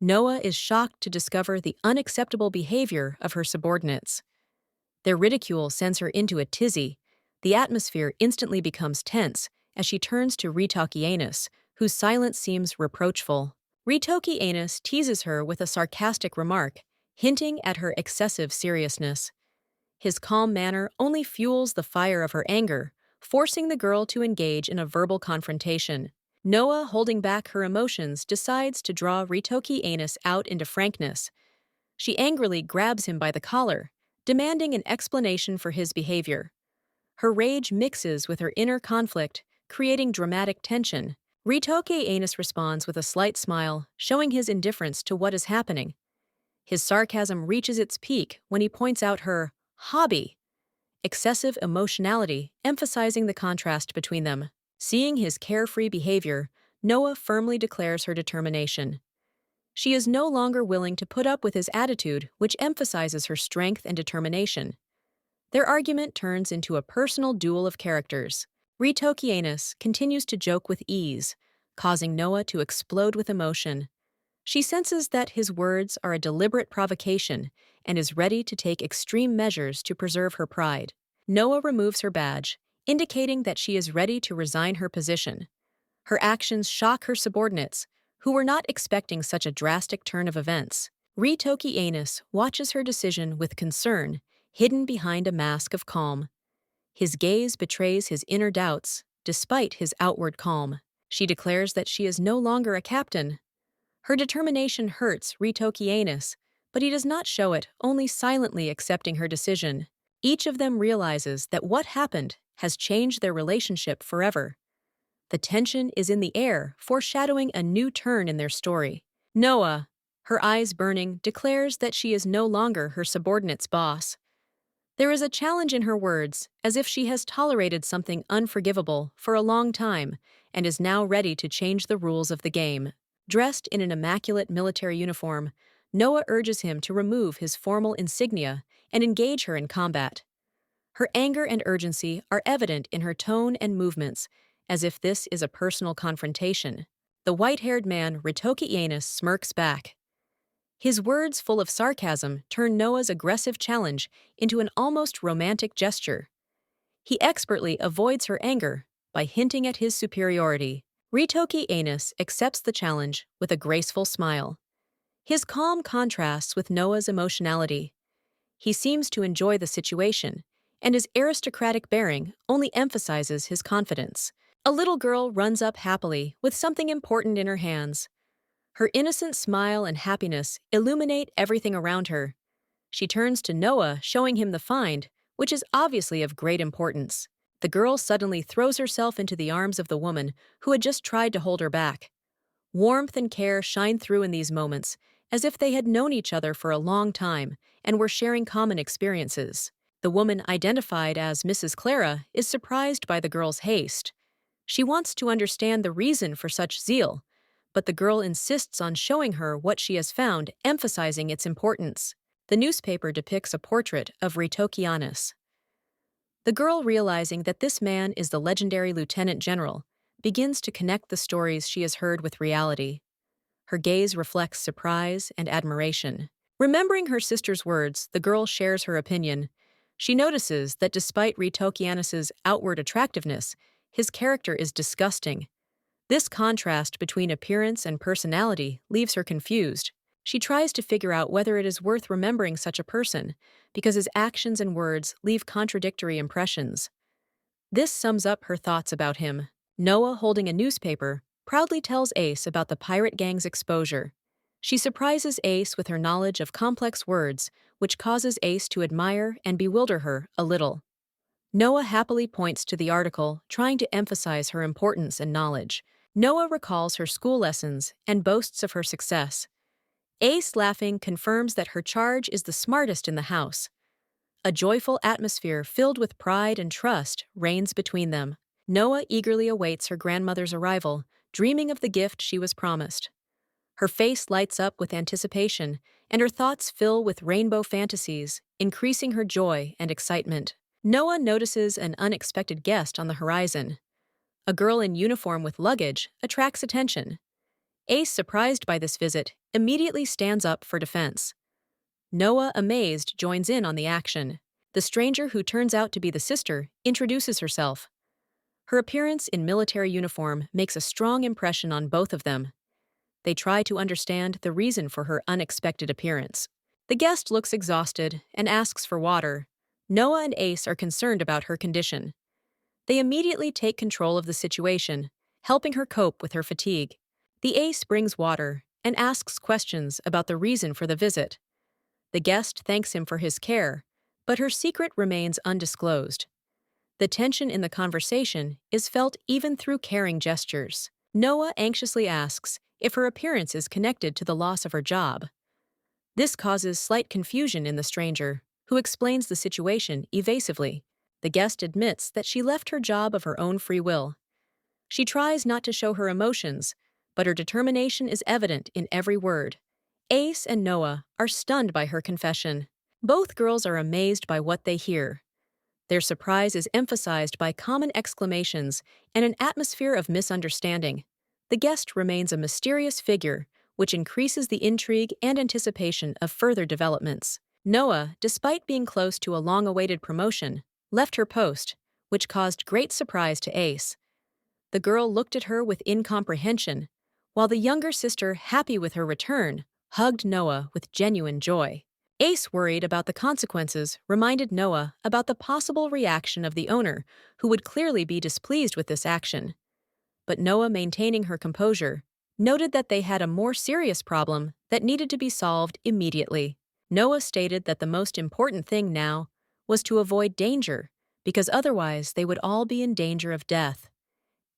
Noah is shocked to discover the unacceptable behavior of her subordinates. Their ridicule sends her into a tizzy. The atmosphere instantly becomes tense as she turns to Ritoki Anus, whose silence seems reproachful. Ritoki Anus teases her with a sarcastic remark, hinting at her excessive seriousness. His calm manner only fuels the fire of her anger, forcing the girl to engage in a verbal confrontation. Noah, holding back her emotions, decides to draw Ritoki Anus out into frankness. She angrily grabs him by the collar, demanding an explanation for his behavior. Her rage mixes with her inner conflict, creating dramatic tension. Ritoki Anus responds with a slight smile, showing his indifference to what is happening. His sarcasm reaches its peak when he points out her hobby, excessive emotionality, emphasizing the contrast between them. Seeing his carefree behavior, Noah firmly declares her determination. She is no longer willing to put up with his attitude, which emphasizes her strength and determination. Their argument turns into a personal duel of characters. Ritoki Anus continues to joke with ease, causing Noah to explode with emotion. She senses that his words are a deliberate provocation and is ready to take extreme measures to preserve her pride. Noah removes her badge, indicating that she is ready to resign her position. Her actions shock her subordinates, who were not expecting such a drastic turn of events. Ritoki Anus watches her decision with concern, hidden behind a mask of calm. His gaze betrays his inner doubts, despite his outward calm. She declares that she is no longer a captain. Her determination hurts Ritoki Anus, but he does not show it, only silently accepting her decision. Each of them realizes that what happened has changed their relationship forever. The tension is in the air, foreshadowing a new turn in their story. Noah, her eyes burning, declares that she is no longer her subordinate's boss. There is a challenge in her words, as if she has tolerated something unforgivable for a long time and is now ready to change the rules of the game. Dressed in an immaculate military uniform, Noah urges him to remove his formal insignia and engage her in combat. Her anger and urgency are evident in her tone and movements, as if this is a personal confrontation. The white-haired man, Ritoki Anus, smirks back. His words, full of sarcasm, turn Noah's aggressive challenge into an almost romantic gesture. He expertly avoids her anger by hinting at his superiority. Ritoki Anus accepts the challenge with a graceful smile. His calm contrasts with Noah's emotionality. He seems to enjoy the situation, and his aristocratic bearing only emphasizes his confidence. A little girl runs up happily with something important in her hands. Her innocent smile and happiness illuminate everything around her. She turns to Noah, showing him the find, which is obviously of great importance. The girl suddenly throws herself into the arms of the woman who had just tried to hold her back. Warmth and care shine through in these moments, as if they had known each other for a long time and were sharing common experiences. The woman, identified as Mrs. Clara, is surprised by the girl's haste. She wants to understand the reason for such zeal, but the girl insists on showing her what she has found, emphasizing its importance. The newspaper depicts a portrait of Ritoki Anus. The girl, realizing that this man is the legendary lieutenant general, begins to connect the stories she has heard with reality. Her gaze reflects surprise and admiration. Remembering her sister's words, the girl shares her opinion. She notices that despite Ritoki Anus's outward attractiveness, his character is disgusting. This contrast between appearance and personality leaves her confused. She tries to figure out whether it is worth remembering such a person, because his actions and words leave contradictory impressions. This sums up her thoughts about him. Noah, holding a newspaper, proudly tells Ace about the pirate gang's exposure. She surprises Ace with her knowledge of complex words, which causes Ace to admire and bewilder her a little. Noah happily points to the article, trying to emphasize her importance and knowledge. Noah recalls her school lessons and boasts of her success. Ace, laughing, confirms that her charge is the smartest in the house. A joyful atmosphere filled with pride and trust reigns between them. Noah eagerly awaits her grandmother's arrival, dreaming of the gift she was promised. Her face lights up with anticipation, and her thoughts fill with rainbow fantasies, increasing her joy and excitement. Noah notices an unexpected guest on the horizon. A girl in uniform with luggage attracts attention. Ace, surprised by this visit, immediately stands up for defense. Noah, amazed, joins in on the action. The stranger, who turns out to be the sister, introduces herself. Her appearance in military uniform makes a strong impression on both of them. They try to understand the reason for her unexpected appearance. The guest looks exhausted and asks for water. Noah and Ace are concerned about her condition. They immediately take control of the situation, helping her cope with her fatigue. The Ace brings water and asks questions about the reason for the visit. The guest thanks him for his care, but her secret remains undisclosed. The tension in the conversation is felt even through caring gestures. Noah anxiously asks if her appearance is connected to the loss of her job. This causes slight confusion in the stranger, who explains the situation evasively. The guest admits that she left her job of her own free will. She tries not to show her emotions, but her determination is evident in every word. Ace and Noah are stunned by her confession. Both girls are amazed by what they hear. Their surprise is emphasized by common exclamations and an atmosphere of misunderstanding. The guest remains a mysterious figure, which increases the intrigue and anticipation of further developments. Noah, despite being close to a long-awaited promotion, left her post, which caused great surprise to Ace. The girl looked at her with incomprehension, while the younger sister, happy with her return, hugged Noah with genuine joy. Ace, worried about the consequences, reminded Noah about the possible reaction of the owner, who would clearly be displeased with this action. But Noah, maintaining her composure, noted that they had a more serious problem that needed to be solved immediately. Noah stated that the most important thing now was to avoid danger, because otherwise they would all be in danger of death.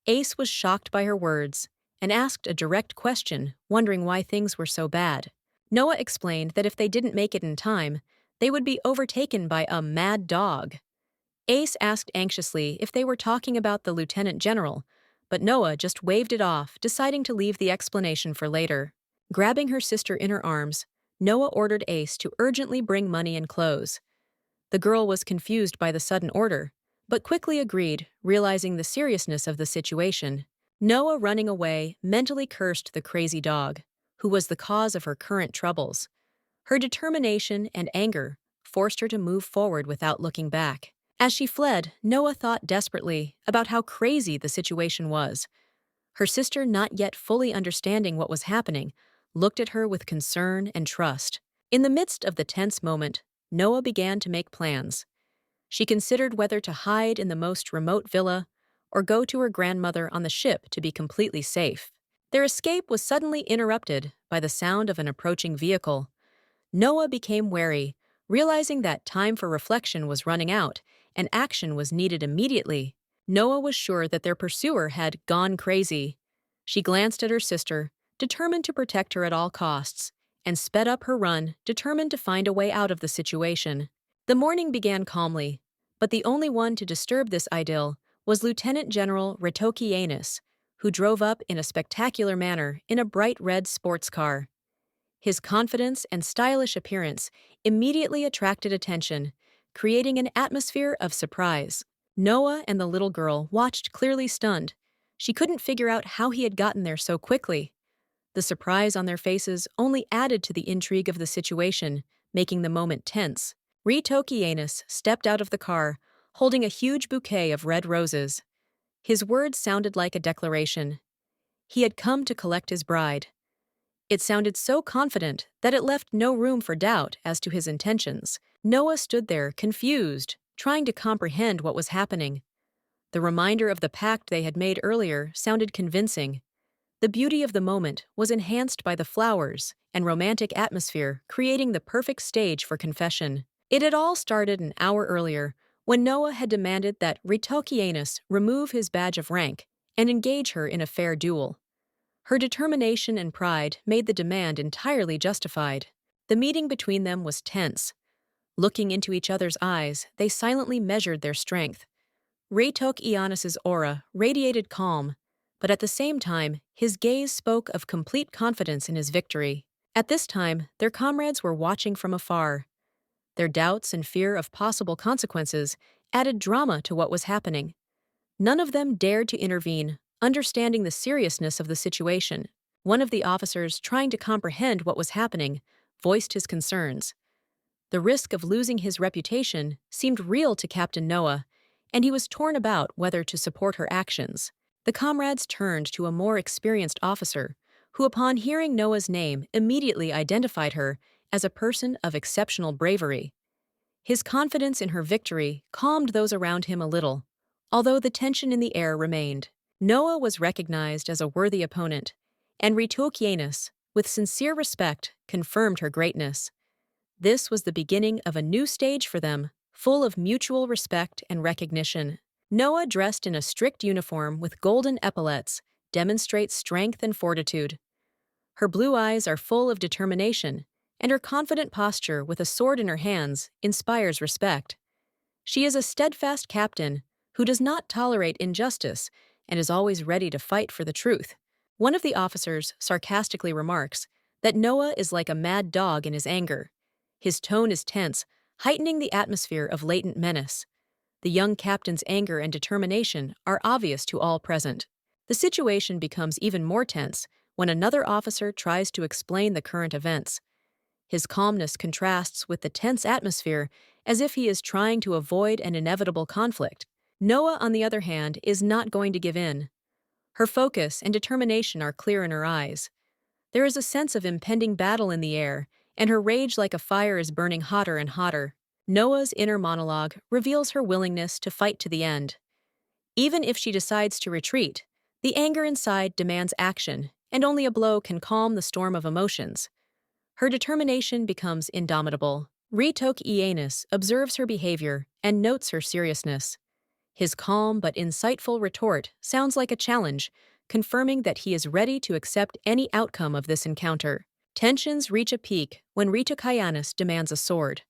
Ace was shocked by her words and asked a direct question, wondering why things were so bad. Noah explained that if they didn't make it in time, they would be overtaken by a mad dog. Ace asked anxiously if they were talking about the lieutenant general, but Noah just waved it off, deciding to leave the explanation for later. Grabbing her sister in her arms, Noah ordered Ace to urgently bring money and clothes. The girl was confused by the sudden order, but quickly agreed, realizing the seriousness of the situation. Noah, running away, mentally cursed the crazy dog, who was the cause of her current troubles. Her determination and anger forced her to move forward without looking back. As she fled, Noah thought desperately about how crazy the situation was. Her sister, not yet fully understanding what was happening, looked at her with concern and trust. In the midst of the tense moment, Noah began to make plans. She considered whether to hide in the most remote villa or go to her grandmother on the ship to be completely safe. Their escape was suddenly interrupted by the sound of an approaching vehicle. Noah became wary, realizing that time for reflection was running out and action was needed immediately. Noah was sure that their pursuer had gone crazy. She glanced at her sister, determined to protect her at all costs, and sped up her run, determined to find a way out of the situation. The morning began calmly, but the only one to disturb this idyll was Lieutenant General Ritokianis, who drove up in a spectacular manner in a bright red sports car. His confidence and stylish appearance immediately attracted attention, creating an atmosphere of surprise. Noah and the little girl watched, clearly stunned. She couldn't figure out how he had gotten there so quickly. The surprise on their faces only added to the intrigue of the situation, making the moment tense. Ritokianis stepped out of the car, holding a huge bouquet of red roses. His words sounded like a declaration. He had come to collect his bride. It sounded so confident that it left no room for doubt as to his intentions. Noah stood there, confused, trying to comprehend what was happening. The reminder of the pact they had made earlier sounded convincing. The beauty of the moment was enhanced by the flowers and romantic atmosphere, creating the perfect stage for confession. It had all started an hour earlier, when Noah had demanded that Ritokianis remove his badge of rank and engage her in a fair duel. Her determination and pride made the demand entirely justified. The meeting between them was tense. Looking into each other's eyes, they silently measured their strength. Ritokianis's aura radiated calm, but at the same time, his gaze spoke of complete confidence in his victory. At this time, their comrades were watching from afar. Their doubts and fear of possible consequences added drama to what was happening. None of them dared to intervene, understanding the seriousness of the situation. One of the officers, trying to comprehend what was happening, voiced his concerns. The risk of losing his reputation seemed real to Captain Noah, and he was torn about whether to support her actions. The comrades turned to a more experienced officer, who, upon hearing Noah's name, immediately identified her as a person of exceptional bravery. His confidence in her victory calmed those around him a little, although the tension in the air remained. Noah was recognized as a worthy opponent, and Ritokianus, with sincere respect, confirmed her greatness. This was the beginning of a new stage for them, full of mutual respect and recognition. Noah, dressed in a strict uniform with golden epaulets, demonstrates strength and fortitude. Her blue eyes are full of determination, and her confident posture with a sword in her hands inspires respect. She is a steadfast captain who does not tolerate injustice and is always ready to fight for the truth. One of the officers sarcastically remarks that Noah is like a mad dog in his anger. His tone is tense, heightening the atmosphere of latent menace. The young captain's anger and determination are obvious to all present. The situation becomes even more tense when another officer tries to explain the current events. His calmness contrasts with the tense atmosphere, as if he is trying to avoid an inevitable conflict. Noah, on the other hand, is not going to give in. Her focus and determination are clear in her eyes. There is a sense of impending battle in the air, and her rage like a fire is burning hotter and hotter. Noah's inner monologue reveals her willingness to fight to the end. Even if she decides to retreat, the anger inside demands action, and only a blow can calm the storm of emotions. Her determination becomes indomitable. Ritokianus observes her behavior and notes her seriousness. His calm but insightful retort sounds like a challenge, confirming that he is ready to accept any outcome of this encounter. Tensions reach a peak when Ritokianus demands a sword.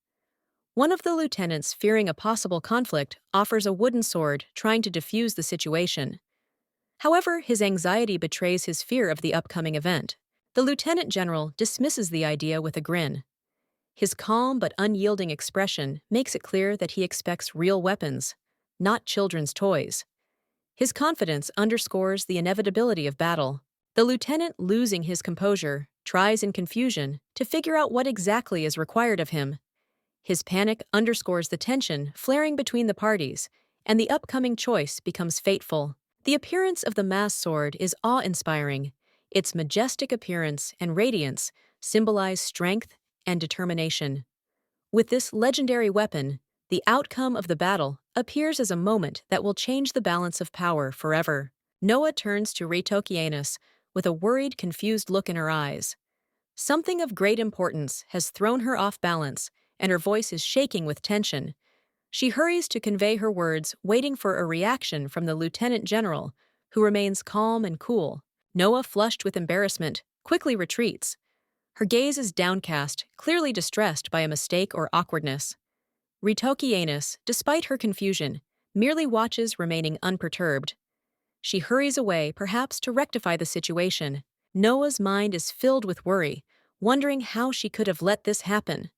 One of the lieutenants, fearing a possible conflict, offers a wooden sword, trying to defuse the situation. However, his anxiety betrays his fear of the upcoming event. The lieutenant general dismisses the idea with a grin. His calm but unyielding expression makes it clear that he expects real weapons, not children's toys. His confidence underscores the inevitability of battle. The lieutenant, losing his composure, tries in confusion to figure out what exactly is required of him. His panic underscores the tension flaring between the parties, and the upcoming choice becomes fateful. The appearance of the mass sword is awe-inspiring. Its majestic appearance and radiance symbolize strength and determination. With this legendary weapon, the outcome of the battle appears as a moment that will change the balance of power forever. Noah turns to Ritokianus with a worried, confused look in her eyes. Something of great importance has thrown her off balance, and her voice is shaking with tension. She hurries to convey her words, waiting for a reaction from the lieutenant general, who remains calm and cool. Noah, flushed with embarrassment, quickly retreats. Her gaze is downcast, clearly distressed by a mistake or awkwardness. Ritokianus, despite her confusion, merely watches, remaining unperturbed. She hurries away, perhaps to rectify the situation. Noah's mind is filled with worry, wondering how she could have let this happen.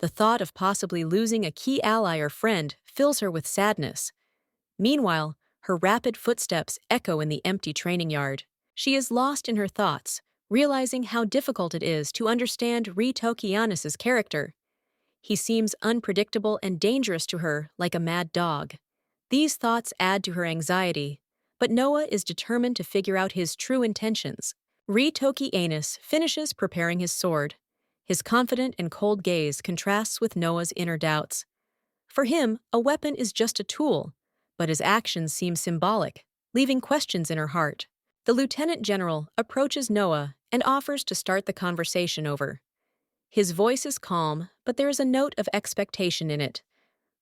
The thought of possibly losing a key ally or friend fills her with sadness. Meanwhile, her rapid footsteps echo in the empty training yard. She is lost in her thoughts, realizing how difficult it is to understand Ritokianus's character. He seems unpredictable and dangerous to her, like a mad dog. These thoughts add to her anxiety, but Noah is determined to figure out his true intentions. Ritokianus finishes preparing his sword. His confident and cold gaze contrasts with Noah's inner doubts. For him, a weapon is just a tool, but his actions seem symbolic, leaving questions in her heart. The lieutenant general approaches Noah and offers to start the conversation over. His voice is calm, but there is a note of expectation in it.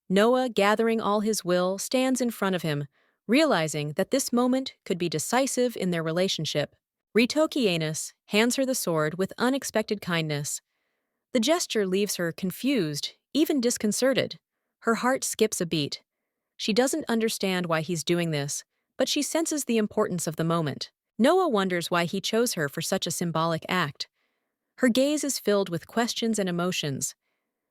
Noah, gathering all his will, stands in front of him, realizing that this moment could be decisive in their relationship. Ritokianus hands her the sword with unexpected kindness. The gesture leaves her confused, even disconcerted. Her heart skips a beat. She doesn't understand why he's doing this, but she senses the importance of the moment. Noah wonders why he chose her for such a symbolic act. Her gaze is filled with questions and emotions.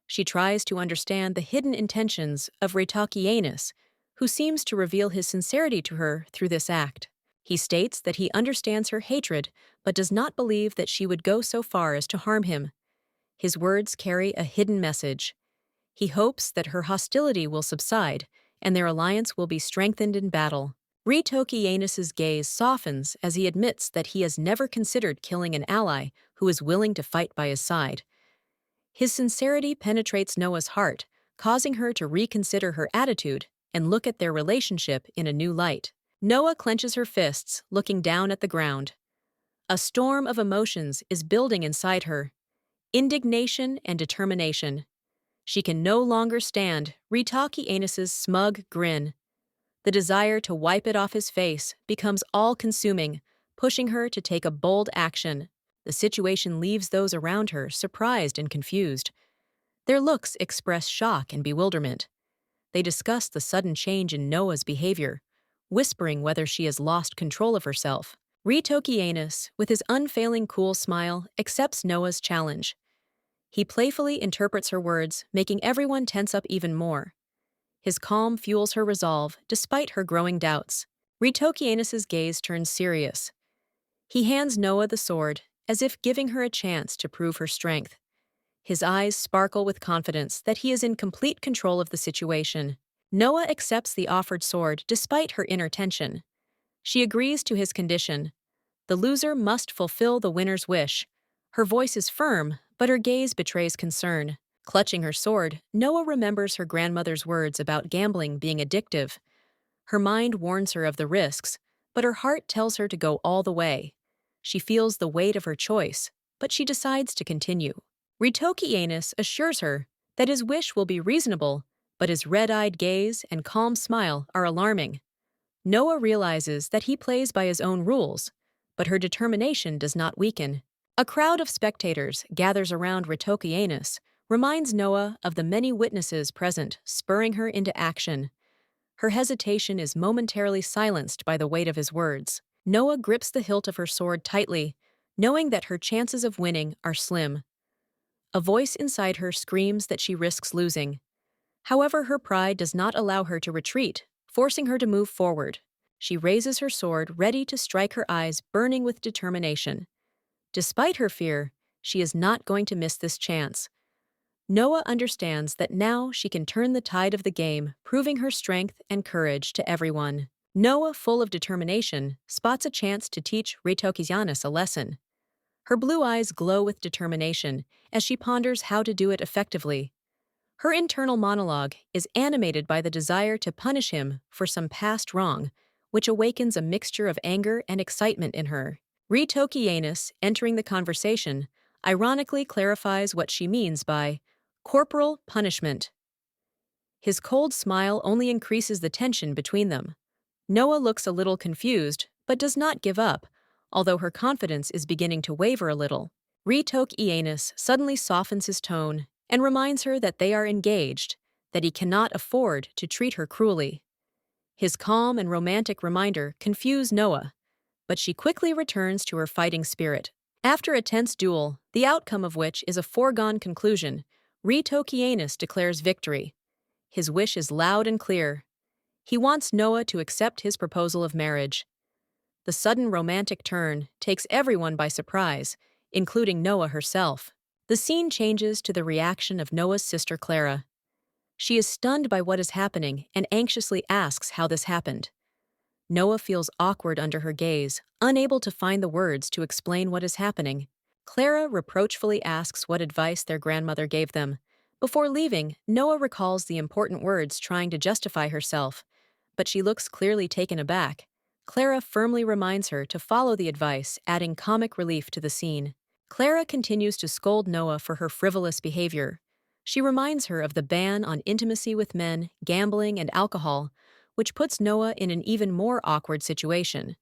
She tries to understand the hidden intentions of Ritokianus, who seems to reveal his sincerity to her through this act. He states that he understands her hatred but does not believe that she would go so far as to harm him. His words carry a hidden message. He hopes that her hostility will subside and their alliance will be strengthened in battle. Ritoki gaze softens as he admits that he has never considered killing an ally who is willing to fight by his side. His sincerity penetrates Noah's heart, causing her to reconsider her attitude and look at their relationship in a new light. Noah clenches her fists, looking down at the ground. A storm of emotions is building inside her: indignation and determination. She can no longer stand Ritoki smug grin. The desire to wipe it off his face becomes all-consuming, pushing her to take a bold action. The situation leaves those around her surprised and confused. Their looks express shock and bewilderment. They discuss the sudden change in Noah's behavior, whispering whether she has lost control of herself. Ritoki, with his unfailing cool smile, accepts Noah's challenge. He playfully interprets her words, making everyone tense up even more. His calm fuels her resolve, despite her growing doubts. Ritoki gaze turns serious. He hands Noah the sword, as if giving her a chance to prove her strength. His eyes sparkle with confidence that he is in complete control of the situation. Noah accepts the offered sword despite her inner tension. She agrees to his condition. The loser must fulfill the winner's wish. Her voice is firm, but her gaze betrays concern. Clutching her sword, Noah remembers her grandmother's words about gambling being addictive. Her mind warns her of the risks, but her heart tells her to go all the way. She feels the weight of her choice, but she decides to continue. Ritoki assures her that his wish will be reasonable, but his red-eyed gaze and calm smile are alarming. Noah realizes that he plays by his own rules, but her determination does not weaken. A crowd of spectators gathers around Ritoki, reminds Noah of the many witnesses present, spurring her into action. Her hesitation is momentarily silenced by the weight of his words. Noah grips the hilt of her sword tightly, knowing that her chances of winning are slim. A voice inside her screams that she risks losing. However, her pride does not allow her to retreat, forcing her to move forward. She raises her sword, ready to strike, her eyes burning with determination. Despite her fear, she is not going to miss this chance. Noah understands that now she can turn the tide of the game, proving her strength and courage to everyone. Noah, full of determination, spots a chance to teach Ritoki a lesson. Her blue eyes glow with determination as she ponders how to do it effectively. Her internal monologue is animated by the desire to punish him for some past wrong, which awakens a mixture of anger and excitement in her. Ritoki, entering the conversation, ironically clarifies what she means by corporal punishment. His cold smile only increases the tension between them. Noah looks a little confused, but does not give up, although her confidence is beginning to waver a little. Ritoki suddenly softens his tone and reminds her that they are engaged, that he cannot afford to treat her cruelly. His calm and romantic reminder confuse Noah, but she quickly returns to her fighting spirit. After a tense duel, the outcome of which is a foregone conclusion, Ritoki declares victory. His wish is loud and clear. He wants Noah to accept his proposal of marriage. The sudden romantic turn takes everyone by surprise, including Noah herself. The scene changes to the reaction of Noah's sister Clara. She is stunned by what is happening and anxiously asks how this happened. Noah feels awkward under her gaze, unable to find the words to explain what is happening. Clara reproachfully asks what advice their grandmother gave them. Before leaving, Noah recalls the important words, trying to justify herself, but she looks clearly taken aback. Clara firmly reminds her to follow the advice, adding comic relief to the scene. Clara continues to scold Noah for her frivolous behavior. She reminds her of the ban on intimacy with men, gambling, and alcohol, which puts Noah in an even more awkward situation.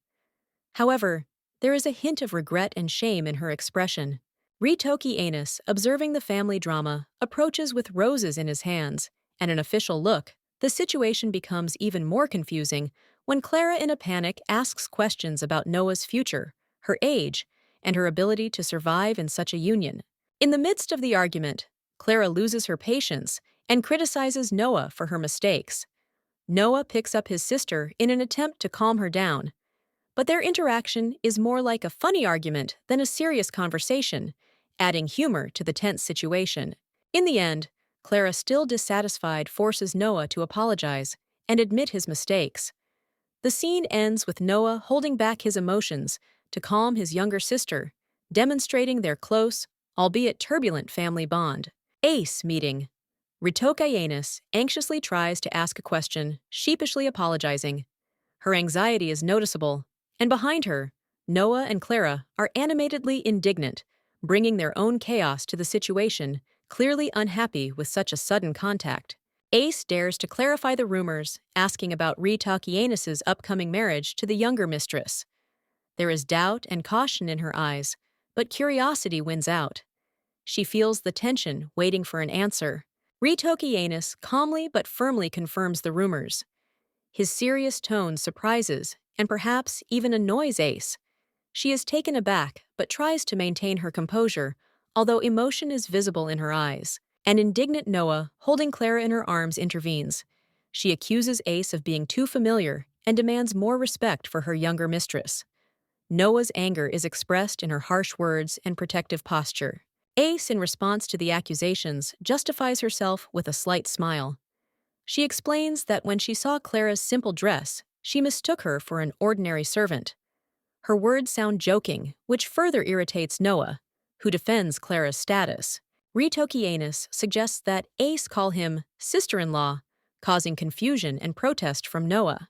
However, there is a hint of regret and shame in her expression. Ritoki, observing the family drama, approaches with roses in his hands and an official look. The situation becomes even more confusing when Clara, in a panic, asks questions about Noah's future, her age, and her ability to survive in such a union. In the midst of the argument, Clara loses her patience and criticizes Noah for her mistakes. Noah picks up his sister in an attempt to calm her down, But their interaction is more like a funny argument than a serious conversation, adding humor to the tense situation. In the end, Clara, still dissatisfied, forces Noah to apologize and admit his mistakes. The scene ends with Noah holding back his emotions to calm his younger sister, demonstrating their close, albeit turbulent family bond. Ace meeting. Ritokayanis anxiously tries to ask a question, sheepishly apologizing. Her anxiety is noticeable, and behind her, Noah and Clara are animatedly indignant, bringing their own chaos to the situation, clearly unhappy with such a sudden contact. Ace dares to clarify the rumors, asking about Ritokayanis' upcoming marriage to the younger mistress. There is doubt and caution in her eyes, but curiosity wins out. She feels the tension, waiting for an answer. Ritokayanis calmly but firmly confirms the rumors. His serious tone surprises and perhaps even annoys Ace. She is taken aback but tries to maintain her composure, although emotion is visible in her eyes. An indignant Noah, holding Clara in her arms, intervenes. She accuses Ace of being too familiar and demands more respect for her younger mistress. Noah's anger is expressed in her harsh words and protective posture. Ace, in response to the accusations, justifies herself with a slight smile. She explains that when she saw Clara's simple dress, she mistook her for an ordinary servant. Her words sound joking, which further irritates Noah, who defends Clara's status. Ritokayanis suggests that Ace call him sister-in-law, causing confusion and protest from Noah.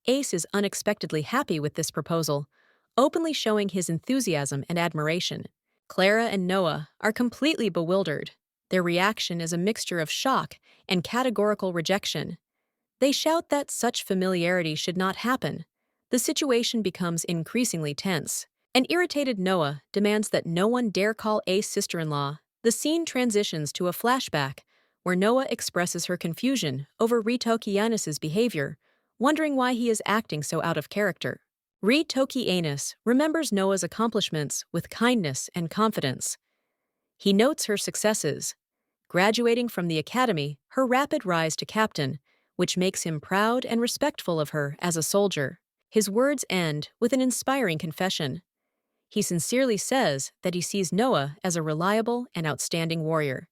Ace is unexpectedly happy with this proposal, openly showing his enthusiasm and admiration. Clara and Noah are completely bewildered. Their reaction is a mixture of shock and categorical rejection. They shout that such familiarity should not happen. The situation becomes increasingly tense. An irritated Noah demands that no one dare call Ace sister-in-law. The scene transitions to a flashback, where Noah expresses her confusion over Ritokayanis' behavior, wondering why he is acting so out of character. Ritokayanis remembers Noah's accomplishments with kindness and confidence. He notes her successes, graduating from the academy, her rapid rise to captain, which makes him proud and respectful of her as a soldier. His words end with an inspiring confession. He sincerely says that he sees Noah as a reliable and outstanding warrior.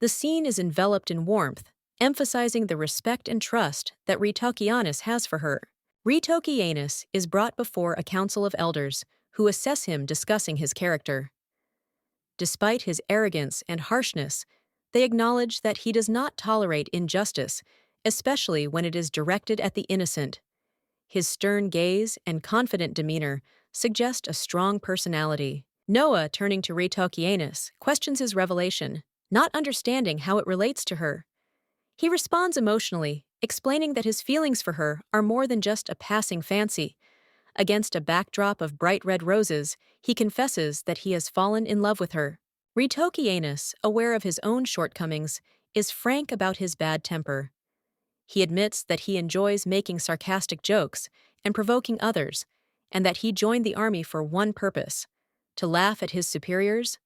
The scene is enveloped in warmth, emphasizing the respect and trust that Ritokayanis has for her. Ritokayanis is brought before a council of elders who assess him, discussing his character. Despite his arrogance and harshness, they acknowledge that he does not tolerate injustice, especially when it is directed at the innocent. His stern gaze and confident demeanor suggest a strong personality. Noah, turning to Ritokayanis, questions his revelation, not understanding how it relates to her. He responds emotionally, explaining that his feelings for her are more than just a passing fancy. Against a backdrop of bright red roses, he confesses that he has fallen in love with her. Ritokayanis, aware of his own shortcomings, is frank about his bad temper. He admits that he enjoys making sarcastic jokes and provoking others, and that he joined the army for one purpose: to laugh at his superiors.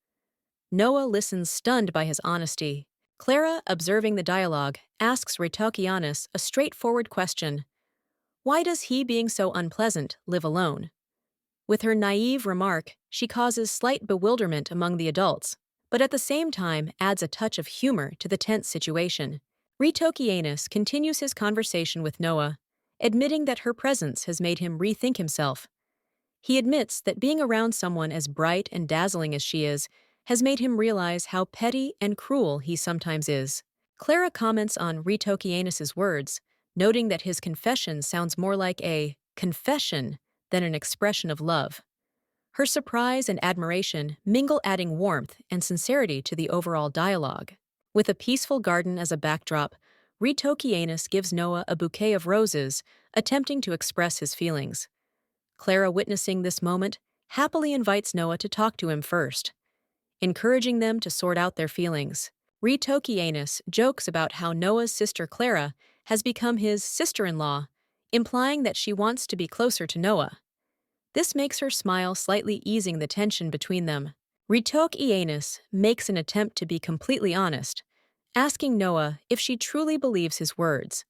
Noah listens, stunned by his honesty. Clara, observing the dialogue, asks Ritokayanis a straightforward question: why does he, being so unpleasant, live alone? With her naive remark, she causes slight bewilderment among the adults, but at the same time adds a touch of humor to the tense situation. Ritokayanis continues his conversation with Noah, admitting that her presence has made him rethink himself. He admits that being around someone as bright and dazzling as she is has made him realize how petty and cruel he sometimes is. Clara comments on Ritokayanis' words, noting that his confession sounds more like a confession than an expression of love. Her surprise and admiration mingle, adding warmth and sincerity to the overall dialogue. With a peaceful garden as a backdrop, Ritokayanis gives Noah a bouquet of roses, attempting to express his feelings. Clara, witnessing this moment, happily invites Noah to talk to him first, encouraging them to sort out their feelings. Ritokayanis jokes about how Noah's sister Clara has become his sister-in-law, implying that she wants to be closer to Noah. This makes her smile, slightly easing the tension between them. Ritokayanis makes an attempt to be completely honest, asking Noah if she truly believes his words.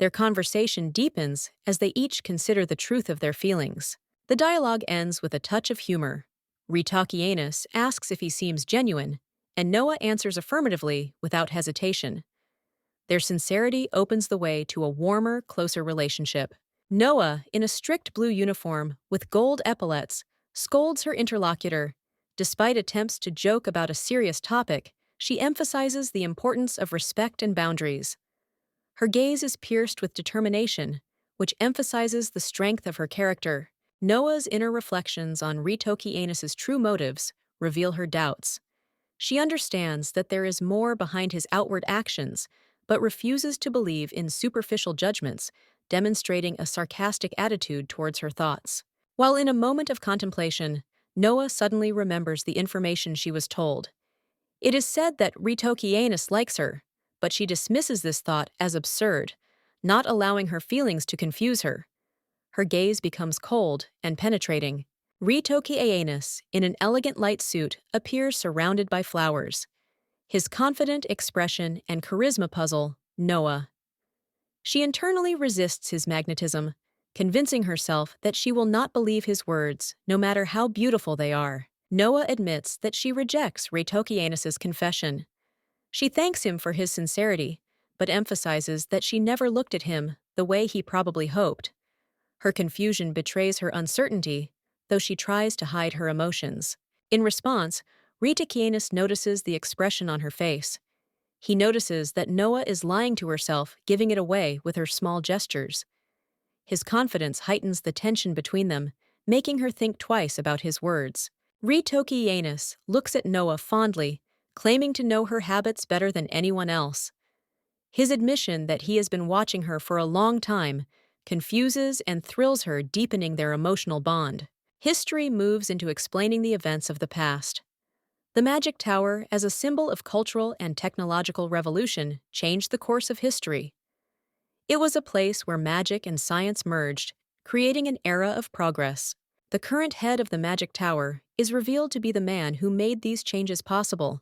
Their conversation deepens as they each consider the truth of their feelings. The dialogue ends with a touch of humor. Ritakianus asks if he seems genuine, and Noah answers affirmatively without hesitation. Their sincerity opens the way to a warmer, closer relationship. Noah, in a strict blue uniform with gold epaulets, scolds her interlocutor. Despite attempts to joke about a serious topic, she emphasizes the importance of respect and boundaries. Her gaze is pierced with determination, which emphasizes the strength of her character. Noah's inner reflections on Ritoki true motives reveal her doubts. She understands that there is more behind his outward actions, but refuses to believe in superficial judgments, demonstrating a sarcastic attitude towards her thoughts. While in a moment of contemplation, Noah suddenly remembers the information she was told. It is said that Ritoki likes her, but she dismisses this thought as absurd, not allowing her feelings to confuse her. Her gaze becomes cold and penetrating. Ritoki, in an elegant light suit, appears surrounded by flowers. His confident expression and charisma puzzle Noah. She internally resists his magnetism, convincing herself that she will not believe his words, no matter how beautiful they are. Noah admits that she rejects Ritoki confession. She thanks him for his sincerity, but emphasizes that she never looked at him the way he probably hoped. Her confusion betrays her uncertainty, though she tries to hide her emotions. In response, Ritakianus notices the expression on her face. He notices that Noah is lying to herself, giving it away with her small gestures. His confidence heightens the tension between them, making her think twice about his words. Ritoki looks at Noah fondly, claiming to know her habits better than anyone else. His admission that he has been watching her for a long time confuses and thrills her, deepening their emotional bond. History moves into explaining the events of the past. The Magic Tower, as a symbol of cultural and technological revolution, changed the course of history. It was a place where magic and science merged, creating an era of progress. The current head of the Magic Tower is revealed to be the man who made these changes possible.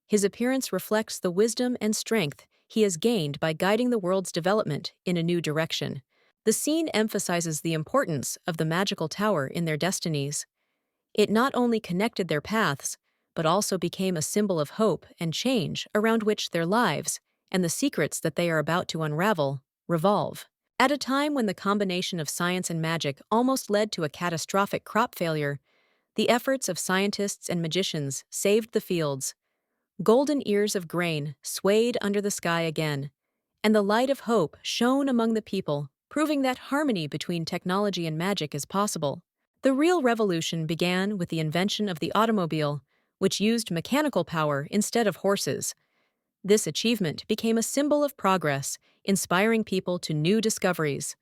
His appearance reflects the wisdom and strength he has gained by guiding the world's development in a new direction. The scene emphasizes the importance of the magical tower in their destinies. It not only connected their paths, but also became a symbol of hope and change around which their lives, and the secrets that they are about to unravel, revolve. At a time when the combination of science and magic almost led to a catastrophic crop failure, the efforts of scientists and magicians saved the fields. Golden ears of grain swayed under the sky again, and the light of hope shone among the people, proving that harmony between technology and magic is possible. The real revolution began with the invention of the automobile, which used mechanical power instead of horses. This achievement became a symbol of progress, inspiring people to new discoveries.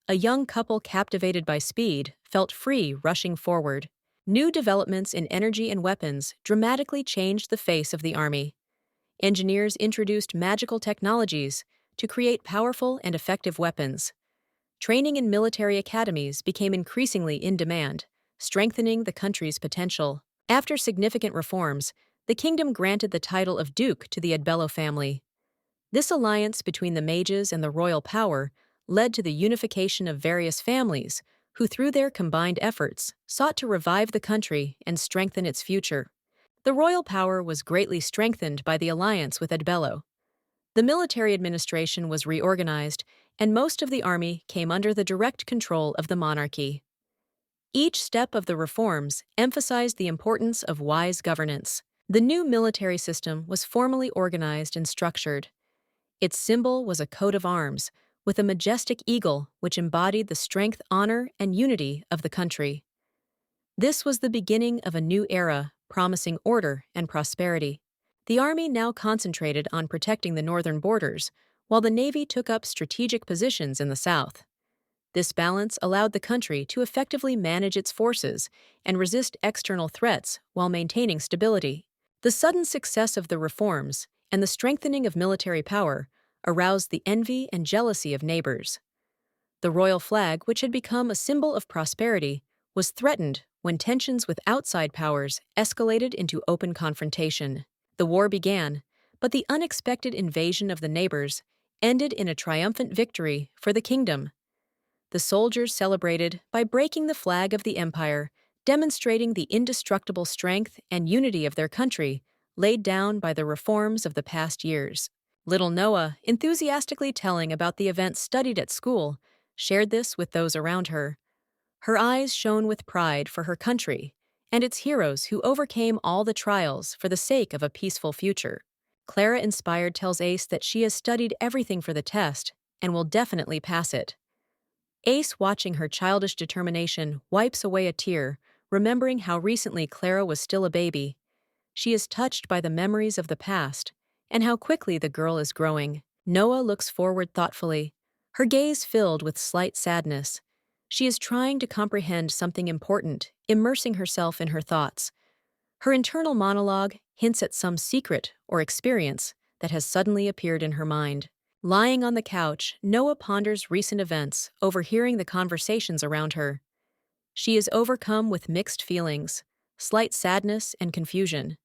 A young couple captivated by speed felt free rushing forward. New developments in energy and weapons dramatically changed the face of the army. Engineers introduced magical technologies to create powerful and effective weapons. Training in military academies became increasingly in demand, strengthening the country's potential. After significant reforms, the kingdom granted the title of Duke to the Adbello family. This alliance between the mages and the royal power led to the unification of various families, who through their combined efforts sought to revive the country and strengthen its future. The royal power was greatly strengthened by the alliance with Adbello. The military administration was reorganized, and most of the army came under the direct control of the monarchy. Each step of the reforms emphasized the importance of wise governance. The new military system was formally organized and structured. Its symbol was a coat of arms, with a majestic eagle which embodied the strength, honor, and unity of the country. This was the beginning of a new era, promising order and prosperity. The army now concentrated on protecting the northern borders, while the navy took up strategic positions in the south. This balance allowed the country to effectively manage its forces and resist external threats while maintaining stability. The sudden success of the reforms and the strengthening of military power aroused the envy and jealousy of neighbors. The royal flag, which had become a symbol of prosperity, was threatened when tensions with outside powers escalated into open confrontation. The war began, but the unexpected invasion of the neighbors ended in a triumphant victory for the kingdom. The soldiers celebrated by breaking the flag of the empire, demonstrating the indestructible strength and unity of their country, laid down by the reforms of the past years. Little Noah, enthusiastically telling about the events studied at school, shared this with those around her. Her eyes shone with pride for her country and its heroes who overcame all the trials for the sake of a peaceful future. Clara, inspired, tells Ace that she has studied everything for the test and will definitely pass it. Ace, watching her childish determination, wipes away a tear, remembering how recently Clara was still a baby. She is touched by the memories of the past and how quickly the girl is growing. Noah looks forward thoughtfully, her gaze filled with slight sadness. She is trying to comprehend something important, immersing herself in her thoughts. Her internal monologue hints at some secret or experience that has suddenly appeared in her mind. Lying on the couch, Noah ponders recent events, overhearing the conversations around her. She is overcome with mixed feelings, slight sadness and confusion.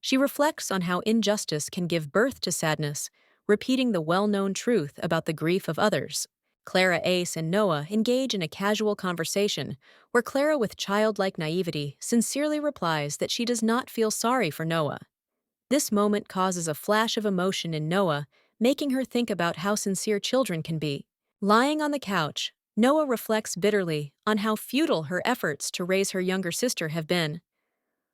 She reflects on how injustice can give birth to sadness, repeating the well-known truth about the grief of others. Clara, Ace, and Noah engage in a casual conversation where Clara, with childlike naivety, sincerely replies that she does not feel sorry for Noah. This moment causes a flash of emotion in Noah, making her think about how sincere children can be. Lying on the couch, Noah reflects bitterly on how futile her efforts to raise her younger sister have been.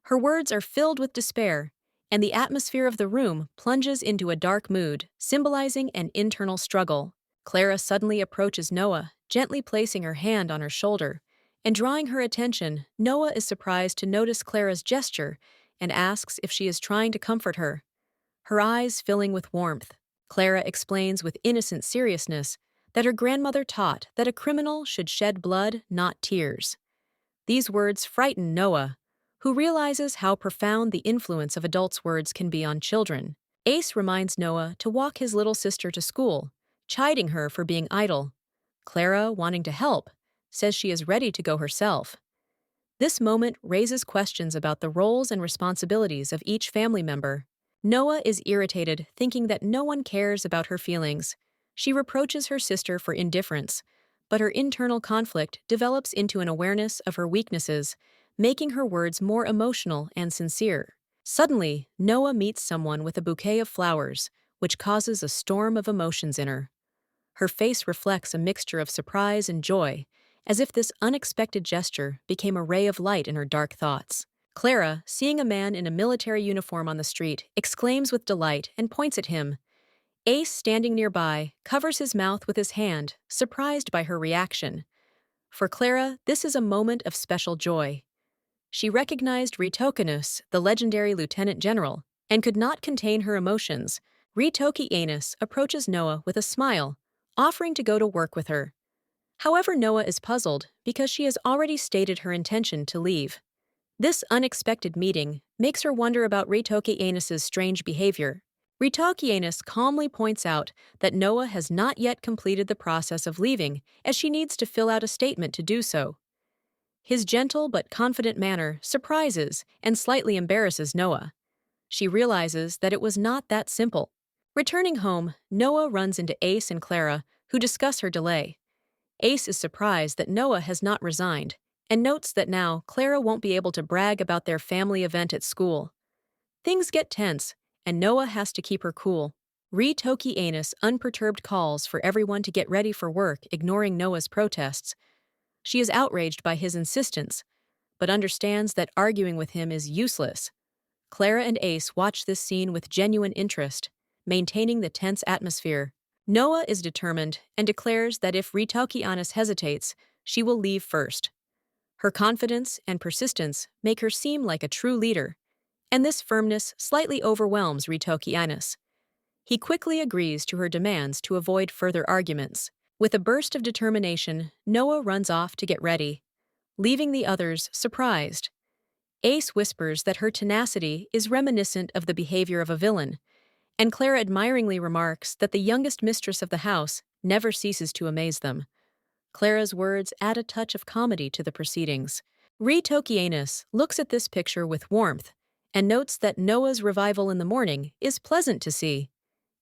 Her words are filled with despair, and the atmosphere of the room plunges into a dark mood, symbolizing an internal struggle. Clara suddenly approaches Noah, gently placing her hand on her shoulder, and drawing her attention. Noah is surprised to notice Clara's gesture and asks if she is trying to comfort her. Her eyes filling with warmth, Clara explains with innocent seriousness that her grandmother taught that a criminal should shed blood, not tears. These words frighten Noah, who realizes how profound the influence of adults' words can be on children. Ace reminds Noah to walk his little sister to school, chiding her for being idle. Clara, wanting to help, says she is ready to go herself. This moment raises questions about the roles and responsibilities of each family member. Noah is irritated, thinking that no one cares about her feelings. She reproaches her sister for indifference, but her internal conflict develops into an awareness of her weaknesses, making her words more emotional and sincere. Suddenly, Noah meets someone with a bouquet of flowers, which causes a storm of emotions in her. Her face reflects a mixture of surprise and joy, as if this unexpected gesture became a ray of light in her dark thoughts. Clara, seeing a man in a military uniform on the street, exclaims with delight and points at him. Ace, standing nearby, covers his mouth with his hand, surprised by her reaction. For Clara, this is a moment of special joy. She recognized Ritokinus, the legendary lieutenant general, and could not contain her emotions. Ritokinus approaches Noah with a smile, offering to go to work with her. However, Noah is puzzled because she has already stated her intention to leave. This unexpected meeting makes her wonder about Ritokinus's strange behavior. Ritokinus calmly points out that Noah has not yet completed the process of leaving, as she needs to fill out a statement to do so. His gentle but confident manner surprises and slightly embarrasses Noah. She realizes that it was not that simple. Returning home, Noah runs into Ace and Clara, who discuss her delay. Ace is surprised that Noah has not resigned, and notes that now Clara won't be able to brag about their family event at school. Things get tense, and Noah has to keep her cool. Ritokinus unperturbed calls for everyone to get ready for work, ignoring Noah's protests. She is outraged by his insistence, but understands that arguing with him is useless. Clara and Ace watch this scene with genuine interest, maintaining the tense atmosphere. Noah is determined and declares that if Ritokinus hesitates, she will leave first. Her confidence and persistence make her seem like a true leader, and this firmness slightly overwhelms Ritokinus. He quickly agrees to her demands to avoid further arguments. With a burst of determination, Noah runs off to get ready, leaving the others surprised. Ace whispers that her tenacity is reminiscent of the behavior of a villain, and Clara admiringly remarks that the youngest mistress of the house never ceases to amaze them. Clara's words add a touch of comedy to the proceedings. Ritokinus looks at this picture with warmth and notes that Noah's revival in the morning is pleasant to see.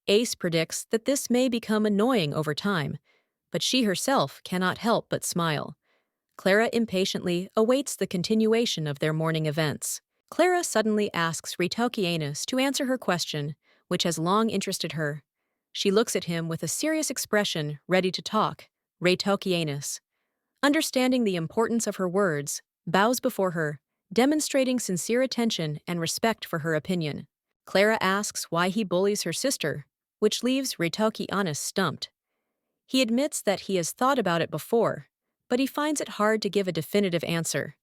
Ace predicts that this may become annoying over time, but she herself cannot help but smile. Clara impatiently awaits the continuation of their morning events. Clara suddenly asks Ritokianus to answer her question, which has long interested her. She looks at him with a serious expression, ready to talk. Ritokianus, understanding the importance of her words, bows before her, demonstrating sincere attention and respect for her opinion. Clara asks why he bullies her sister, which leaves Ritokianus stumped. He admits that he has thought about it before, but he finds it hard to give a definitive answer.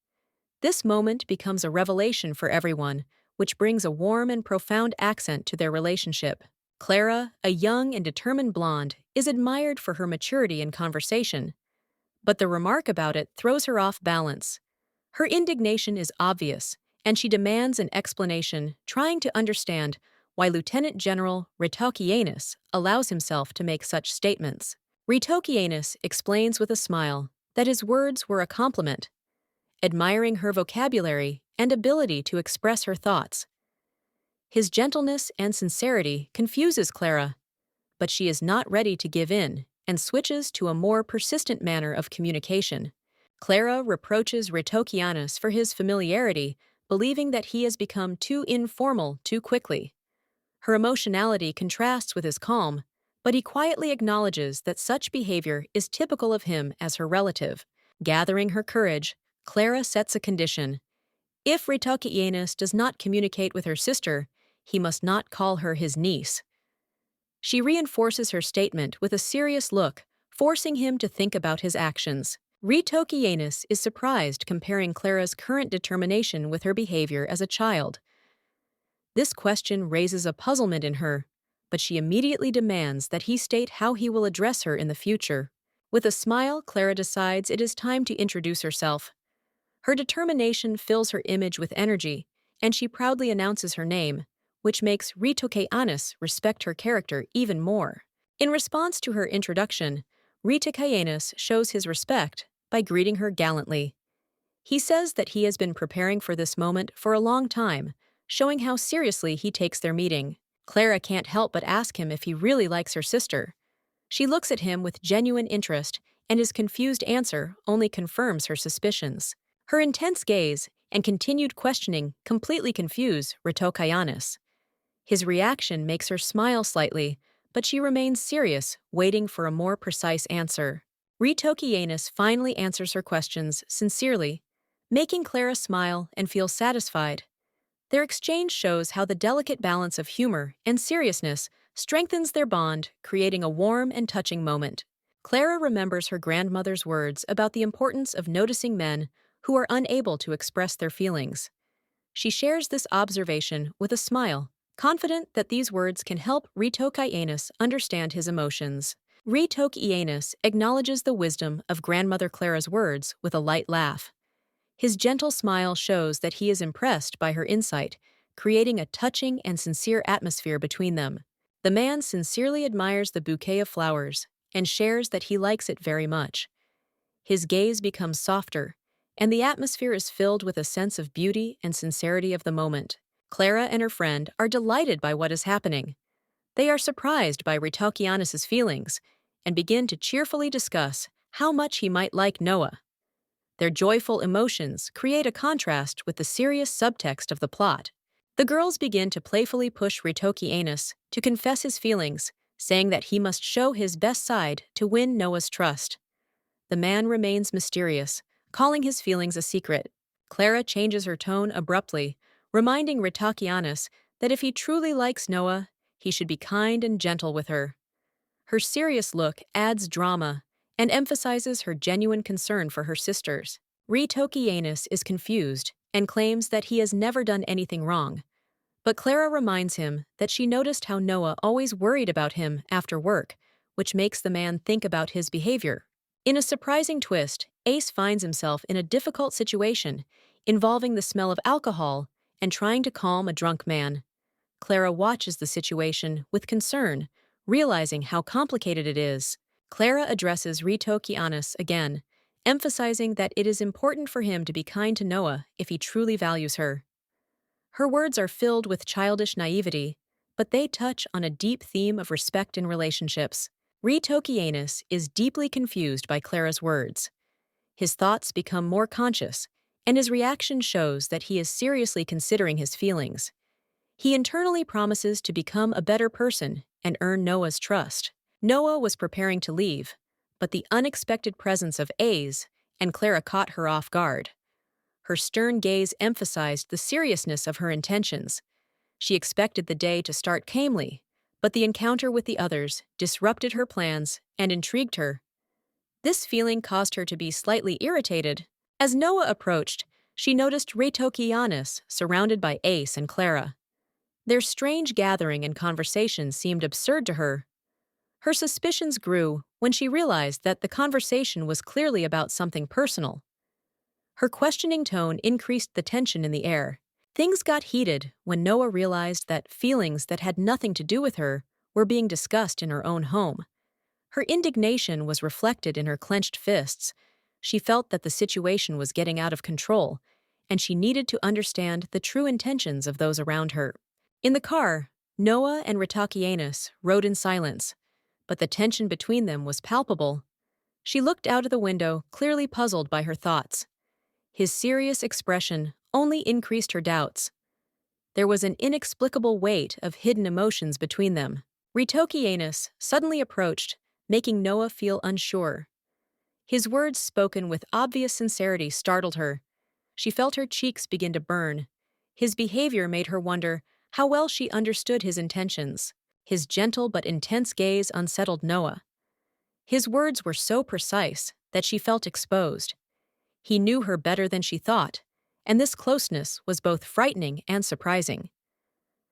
This moment becomes a revelation for everyone, which brings a warm and profound accent to their relationship. Clara, a young and determined blonde, is admired for her maturity in conversation, but the remark about it throws her off balance. Her indignation is obvious, and she demands an explanation, trying to understand why Lieutenant General Ritokianus allows himself to make such statements. Ritokianus explains with a smile that his words were a compliment, admiring her vocabulary and ability to express her thoughts. His gentleness and sincerity confuses Clara, but she is not ready to give in and switches to a more persistent manner of communication. Clara reproaches Ritokianus for his familiarity, believing that he has become too informal too quickly. Her emotionality contrasts with his calm, but he quietly acknowledges that such behavior is typical of him as her relative. Gathering her courage, Clara sets a condition. If Ritokianus does not communicate with her sister, he must not call her his niece. She reinforces her statement with a serious look, forcing him to think about his actions. Ritokianus is surprised comparing Clara's current determination with her behavior as a child. This question raises a puzzlement in her, but she immediately demands that he state how he will address her in the future. With a smile, Clara decides it is time to introduce herself. Her determination fills her image with energy, and she proudly announces her name, which makes Ritokianus respect her character even more. In response to her introduction, Ritokianus shows his respect by greeting her gallantly. He says that he has been preparing for this moment for a long time, showing how seriously he takes their meeting. Clara can't help but ask him if he really likes her sister. She looks at him with genuine interest, and his confused answer only confirms her suspicions. Her intense gaze and continued questioning completely confuse Ritokianus. His reaction makes her smile slightly, but she remains serious, waiting for a more precise answer. Ritokianus finally answers her questions sincerely, making Clara smile and feel satisfied. Their exchange shows how the delicate balance of humor and seriousness strengthens their bond, creating a warm and touching moment. Clara remembers her grandmother's words about the importance of noticing men who are unable to express their feelings. She shares this observation with a smile, confident that these words can help Ritokianus understand his emotions. Ritokianus acknowledges the wisdom of Grandmother Clara's words with a light laugh. His gentle smile shows that he is impressed by her insight, creating a touching and sincere atmosphere between them. The man sincerely admires the bouquet of flowers and shares that he likes it very much. His gaze becomes softer, and the atmosphere is filled with a sense of beauty and sincerity of the moment. Clara and her friend are delighted by what is happening. They are surprised by Ritokianus's feelings and begin to cheerfully discuss how much he might like Noah. Their joyful emotions create a contrast with the serious subtext of the plot. The girls begin to playfully push Ritokianus to confess his feelings, saying that he must show his best side to win Noah's trust. The man remains mysterious, calling his feelings a secret. Clara changes her tone abruptly, reminding Ritokianus that if he truly likes Noah, he should be kind and gentle with her. Her serious look adds drama and emphasizes her genuine concern for her sisters. Ritokianus is confused and claims that he has never done anything wrong. But Clara reminds him that she noticed how Noah always worried about him after work, which makes the man think about his behavior. In a surprising twist, Ace finds himself in a difficult situation involving the smell of alcohol and trying to calm a drunk man. Clara watches the situation with concern, realizing how complicated it is. Clara addresses Ritokianus again, emphasizing that it is important for him to be kind to Noah if he truly values her. Her words are filled with childish naivety, but they touch on a deep theme of respect in relationships. Ritokianus is deeply confused by Clara's words. His thoughts become more conscious, and his reaction shows that he is seriously considering his feelings. He internally promises to become a better person and earn Noah's trust. Noah was preparing to leave, but the unexpected presence of A's and Clara caught her off guard. Her stern gaze emphasized the seriousness of her intentions. She expected the day to start calmly, but the encounter with the others disrupted her plans and intrigued her. This feeling caused her to be slightly irritated. As Noah approached, she noticed Retokianis surrounded by Ace and Clara. Their strange gathering and conversation seemed absurd to her. Her suspicions grew when she realized that the conversation was clearly about something personal. Her questioning tone increased the tension in the air. Things got heated when Noah realized that feelings that had nothing to do with her were being discussed in her own home. Her indignation was reflected in her clenched fists. She felt that the situation was getting out of control, and she needed to understand the true intentions of those around her. In the car, Noah and Ritakianus rode in silence, but the tension between them was palpable. She looked out of the window, clearly puzzled by her thoughts. His serious expression only increased her doubts. There was an inexplicable weight of hidden emotions between them. Ritokianus suddenly approached, making Noah feel unsure. His words, spoken with obvious sincerity, startled her. She felt her cheeks begin to burn. His behavior made her wonder how well she understood his intentions. His gentle but intense gaze unsettled Noah. His words were so precise that she felt exposed. He knew her better than she thought, and this closeness was both frightening and surprising.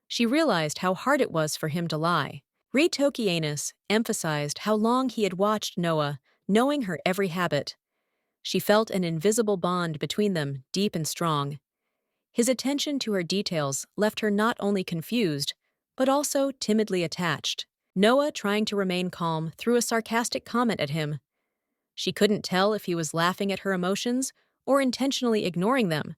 She realized how hard it was for him to lie. Ritokianus emphasized how long he had watched Noah, knowing her every habit. She felt an invisible bond between them, deep and strong. His attention to her details left her not only confused, but also timidly attached. Noah, trying to remain calm, threw a sarcastic comment at him. She couldn't tell if he was laughing at her emotions or intentionally ignoring them.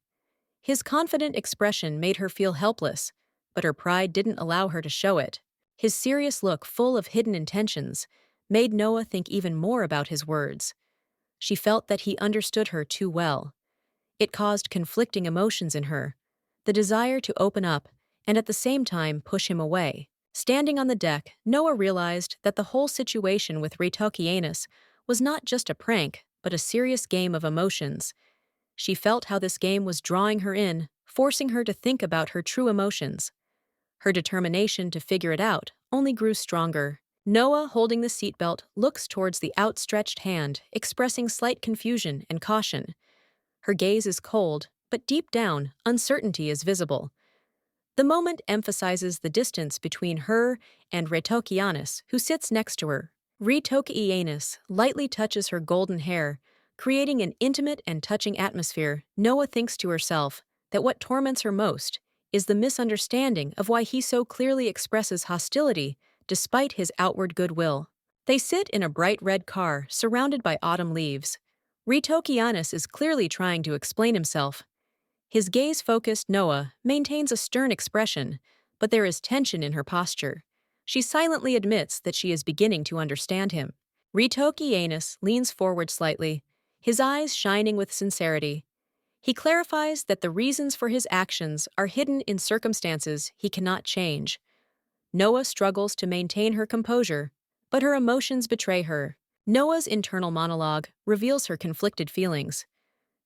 His confident expression made her feel helpless, but her pride didn't allow her to show it. His serious look, full of hidden intentions, made Noah think even more about his words. She felt that he understood her too well. It caused conflicting emotions in her, the desire to open up and at the same time push him away. Standing on the deck, Noah realized that the whole situation with Retokianus was not just a prank, but a serious game of emotions. She felt how this game was drawing her in, forcing her to think about her true emotions. Her determination to figure it out only grew stronger. Noah, holding the seatbelt, looks towards the outstretched hand, expressing slight confusion and caution. Her gaze is cold, but deep down, uncertainty is visible. The moment emphasizes the distance between her and Retokianus, who sits next to her. Retokianus lightly touches her golden hair, creating an intimate and touching atmosphere. Noah thinks to herself that what torments her most is the misunderstanding of why he so clearly expresses hostility despite his outward goodwill. They sit in a bright red car surrounded by autumn leaves. Retokianus is clearly trying to explain himself. His gaze-focused Noah maintains a stern expression, but there is tension in her posture. She silently admits that she is beginning to understand him. Retokianus leans forward slightly, his eyes shining with sincerity. He clarifies that the reasons for his actions are hidden in circumstances he cannot change. Noah struggles to maintain her composure, but her emotions betray her. Noah's internal monologue reveals her conflicted feelings.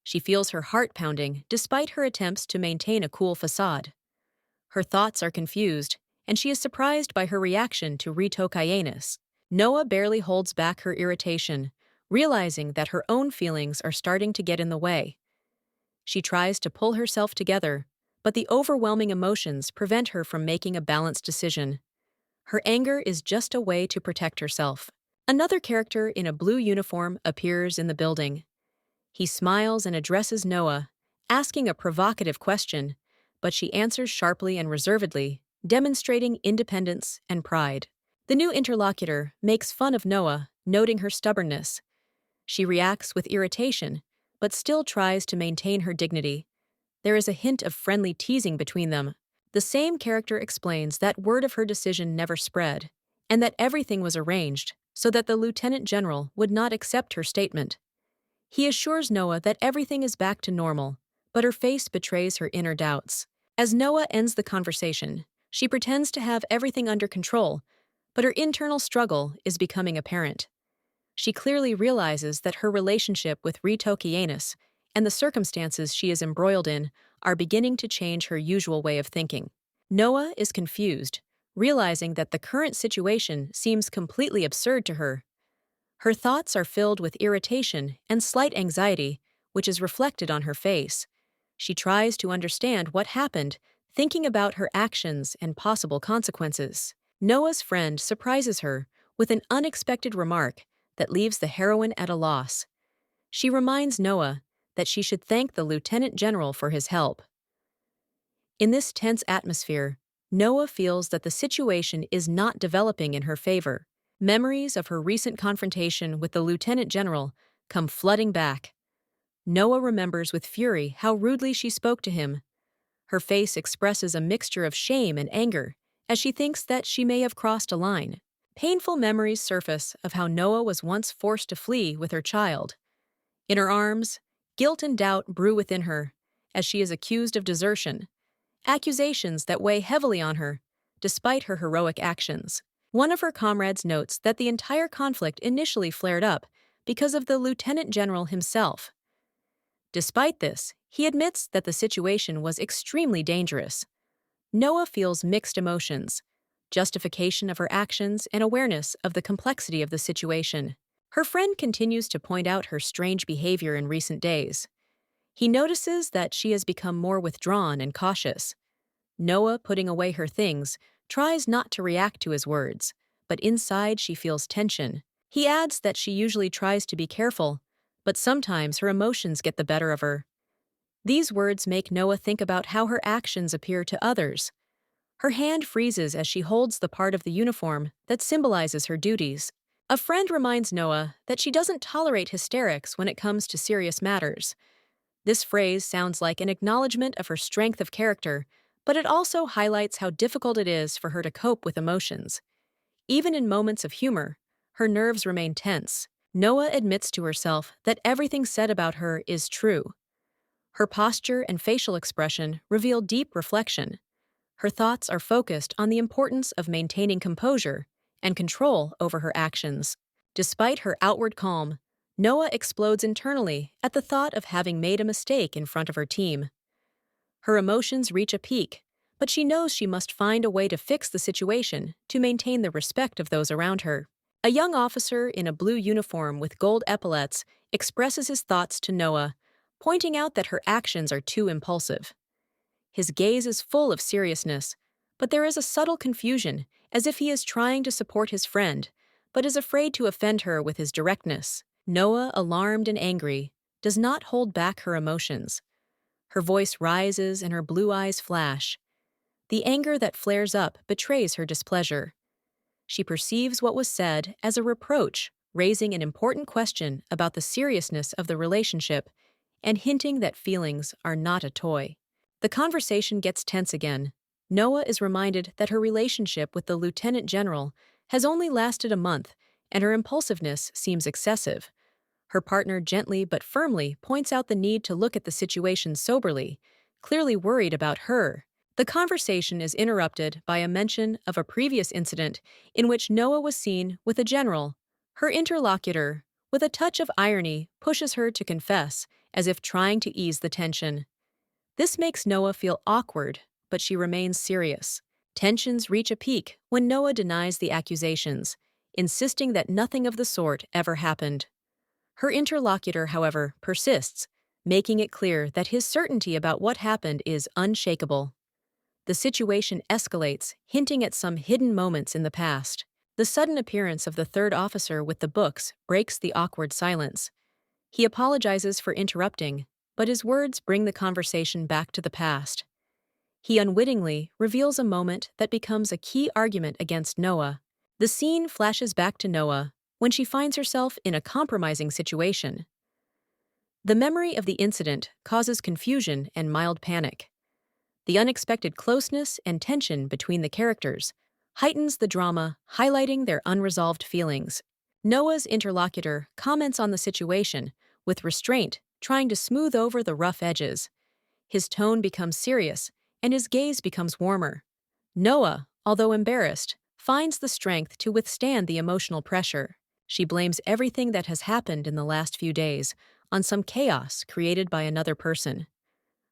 She feels her heart pounding despite her attempts to maintain a cool facade. Her thoughts are confused, and she is surprised by her reaction to Retokianus. Noah barely holds back her irritation, realizing that her own feelings are starting to get in the way. She tries to pull herself together, but the overwhelming emotions prevent her from making a balanced decision. Her anger is just a way to protect herself. Another character in a blue uniform appears in the building. He smiles and addresses Noah, asking a provocative question, but she answers sharply and reservedly, demonstrating independence and pride. The new interlocutor makes fun of Noah, noting her stubbornness. She reacts with irritation, but still tries to maintain her dignity. There is a hint of friendly teasing between them. The same character explains that word of her decision never spread, and that everything was arranged so that the lieutenant general would not accept her statement. He assures Noah that everything is back to normal, but her face betrays her inner doubts. As Noah ends the conversation, she pretends to have everything under control, but her internal struggle is becoming apparent. She clearly realizes that her relationship with Rito Kianis and the circumstances she is embroiled in are beginning to change her usual way of thinking. Noah is confused, realizing that the current situation seems completely absurd to her. Her thoughts are filled with irritation and slight anxiety, which is reflected on her face. She tries to understand what happened, thinking about her actions and possible consequences. Noah's friend surprises her with an unexpected remark that leaves the heroine at a loss. She reminds Noah that she should thank the lieutenant general for his help. In this tense atmosphere, Noah feels that the situation is not developing in her favor. Memories of her recent confrontation with the lieutenant general come flooding back. Noah remembers with fury how rudely she spoke to him. Her face expresses a mixture of shame and anger, as she thinks that she may have crossed a line. Painful memories surface of how Noah was once forced to flee with her child. In her arms, guilt and doubt brew within her, as she is accused of desertion, accusations that weigh heavily on her, despite her heroic actions. One of her comrades notes that the entire conflict initially flared up because of the lieutenant general himself. Despite this, he admits that the situation was extremely dangerous. Noah feels mixed emotions, justification of her actions and awareness of the complexity of the situation. Her friend continues to point out her strange behavior in recent days. He notices that she has become more withdrawn and cautious. Noah, putting away her things, tries not to react to his words, but inside she feels tension. He adds that she usually tries to be careful, but sometimes her emotions get the better of her. These words make Noah think about how her actions appear to others. Her hand freezes as she holds the part of the uniform that symbolizes her duties. A friend reminds Noah that she doesn't tolerate hysterics when it comes to serious matters. This phrase sounds like an acknowledgement of her strength of character, but it also highlights how difficult it is for her to cope with emotions. Even in moments of humor, her nerves remain tense. Noah admits to herself that everything said about her is true. Her posture and facial expression reveal deep reflection. Her thoughts are focused on the importance of maintaining composure and control over her actions. Despite her outward calm, Noah explodes internally at the thought of having made a mistake in front of her team. Her emotions reach a peak, but she knows she must find a way to fix the situation to maintain the respect of those around her. A young officer in a blue uniform with gold epaulets expresses his thoughts to Noah, pointing out that her actions are too impulsive. His gaze is full of seriousness, but there is a subtle confusion, as if he is trying to support his friend, but is afraid to offend her with his directness. Noah, alarmed and angry, does not hold back her emotions. Her voice rises and her blue eyes flash. The anger that flares up betrays her displeasure. She perceives what was said as a reproach, raising an important question about the seriousness of the relationship and hinting that feelings are not a toy. The conversation gets tense again. Noah is reminded that her relationship with the lieutenant general has only lasted a month, and her impulsiveness seems excessive. Her partner gently but firmly points out the need to look at the situation soberly, clearly worried about her. The conversation is interrupted by a mention of a previous incident in which Noah was seen with a general. Her interlocutor, with a touch of irony, pushes her to confess, as if trying to ease the tension. This makes Noah feel awkward, but she remains serious. Tensions reach a peak when Noah denies the accusations, insisting that nothing of the sort ever happened. Her interlocutor, however, persists, making it clear that his certainty about what happened is unshakable. The situation escalates, hinting at some hidden moments in the past. The sudden appearance of the third officer with the books breaks the awkward silence. He apologizes for interrupting, but his words bring the conversation back to the past. He unwittingly reveals a moment that becomes a key argument against Noah. The scene flashes back to Noah when she finds herself in a compromising situation. The memory of the incident causes confusion and mild panic. The unexpected closeness and tension between the characters heightens the drama, highlighting their unresolved feelings. Noah's interlocutor comments on the situation with restraint, trying to smooth over the rough edges. His tone becomes serious, and his gaze becomes warmer. Noah, although embarrassed, finds the strength to withstand the emotional pressure. She blames everything that has happened in the last few days on some chaos created by another person.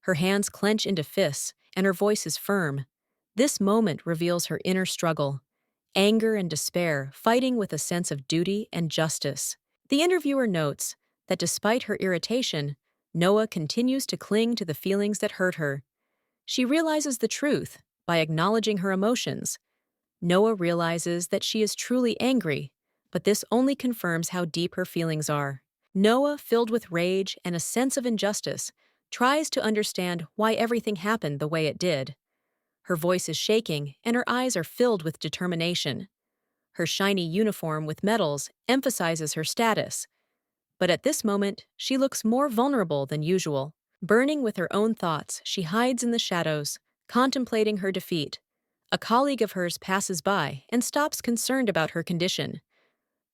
Her hands clench into fists, and her voice is firm. This moment reveals her inner struggle, anger and despair fighting with a sense of duty and justice. The interviewer notes that despite her irritation, Noah continues to cling to the feelings that hurt her. She realizes the truth by acknowledging her emotions. Noah realizes that she is truly angry, but this only confirms how deep her feelings are. Noah, filled with rage and a sense of injustice, tries to understand why everything happened the way it did. Her voice is shaking and her eyes are filled with determination. Her shiny uniform with medals emphasizes her status. But at this moment, she looks more vulnerable than usual. Burning with her own thoughts, she hides in the shadows, contemplating her defeat. A colleague of hers passes by and stops concerned about her condition.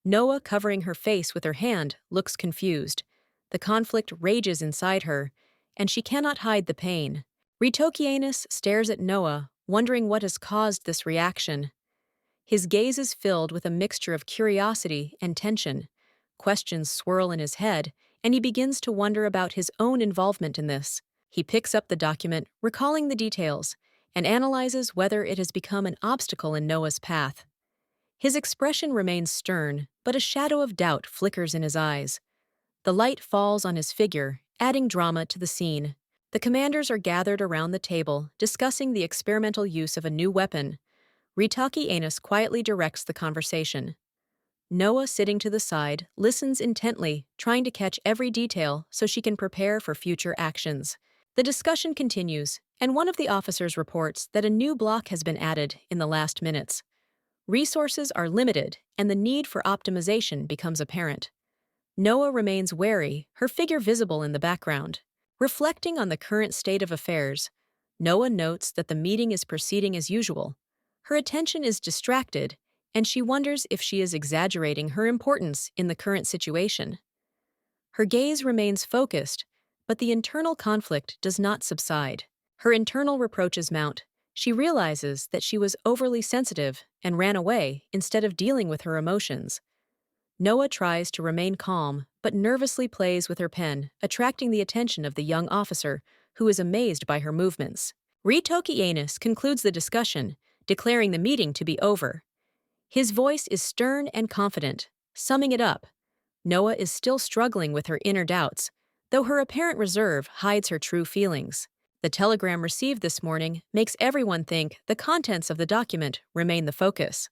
Noah, covering her face with her hand, looks confused. The conflict rages inside her, and she cannot hide the pain. Ritokianus stares at Noah, wondering what has caused this reaction. His gaze is filled with a mixture of curiosity and tension. Questions swirl in his head, and he begins to wonder about his own involvement in this. He picks up the document, recalling the details, and analyzes whether it has become an obstacle in Noah's path. His expression remains stern, but a shadow of doubt flickers in his eyes. The light falls on his figure, adding drama to the scene. The commanders are gathered around the table, discussing the experimental use of a new weapon. Ritokianus quietly directs the conversation. Noah, sitting to the side, listens intently, trying to catch every detail so she can prepare for future actions. The discussion continues, and one of the officers reports that a new block has been added in the last minutes. Resources are limited, and the need for optimization becomes apparent. Noah remains wary, her figure visible in the background. Reflecting on the current state of affairs, Noah notes that the meeting is proceeding as usual. Her attention is distracted, and she wonders if she is exaggerating her importance in the current situation. Her gaze remains focused, but the internal conflict does not subside. Her internal reproaches mount. She realizes that she was overly sensitive and ran away instead of dealing with her emotions. Noah tries to remain calm, but nervously plays with her pen, attracting the attention of the young officer, who is amazed by her movements. Ritokianus concludes the discussion, declaring the meeting to be over. His voice is stern and confident. Summing it up, Noah is still struggling with her inner doubts, though her apparent reserve hides her true feelings. The telegram received this morning makes everyone think the contents of the document remain the focus.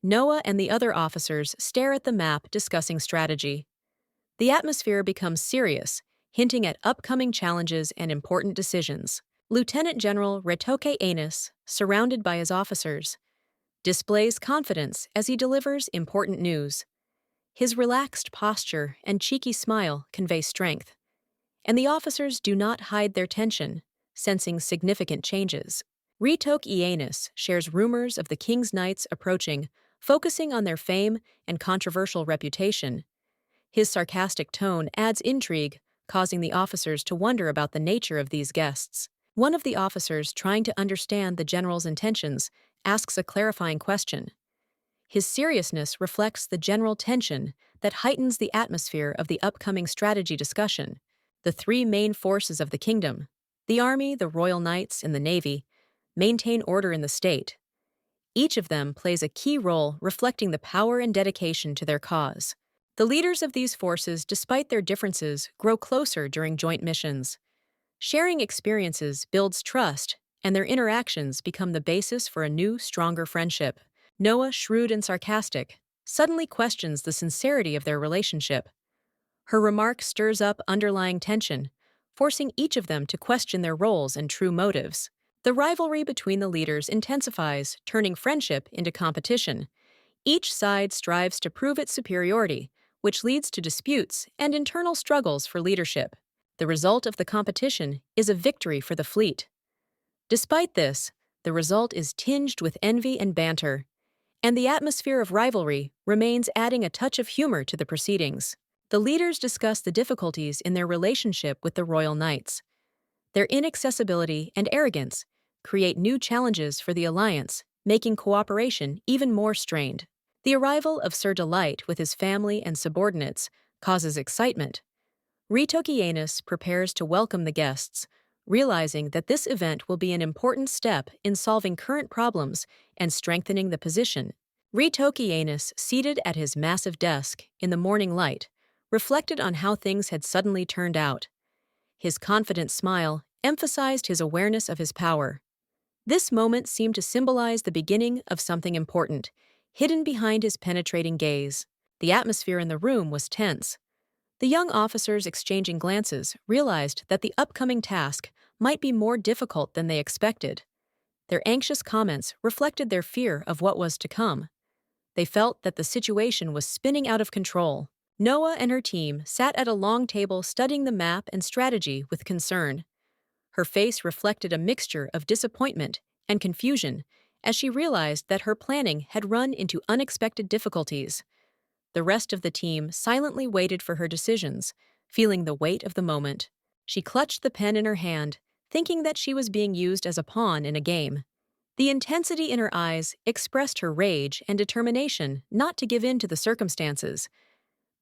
Noah and the other officers stare at the map, discussing strategy. The atmosphere becomes serious, hinting at upcoming challenges and important decisions. Lieutenant General Ritokianus, surrounded by his officers, displays confidence as he delivers important news. His relaxed posture and cheeky smile convey strength, and the officers do not hide their tension, sensing significant changes. Ritokianus shares rumors of the king's knights approaching, focusing on their fame and controversial reputation. His sarcastic tone adds intrigue, causing the officers to wonder about the nature of these guests. One of the officers, trying to understand the general's intentions, asks a clarifying question. His seriousness reflects the general tension that heightens the atmosphere of the upcoming strategy discussion. The three main forces of the kingdom, the army, the royal knights, and the navy, maintain order in the state. Each of them plays a key role, reflecting the power and dedication to their cause. The leaders of these forces, despite their differences, grow closer during joint missions. Sharing experiences builds trust, and their interactions become the basis for a new, stronger friendship. Noah, shrewd and sarcastic, suddenly questions the sincerity of their relationship. Her remark stirs up underlying tension, forcing each of them to question their roles and true motives. The rivalry between the leaders intensifies, turning friendship into competition. Each side strives to prove its superiority, which leads to disputes and internal struggles for leadership. The result of the competition is a victory for the fleet. Despite this, the result is tinged with envy and banter, and the atmosphere of rivalry remains, adding a touch of humor to the proceedings. The leaders discuss the difficulties in their relationship with the royal knights. Their inaccessibility and arrogance create new challenges for the alliance, making cooperation even more strained. The arrival of Sir Delight with his family and subordinates causes excitement. Ritokianus prepares to welcome the guests, realizing that this event will be an important step in solving current problems and strengthening the position. Ritokianus, seated at his massive desk in the morning light, reflected on how things had suddenly turned out. His confident smile emphasized his awareness of his power. This moment seemed to symbolize the beginning of something important, hidden behind his penetrating gaze. The atmosphere in the room was tense. The young officers exchanging glances realized that the upcoming task might be more difficult than they expected. Their anxious comments reflected their fear of what was to come. They felt that the situation was spinning out of control. Noah and her team sat at a long table studying the map and strategy with concern. Her face reflected a mixture of disappointment and confusion as she realized that her planning had run into unexpected difficulties. The rest of the team silently waited for her decisions, feeling the weight of the moment. She clutched the pen in her hand, thinking that she was being used as a pawn in a game. The intensity in her eyes expressed her rage and determination not to give in to the circumstances.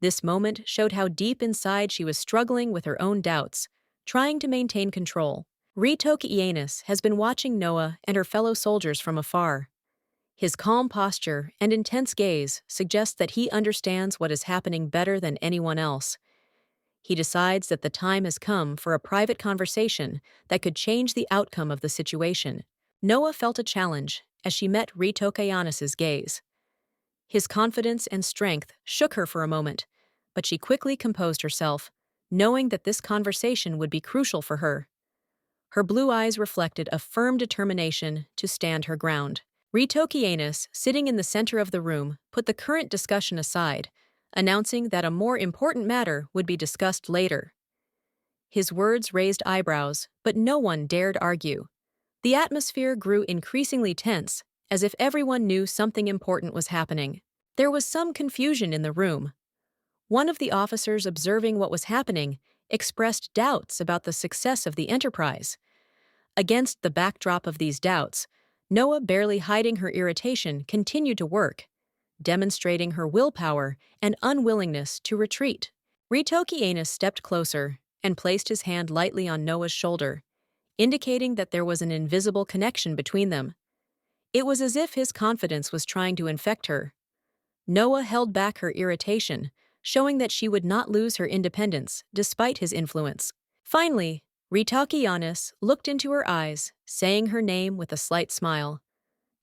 This moment showed how deep inside she was struggling with her own doubts, trying to maintain control. Ritokianus has been watching Noah and her fellow soldiers from afar. His calm posture and intense gaze suggest that he understands what is happening better than anyone else. He decides that the time has come for a private conversation that could change the outcome of the situation. Noah felt a challenge as she met Ritokianus's gaze. His confidence and strength shook her for a moment, but she quickly composed herself, knowing that this conversation would be crucial for her. Her blue eyes reflected a firm determination to stand her ground. Ritokianus, sitting in the center of the room, put the current discussion aside, announcing that a more important matter would be discussed later. His words raised eyebrows, but no one dared argue. The atmosphere grew increasingly tense, as if everyone knew something important was happening. There was some confusion in the room. One of the officers observing what was happening expressed doubts about the success of the enterprise. Against the backdrop of these doubts, Noah, barely hiding her irritation, continued to work, demonstrating her willpower and unwillingness to retreat. Ritokianus stepped closer and placed his hand lightly on Noah's shoulder, indicating that there was an invisible connection between them. It was as if his confidence was trying to infect her. Noah held back her irritation, showing that she would not lose her independence despite his influence. Finally, Ritokianus looked into her eyes, saying her name with a slight smile.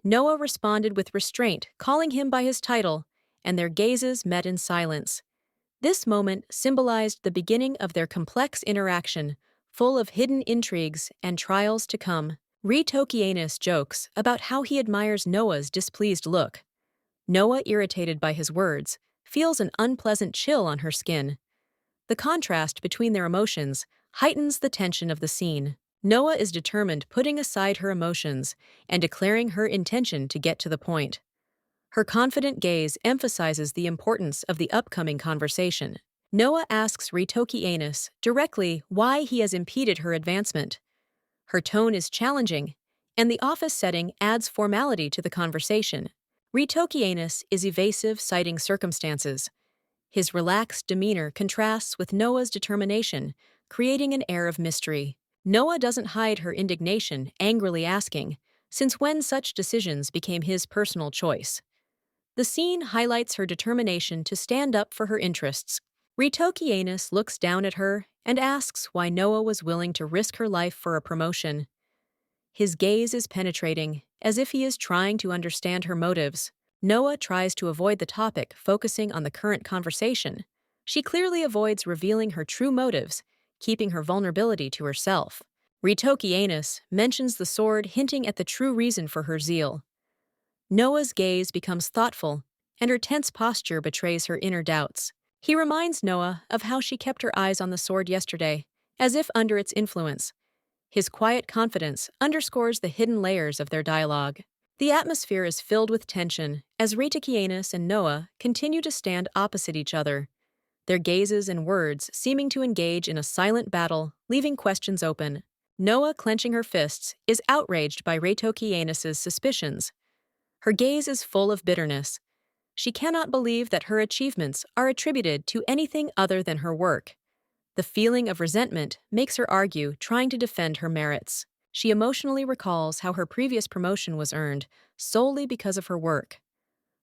Noah responded with restraint, calling him by his title, and their gazes met in silence. This moment symbolized the beginning of their complex interaction, full of hidden intrigues and trials to come. Ritokianus jokes about how he admires Noah's displeased look. Noah, irritated by his words, feels an unpleasant chill on her skin. The contrast between their emotions heightens the tension of the scene. Noah is determined, putting aside her emotions and declaring her intention to get to the point. Her confident gaze emphasizes the importance of the upcoming conversation. Noah asks Ritokianus directly why he has impeded her advancement. Her tone is challenging, and the office setting adds formality to the conversation. Ritokianus is evasive, citing circumstances. His relaxed demeanor contrasts with Noah's determination, creating an air of mystery. Noah doesn't hide her indignation, angrily asking, since when such decisions became his personal choice. The scene highlights her determination to stand up for her interests. Ritokianus looks down at her and asks why Noah was willing to risk her life for a promotion. His gaze is penetrating, as if he is trying to understand her motives. Noah tries to avoid the topic, focusing on the current conversation. She clearly avoids revealing her true motives, keeping her vulnerability to herself. Ritokianus mentions the sword, hinting at the true reason for her zeal. Noah's gaze becomes thoughtful, and her tense posture betrays her inner doubts. He reminds Noah of how she kept her eyes on the sword yesterday, as if under its influence. His quiet confidence underscores the hidden layers of their dialogue. The atmosphere is filled with tension as Rita Kienis and Noah continue to stand opposite each other, their gazes and words seeming to engage in a silent battle, leaving questions open. Noah, clenching her fists, is outraged by Rito Kienis' suspicions. Her gaze is full of bitterness. She cannot believe that her achievements are attributed to anything other than her work. The feeling of resentment makes her argue, trying to defend her merits. She emotionally recalls how her previous promotion was earned solely because of her work.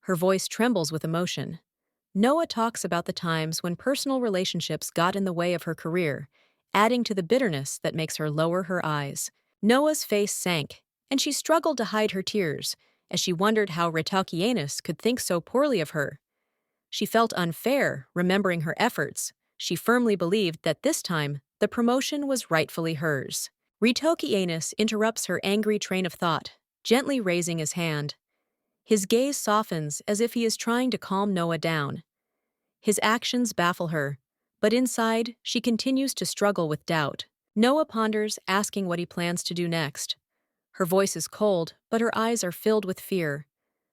Her voice trembles with emotion. Noah talks about the times when personal relationships got in the way of her career, adding to the bitterness that makes her lower her eyes. Noah's face sank, and she struggled to hide her tears as she wondered how Retakianis could think so poorly of her. She felt unfair, remembering her efforts. She firmly believed that this time, the promotion was rightfully hers. Retokianis interrupts her angry train of thought, gently raising his hand. His gaze softens as if he is trying to calm Noah down. His actions baffle her, but inside, she continues to struggle with doubt. Noah ponders, asking what he plans to do next. Her voice is cold, but her eyes are filled with fear.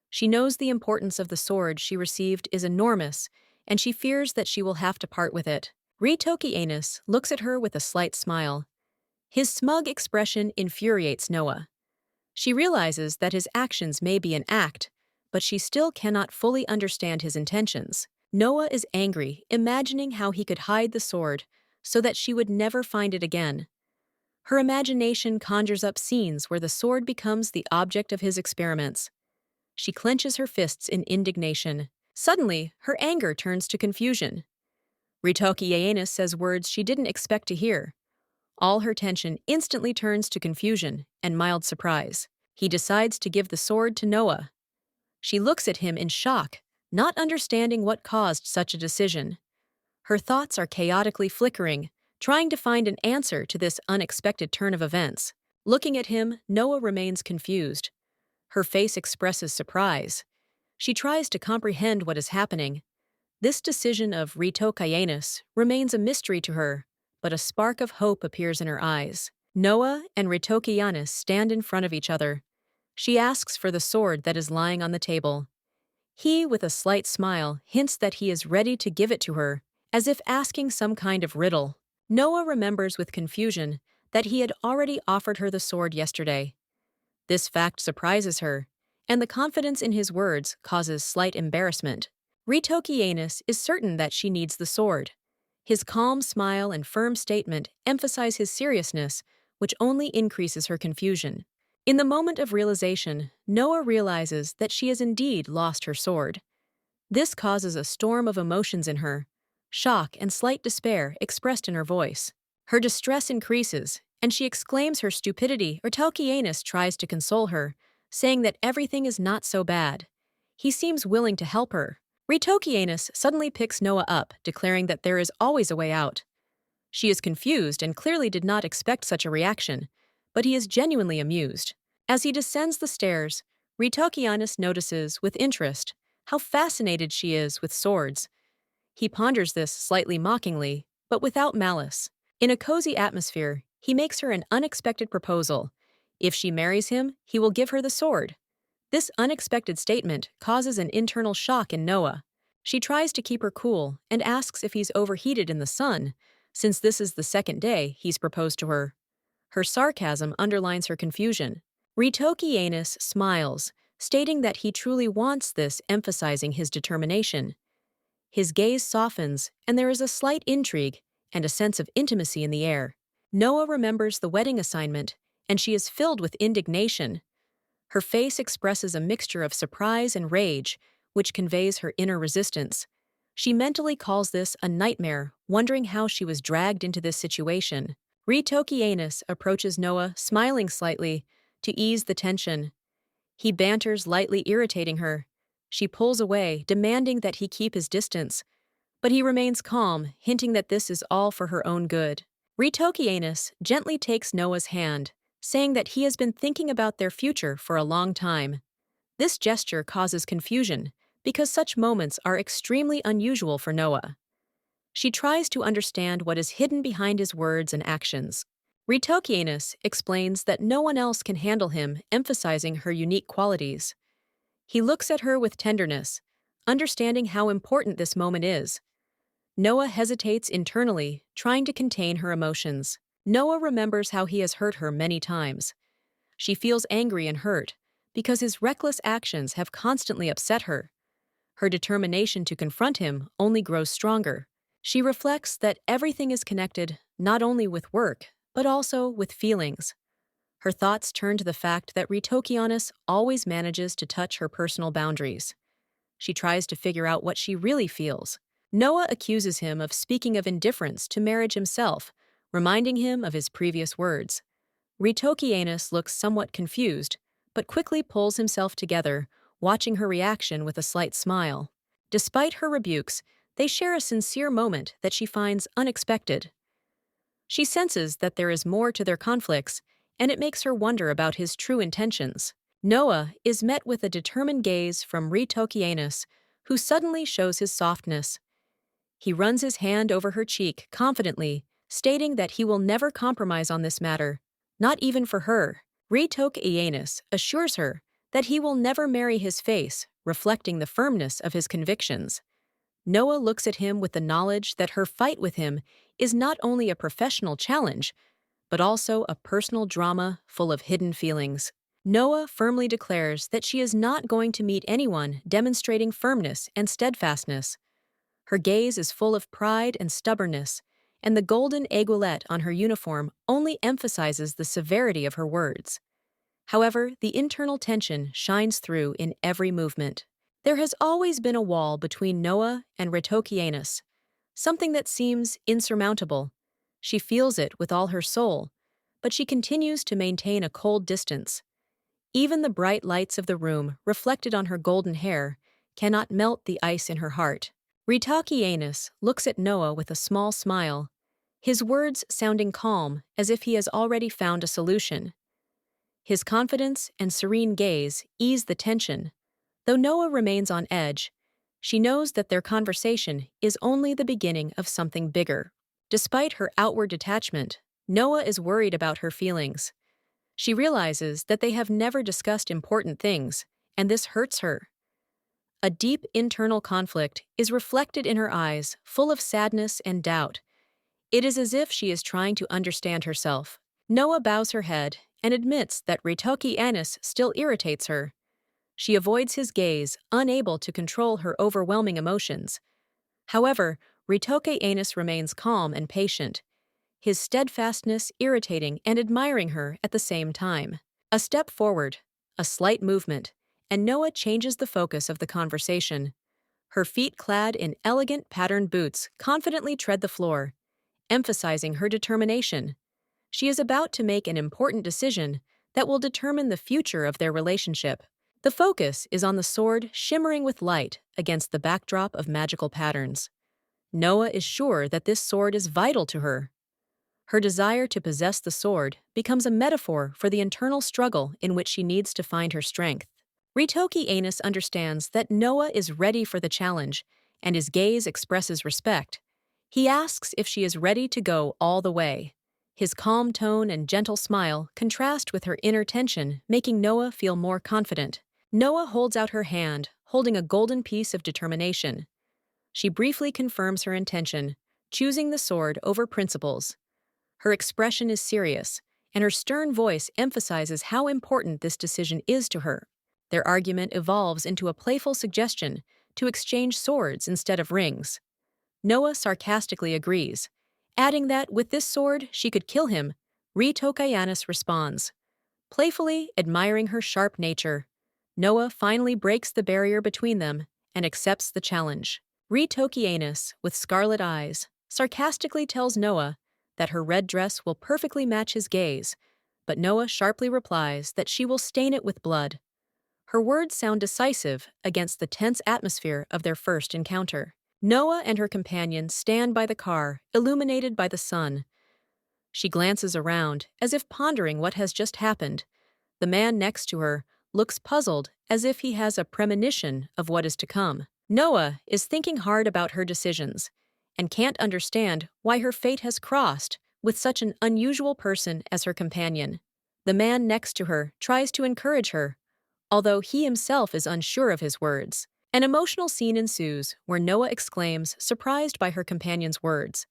She knows the importance of the sword she received is enormous, and she fears that she will have to part with it. Retokianis looks at her with a slight smile. His smug expression infuriates Noah. She realizes that his actions may be an act, but she still cannot fully understand his intentions. Noah is angry, imagining how he could hide the sword so that she would never find it again. Her imagination conjures up scenes where the sword becomes the object of his experiments. She clenches her fists in indignation. Suddenly, her anger turns to confusion. Retokianis says words she didn't expect to hear. All her tension instantly turns to confusion and mild surprise. He decides to give the sword to Noah. She looks at him in shock, not understanding what caused such a decision. Her thoughts are chaotically flickering, trying to find an answer to this unexpected turn of events. Looking at him, Noah remains confused. Her face expresses surprise. She tries to comprehend what is happening. This decision of Retokianis remains a mystery to her, but a spark of hope appears in her eyes. Noah and Retokianis stand in front of each other. She asks for the sword that is lying on the table. He, with a slight smile, hints that he is ready to give it to her, as if asking some kind of riddle. Noah remembers with confusion that he had already offered her the sword yesterday. This fact surprises her, and the confidence in his words causes slight embarrassment. Retokianis is certain that she needs the sword. His calm smile and firm statement emphasize his seriousness, which only increases her confusion. In the moment of realization, Noah realizes that she has indeed lost her sword. This causes a storm of emotions in her, shock and slight despair expressed in her voice. Her distress increases, and she exclaims her stupidity. Retokianis tries to console her, saying that everything is not so bad. He seems willing to help her. Retokianis suddenly picks Noah up, declaring that there is always a way out. She is confused and clearly did not expect such a reaction, but he is genuinely amused. As he descends the stairs, Retokianis notices, with interest, how fascinated she is with swords. He ponders this slightly mockingly, but without malice. In a cozy atmosphere, he makes her an unexpected proposal. If she marries him, he will give her the sword. This unexpected statement causes an internal shock in Noah. She tries to keep her cool and asks if he's overheated in the sun, since this is the second day he's proposed to her. Her sarcasm underlines her confusion. Retokianis smiles, stating that he truly wants this, emphasizing his determination. His gaze softens, and there is a slight intrigue and a sense of intimacy in the air. Noah remembers the wedding assignment, and she is filled with indignation. Her face expresses a mixture of surprise and rage, which conveys her inner resistance. She mentally calls this a nightmare, wondering how she was dragged into this situation. Retokianis approaches Noah, smiling slightly, to ease the tension. He banters, lightly irritating her. She pulls away, demanding that he keep his distance, but he remains calm, hinting that this is all for her own good. Retokianis gently takes Noah's hand, saying that he has been thinking about their future for a long time. This gesture causes confusion, because such moments are extremely unusual for Noah. She tries to understand what is hidden behind his words and actions. Ritokianus explains that no one else can handle him, emphasizing her unique qualities. He looks at her with tenderness, understanding how important this moment is. Noah hesitates internally, trying to contain her emotions. Noah remembers how he has hurt her many times. She feels angry and hurt because his reckless actions have constantly upset her. Her determination to confront him only grows stronger. She reflects that everything is connected not only with work, but also with feelings. Her thoughts turn to the fact that Ritokianus always manages to touch her personal boundaries. She tries to figure out what she really feels. Noah accuses him of speaking of indifference to marriage himself, reminding him of his previous words. Ritokianus looks somewhat confused, but quickly pulls himself together, watching her reaction with a slight smile. Despite her rebukes, they share a sincere moment that she finds unexpected. She senses that there is more to their conflicts, and it makes her wonder about his true intentions. Noah is met with a determined gaze from Ritokianus, who suddenly shows his softness. He runs his hand over her cheek confidently, stating that he will never compromise on this matter, not even for her. Ritokianus assures her that he will never marry his face, reflecting the firmness of his convictions. Noah looks at him with the knowledge that her fight with him is not only a professional challenge, but also a personal drama full of hidden feelings. Noah firmly declares that she is not going to meet anyone demonstrating firmness and steadfastness. Her gaze is full of pride and stubbornness, and the golden aiguillette on her uniform only emphasizes the severity of her words. However, the internal tension shines through in every movement. There has always been a wall between Noah and Ritokianus, something that seems insurmountable. She feels it with all her soul, but she continues to maintain a cold distance. Even the bright lights of the room, reflected on her golden hair, cannot melt the ice in her heart. Ritokianus looks at Noah with a small smile, his words sounding calm as if he has already found a solution. His confidence and serene gaze ease the tension. Though Noah remains on edge, she knows that their conversation is only the beginning of something bigger. Despite her outward detachment, Noah is worried about her feelings. She realizes that they have never discussed important things, and this hurts her. A deep internal conflict is reflected in her eyes, full of sadness and doubt. It is as if she is trying to understand herself. Noah bows her head and admits that Ritokianus still irritates her. She avoids his gaze, unable to control her overwhelming emotions. However, Ritokianus remains calm and patient, his steadfastness irritating and admiring her at the same time. A step forward, a slight movement, and Noah changes the focus of the conversation. Her feet clad in elegant patterned boots confidently tread the floor, emphasizing her determination. She is about to make an important decision that will determine the future of their relationship. The focus is on the sword shimmering with light against the backdrop of magical patterns. Noah is sure that this sword is vital to her. Her desire to possess the sword becomes a metaphor for the internal struggle in which she needs to find her strength. Ritokianus understands that Noah is ready for the challenge, and his gaze expresses respect. He asks if she is ready to go all the way. His calm tone and gentle smile contrast with her inner tension, making Noah feel more confident. Noah holds out her hand, holding a golden piece of determination. She briefly confirms her intention, choosing the sword over principles. Her expression is serious, and her stern voice emphasizes how important this decision is to her. Their argument evolves into a playful suggestion to exchange swords instead of rings. Noah sarcastically agrees, adding that with this sword she could kill him. Ritokianus responds, playfully admiring her sharp nature. Noah finally breaks the barrier between them and accepts the challenge. Ritokianus, with scarlet eyes, sarcastically tells Noah that her red dress will perfectly match his gaze, but Noah sharply replies that she will stain it with blood. Her words sound decisive against the tense atmosphere of their first encounter. Noah and her companion stand by the car, illuminated by the sun. She glances around, as if pondering what has just happened. The man next to her looks puzzled, as if he has a premonition of what is to come. Noah is thinking hard about her decisions and can't understand why her fate has crossed with such an unusual person as her companion. The man next to her tries to encourage her, although he himself is unsure of his words. An emotional scene ensues where Noah exclaims, surprised by her companion's words.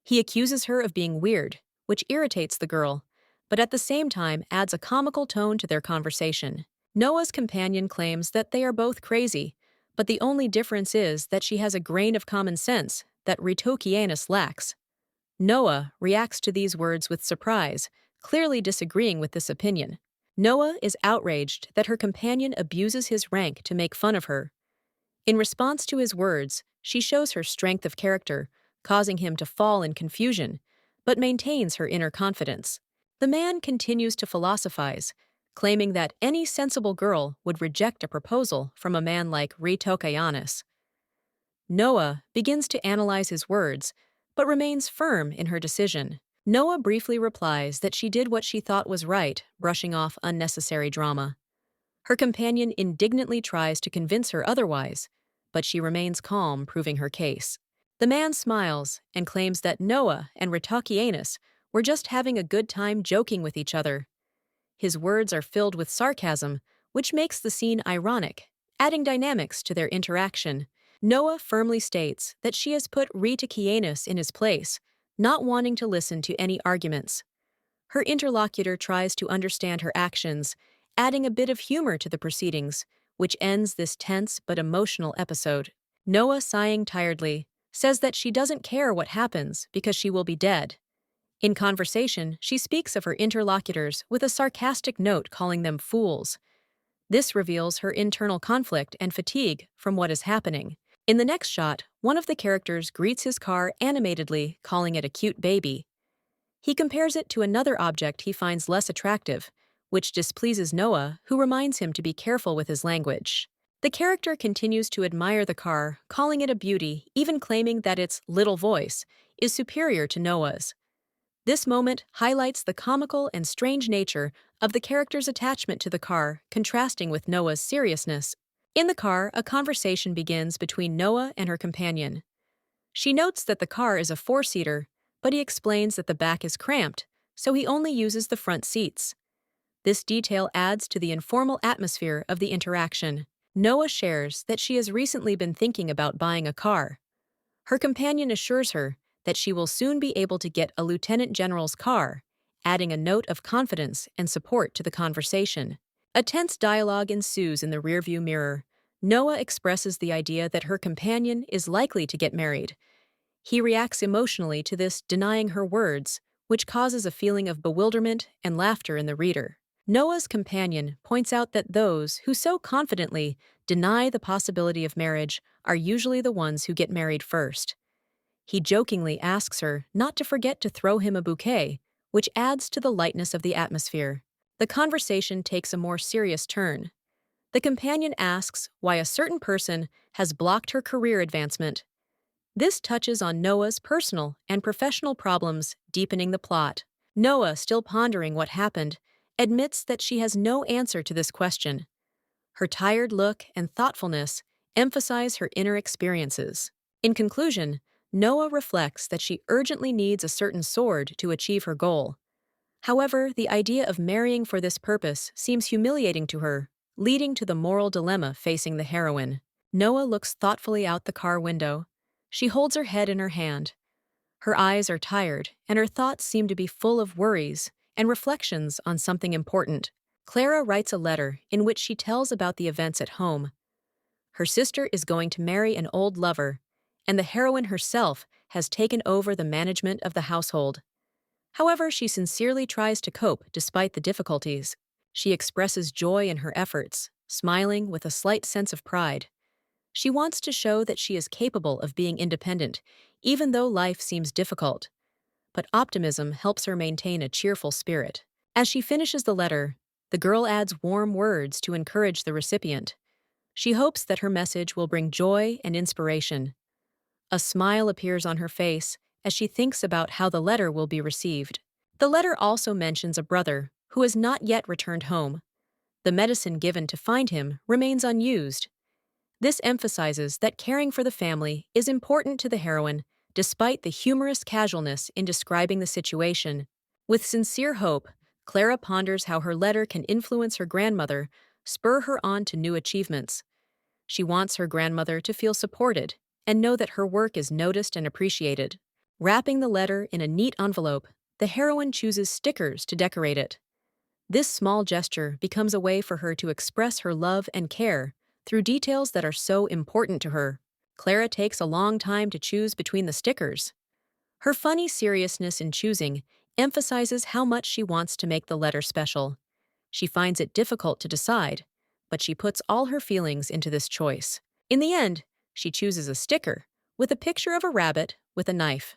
He accuses her of being weird, which irritates the girl, but at the same time adds a comical tone to their conversation. Noah's companion claims that they are both crazy, but the only difference is that she has a grain of common sense that Ritokianus lacks. Noah reacts to these words with surprise, clearly disagreeing with this opinion. Noah is outraged that her companion abuses his rank to make fun of her. In response to his words, she shows her strength of character, causing him to fall in confusion, but maintains her inner confidence. The man continues to philosophize, claiming that any sensible girl would reject a proposal from a man like Ritokayanis. Noah begins to analyze his words, but remains firm in her decision. Noah briefly replies that she did what she thought was right, brushing off unnecessary drama. Her companion indignantly tries to convince her otherwise, but she remains calm, proving her case. The man smiles and claims that Noah and Ritokianus were just having a good time joking with each other. His words are filled with sarcasm, which makes the scene ironic, adding dynamics to their interaction. Noah firmly states that she has put Ritokianus in his place, not wanting to listen to any arguments. Her interlocutor tries to understand her actions, adding a bit of humor to the proceedings, which ends this tense but emotional episode. Noah, sighing tiredly, says that she doesn't care what happens because she will be dead. In conversation, she speaks of her interlocutors with a sarcastic note, calling them fools. This reveals her internal conflict and fatigue from what is happening. In the next shot, one of the characters greets his car animatedly, calling it a cute baby. He compares it to another object he finds less attractive, which displeases Noah, who reminds him to be careful with his language. The character continues to admire the car, calling it a beauty, even claiming that its little voice is superior to Noah's. This moment highlights the comical and strange nature of the character's attachment to the car, contrasting with Noah's seriousness. In the car, a conversation begins between Noah and her companion. She notes that the car is a four-seater, but he explains that the back is cramped, so he only uses the front seats. This detail adds to the informal atmosphere of the interaction. Noah shares that she has recently been thinking about buying a car. Her companion assures her that she will soon be able to get a lieutenant general's car, adding a note of confidence and support to the conversation. A tense dialogue ensues in the rearview mirror. Noah expresses the idea that her companion is likely to get married. He reacts emotionally to this, denying her words, which causes a feeling of bewilderment and laughter in the reader. Noah's companion points out that those who so confidently deny the possibility of marriage are usually the ones who get married first. He jokingly asks her not to forget to throw him a bouquet, which adds to the lightness of the atmosphere. The conversation takes a more serious turn. The companion asks why a certain person has blocked her career advancement. This touches on Noah's personal and professional problems, deepening the plot. Noah, still pondering what happened, admits that she has no answer to this question. Her tired look and thoughtfulness emphasize her inner experiences. In conclusion, Noah reflects that she urgently needs a certain sword to achieve her goal. However, the idea of marrying for this purpose seems humiliating to her, leading to the moral dilemma facing the heroine. Noah looks thoughtfully out the car window. She holds her head in her hand. Her eyes are tired, and her thoughts seem to be full of worries and reflections on something important. Clara writes a letter in which she tells about the events at home. Her sister is going to marry an old lover, and the heroine herself has taken over the management of the household. However, she sincerely tries to cope despite the difficulties. She expresses joy in her efforts, smiling with a slight sense of pride. She wants to show that she is capable of being independent, even though life seems difficult. But optimism helps her maintain a cheerful spirit. As she finishes the letter, the girl adds warm words to encourage the recipient. She hopes that her message will bring joy and inspiration. A smile appears on her face as she thinks about how the letter will be received. The letter also mentions a brother who has not yet returned home. The medicine given to find him remains unused. This emphasizes that caring for the family is important to the heroine, despite the humorous casualness in describing the situation. With sincere hope, Clara ponders how her letter can influence her grandmother, spur her on to new achievements. She wants her grandmother to feel supported and know that her work is noticed and appreciated. Wrapping the letter in a neat envelope, the heroine chooses stickers to decorate it. This small gesture becomes a way for her to express her love and care through details that are so important to her. Clara takes a long time to choose between the stickers. Her funny seriousness in choosing emphasizes how much she wants to make the letter special. She finds it difficult to decide, but she puts all her feelings into this choice. In the end, she chooses a sticker with a picture of a rabbit with a knife.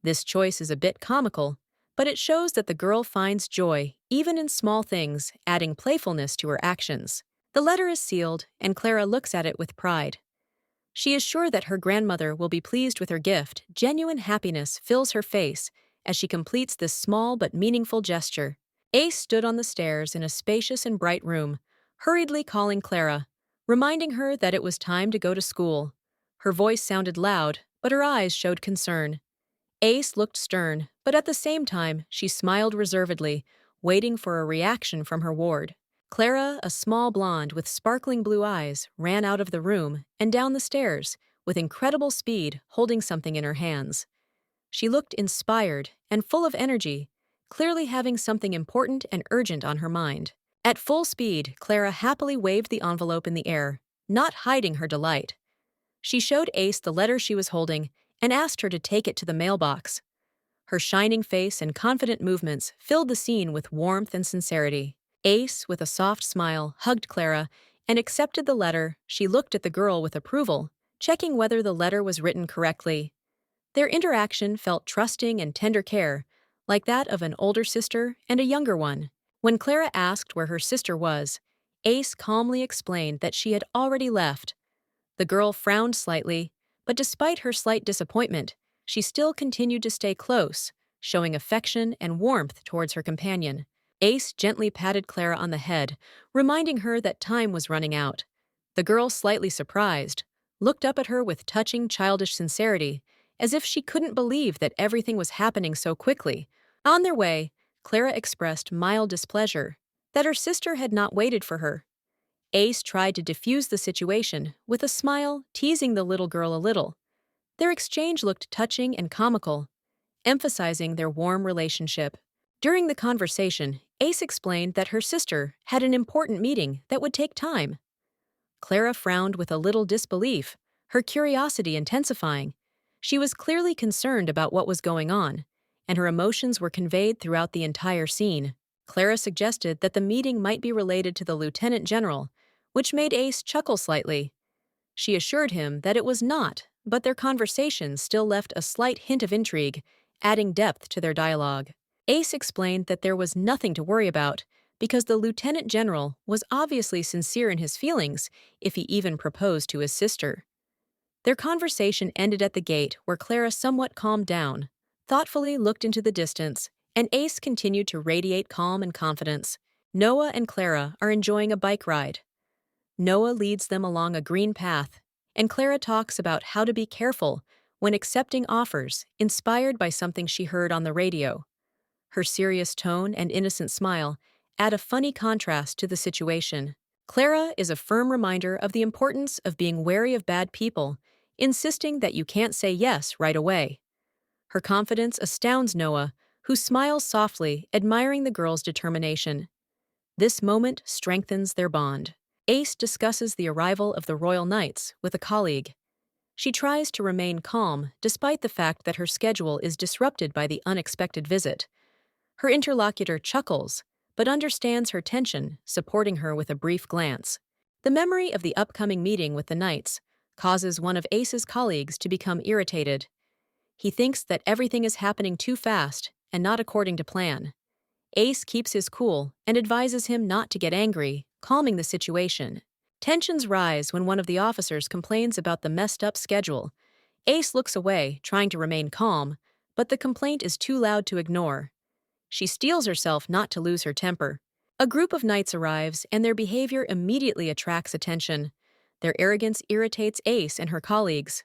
This choice is a bit comical, but it shows that the girl finds joy even in small things, adding playfulness to her actions. The letter is sealed, and Clara looks at it with pride. She is sure that her grandmother will be pleased with her gift. Genuine happiness fills her face as she completes this small but meaningful gesture. Ace stood on the stairs in a spacious and bright room, hurriedly calling Clara, reminding her that it was time to go to school. Her voice sounded loud, but her eyes showed concern. Ace looked stern, but at the same time, she smiled reservedly, waiting for a reaction from her ward. Clara, a small blonde with sparkling blue eyes, ran out of the room and down the stairs with incredible speed, holding something in her hands. She looked inspired and full of energy, clearly having something important and urgent on her mind. At full speed, Clara happily waved the envelope in the air, not hiding her delight. She showed Ace the letter she was holding and asked her to take it to the mailbox. Her shining face and confident movements filled the scene with warmth and sincerity. Ace, with a soft smile, hugged Clara and accepted the letter. She looked at the girl with approval, checking whether the letter was written correctly. Their interaction felt trusting and tender care, like that of an older sister and a younger one. When Clara asked where her sister was, Ace calmly explained that she had already left. The girl frowned slightly, but despite her slight disappointment, she still continued to stay close, showing affection and warmth towards her companion. Ace gently patted Clara on the head, reminding her that time was running out. The girl, slightly surprised, looked up at her with touching childish sincerity, as if she couldn't believe that everything was happening so quickly. On their way, Clara expressed mild displeasure that her sister had not waited for her. Ace tried to diffuse the situation with a smile, teasing the little girl a little. Their exchange looked touching and comical, emphasizing their warm relationship. During the conversation, Ace explained that her sister had an important meeting that would take time. Clara frowned with a little disbelief, her curiosity intensifying. She was clearly concerned about what was going on, and her emotions were conveyed throughout the entire scene. Clara suggested that the meeting might be related to the lieutenant general, which made Ace chuckle slightly. She assured him that it was not, but their conversation still left a slight hint of intrigue, adding depth to their dialogue. Ace explained that there was nothing to worry about, because the lieutenant general was obviously sincere in his feelings if he even proposed to his sister. Their conversation ended at the gate, where Clara somewhat calmed down, thoughtfully looked into the distance, and Ace continued to radiate calm and confidence. Noah and Clara are enjoying a bike ride. Noah leads them along a green path, and Clara talks about how to be careful when accepting offers inspired by something she heard on the radio. Her serious tone and innocent smile add a funny contrast to the situation. Clara is a firm reminder of the importance of being wary of bad people, insisting that you can't say yes right away. Her confidence astounds Noah, who smiles softly, admiring the girl's determination. This moment strengthens their bond. Ace discusses the arrival of the Royal Knights with a colleague. She tries to remain calm despite the fact that her schedule is disrupted by the unexpected visit. Her interlocutor chuckles, but understands her tension, supporting her with a brief glance. The memory of the upcoming meeting with the Knights causes one of Ace's colleagues to become irritated. He thinks that everything is happening too fast and not according to plan. Ace keeps his cool and advises him not to get angry, calming the situation. Tensions rise when one of the officers complains about the messed-up schedule. Ace looks away, trying to remain calm, but the complaint is too loud to ignore. She steels herself not to lose her temper. A group of knights arrives, and their behavior immediately attracts attention. Their arrogance irritates Ace and her colleagues.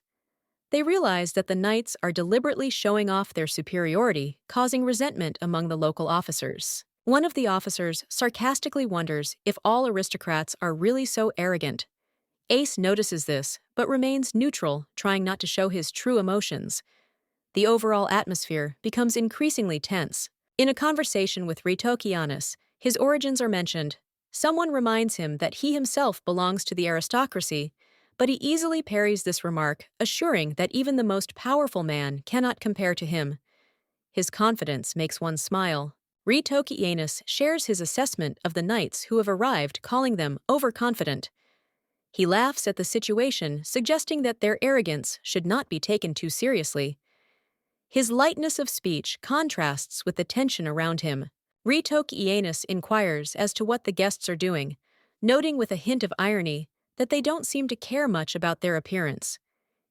They realize that the knights are deliberately showing off their superiority, causing resentment among the local officers. One of the officers sarcastically wonders if all aristocrats are really so arrogant. Ace notices this, but remains neutral, trying not to show his true emotions. The overall atmosphere becomes increasingly tense. In a conversation with Ritokianis, his origins are mentioned. Someone reminds him that he himself belongs to the aristocracy, but he easily parries this remark, assuring that even the most powerful man cannot compare to him. His confidence makes one smile. Ritokianis shares his assessment of the knights who have arrived, calling them overconfident. He laughs at the situation, suggesting that their arrogance should not be taken too seriously. His lightness of speech contrasts with the tension around him. Ritokianis inquires as to what the guests are doing, noting with a hint of irony that they don't seem to care much about their appearance.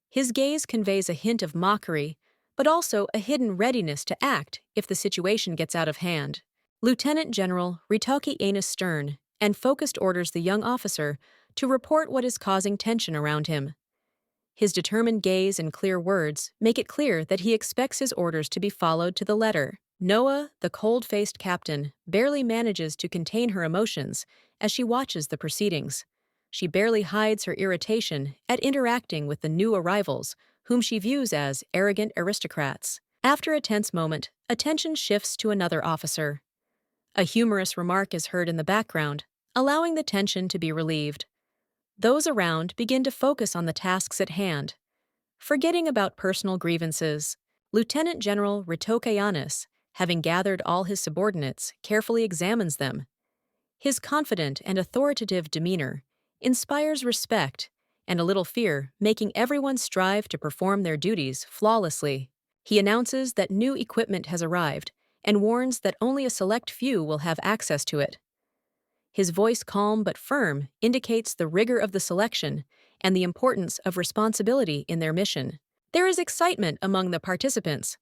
His gaze conveys a hint of mockery, but also a hidden readiness to act if the situation gets out of hand. Lieutenant General Ritokianis stern and focused orders the young officer to report what is causing tension around him. His determined gaze and clear words make it clear that he expects his orders to be followed to the letter. Noah, the cold-faced captain, barely manages to contain her emotions as she watches the proceedings. She barely hides her irritation at interacting with the new arrivals, whom she views as arrogant aristocrats. After a tense moment, attention shifts to another officer. A humorous remark is heard in the background, allowing the tension to be relieved. Those around begin to focus on the tasks at hand. Forgetting about personal grievances, Lieutenant General Ritokianis, having gathered all his subordinates, carefully examines them. His confident and authoritative demeanor inspires respect and a little fear, making everyone strive to perform their duties flawlessly. He announces that new equipment has arrived and warns that only a select few will have access to it. His voice, calm but firm, indicates the rigor of the selection and the importance of responsibility in their mission. There is excitement among the participants.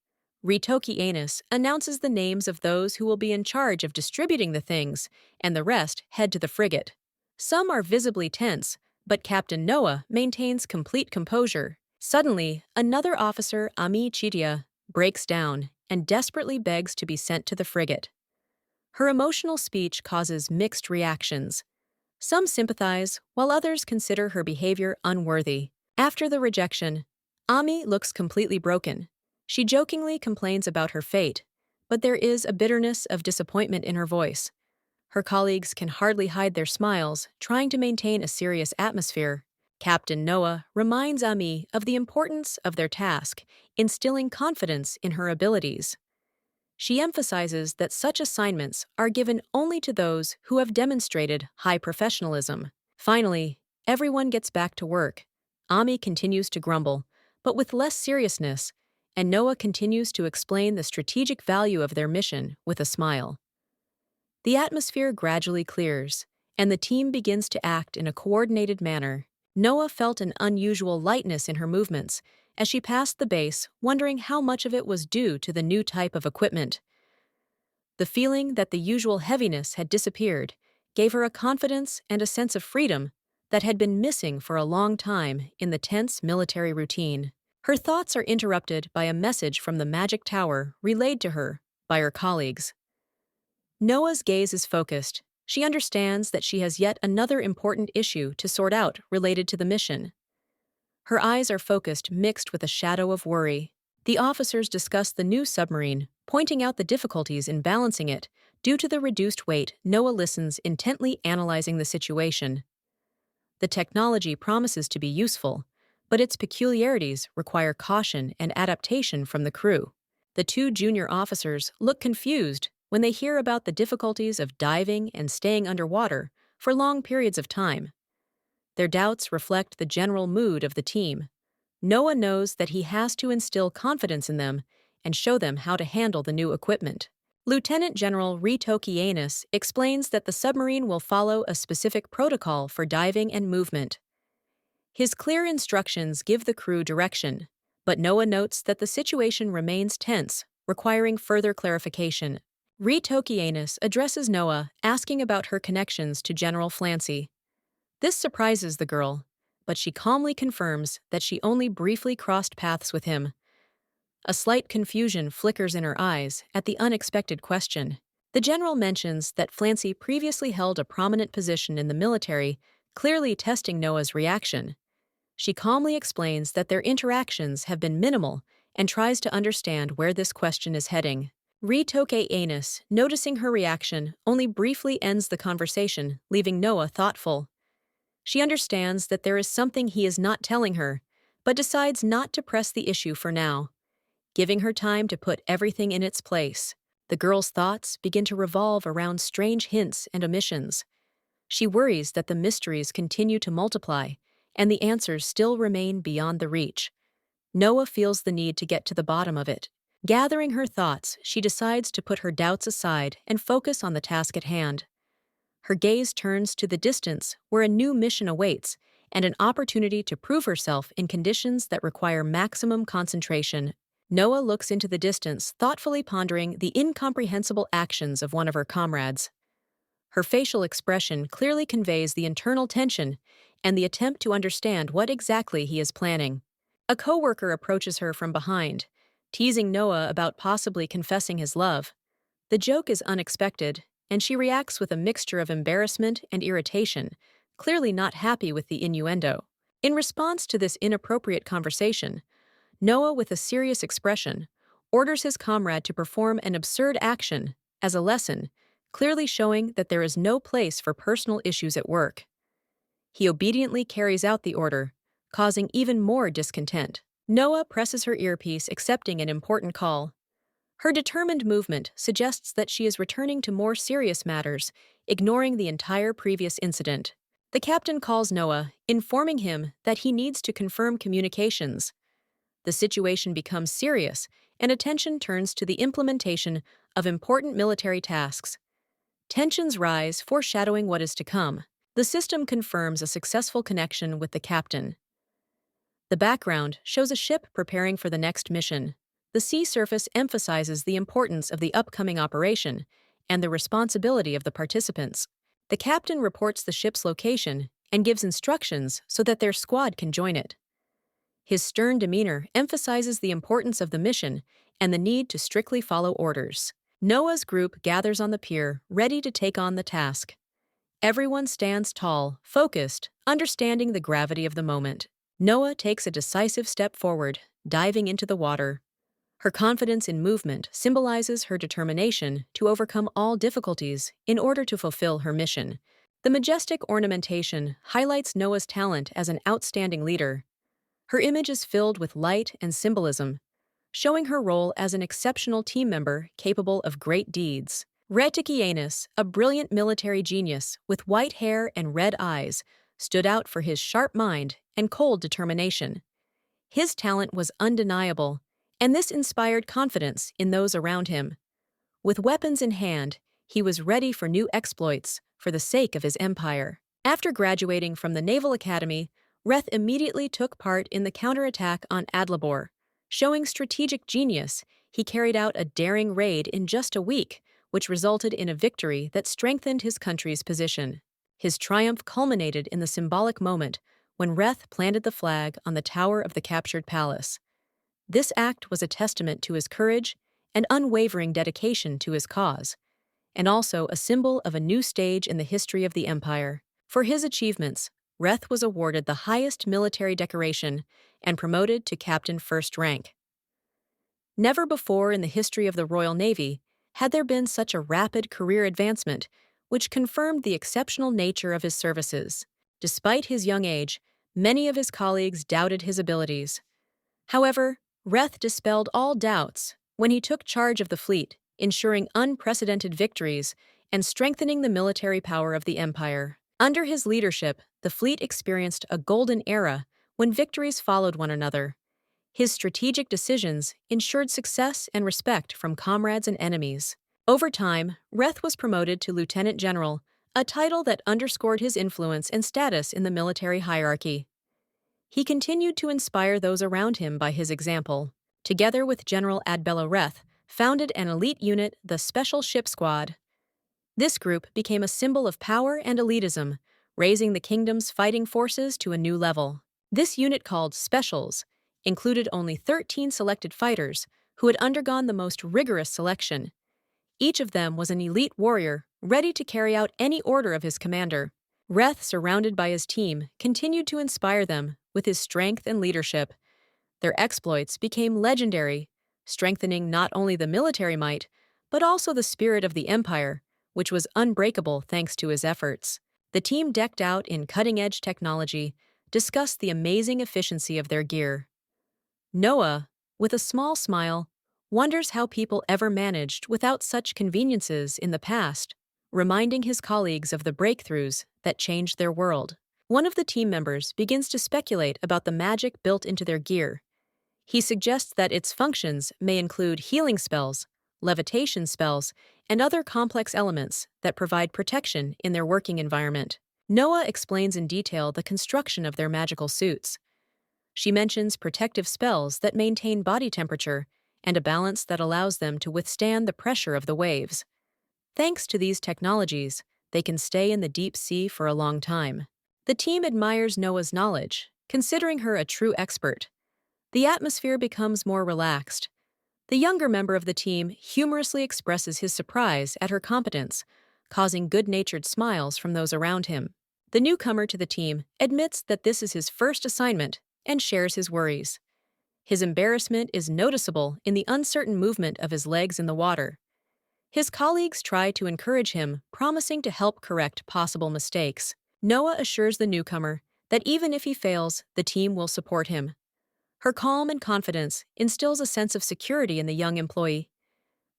Ritokianis announces the names of those who will be in charge of distributing the things, and the rest head to the frigate. Some are visibly tense, but Captain Noah maintains complete composure. Suddenly, another officer, Ami Chidia, breaks down and desperately begs to be sent to the frigate. Her emotional speech causes mixed reactions. Some sympathize, while others consider her behavior unworthy. After the rejection, Ami looks completely broken. She jokingly complains about her fate, but there is a bitterness of disappointment in her voice. Her colleagues can hardly hide their smiles, trying to maintain a serious atmosphere. Captain Noah reminds Ami of the importance of their task, instilling confidence in her abilities. She emphasizes that such assignments are given only to those who have demonstrated high professionalism. Finally, everyone gets back to work. Ami continues to grumble, but with less seriousness, and Noah continues to explain the strategic value of their mission with a smile. The atmosphere gradually clears, and the team begins to act in a coordinated manner. Noah felt an unusual lightness in her movements as she passed the base, wondering how much of it was due to the new type of equipment. The feeling that the usual heaviness had disappeared gave her a confidence and a sense of freedom that had been missing for a long time in the tense military routine. Her thoughts are interrupted by a message from the magic tower relayed to her by her colleagues. Noah's gaze is focused. She understands that she has yet another important issue to sort out related to the mission. Her eyes are focused, mixed with a shadow of worry. The officers discuss the new submarine, pointing out the difficulties in balancing it. Due to the reduced weight, Noah listens, intently analyzing the situation. The technology promises to be useful, but its peculiarities require caution and adaptation from the crew. The two junior officers look confused when they hear about the difficulties of diving and staying underwater for long periods of time. Their doubts reflect the general mood of the team. Noah knows that he has to instill confidence in them and show them how to handle the new equipment. Lieutenant General Ritokianis explains that the submarine will follow a specific protocol for diving and movement. His clear instructions give the crew direction, but Noah notes that the situation remains tense, requiring further clarification. Ritokianis addresses Noah, asking about her connections to General Flancy. This surprises the girl, but she calmly confirms that she only briefly crossed paths with him. A slight confusion flickers in her eyes at the unexpected question. The general mentions that Flancy previously held a prominent position in the military, clearly testing Noah's reaction. She calmly explains that their interactions have been minimal and tries to understand where this question is heading. Ritoke Anus, noticing her reaction, only briefly ends the conversation, leaving Noah thoughtful. She understands that there is something he is not telling her, but decides not to press the issue for now, giving her time to put everything in its place. The girl's thoughts begin to revolve around strange hints and omissions. She worries that the mysteries continue to multiply, and the answers still remain beyond the reach. Noah feels the need to get to the bottom of it. Gathering her thoughts, she decides to put her doubts aside and focus on the task at hand. Her gaze turns to the distance where a new mission awaits and an opportunity to prove herself in conditions that require maximum concentration. Noah looks into the distance, thoughtfully pondering the incomprehensible actions of one of her comrades. Her facial expression clearly conveys the internal tension and the attempt to understand what exactly he is planning. A coworker approaches her from behind, teasing Noah about possibly confessing his love. The joke is unexpected, and she reacts with a mixture of embarrassment and irritation, clearly not happy with the innuendo. In response to this inappropriate conversation, Noah, with a serious expression, orders his comrade to perform an absurd action as a lesson, clearly showing that there is no place for personal issues at work. He obediently carries out the order, causing even more discontent. Noah presses her earpiece, accepting an important call. Her determined movement suggests that she is returning to more serious matters, ignoring the entire previous incident. The captain calls Noah, informing him that he needs to confirm communications. The situation becomes serious, and attention turns to the implementation of important military tasks. Tensions rise, foreshadowing what is to come. The system confirms a successful connection with the captain. The background shows a ship preparing for the next mission. The sea surface emphasizes the importance of the upcoming operation and the responsibility of the participants. The captain reports the ship's location and gives instructions so that their squad can join it. His stern demeanor emphasizes the importance of the mission and the need to strictly follow orders. Noah's group gathers on the pier, ready to take on the task. Everyone stands tall, focused, understanding the gravity of the moment. Noah takes a decisive step forward, diving into the water. Her confidence in movement symbolizes her determination to overcome all difficulties in order to fulfill her mission. The majestic ornamentation highlights Noah's talent as an outstanding leader. Her image is filled with light and symbolism, showing her role as an exceptional team member capable of great deeds. Retikianus, a brilliant military genius with white hair and red eyes, stood out for his sharp mind and cold determination. His talent was undeniable, and this inspired confidence in those around him. With weapons in hand, he was ready for new exploits for the sake of his empire. After graduating from the Naval Academy, Reth immediately took part in the counterattack on Adlabor. Showing strategic genius, he carried out a daring raid in just a week, which resulted in a victory that strengthened his country's position. His triumph culminated in the symbolic moment when Reth planted the flag on the tower of the captured palace. This act was a testament to his courage and unwavering dedication to his cause, and also a symbol of a new stage in the history of the empire. For his achievements, Reth was awarded the highest military decoration and promoted to captain first rank. Never before in the history of the Royal Navy had there been such a rapid career advancement, which confirmed the exceptional nature of his services. Despite his young age, many of his colleagues doubted his abilities. However, Reth dispelled all doubts when he took charge of the fleet, ensuring unprecedented victories and strengthening the military power of the empire. Under his leadership, the fleet experienced a golden era when victories followed one another. His strategic decisions ensured success and respect from comrades and enemies. Over time, Reth was promoted to lieutenant general, a title that underscored his influence and status in the military hierarchy. He continued to inspire those around him by his example. Together with General Adbella Reth, founded an elite unit, the Special Ship Squad. This group became a symbol of power and elitism, raising the kingdom's fighting forces to a new level. This unit, called Specials, included only 13 selected fighters who had undergone the most rigorous selection. Each of them was an elite warrior, ready to carry out any order of his commander. Reth, surrounded by his team, continued to inspire them with his strength and leadership. Their exploits became legendary, strengthening not only the military might, but also the spirit of the Empire, which was unbreakable thanks to his efforts. The team, decked out in cutting-edge technology, discussed the amazing efficiency of their gear. Noah, with a small smile, wonders how people ever managed without such conveniences in the past, reminding his colleagues of the breakthroughs that changed their world. One of the team members begins to speculate about the magic built into their gear. He suggests that its functions may include healing spells, levitation spells, and other complex elements that provide protection in their working environment. Noah explains in detail the construction of their magical suits. She mentions protective spells that maintain body temperature and a balance that allows them to withstand the pressure of the waves. Thanks to these technologies, they can stay in the deep sea for a long time. The team admires Noah's knowledge, considering her a true expert. The atmosphere becomes more relaxed. The younger member of the team humorously expresses his surprise at her competence, causing good-natured smiles from those around him. The newcomer to the team admits that this is his first assignment and shares his worries. His embarrassment is noticeable in the uncertain movement of his legs in the water. His colleagues try to encourage him, promising to help correct possible mistakes. Noah assures the newcomer that even if he fails, the team will support him. Her calm and confidence instills a sense of security in the young employee.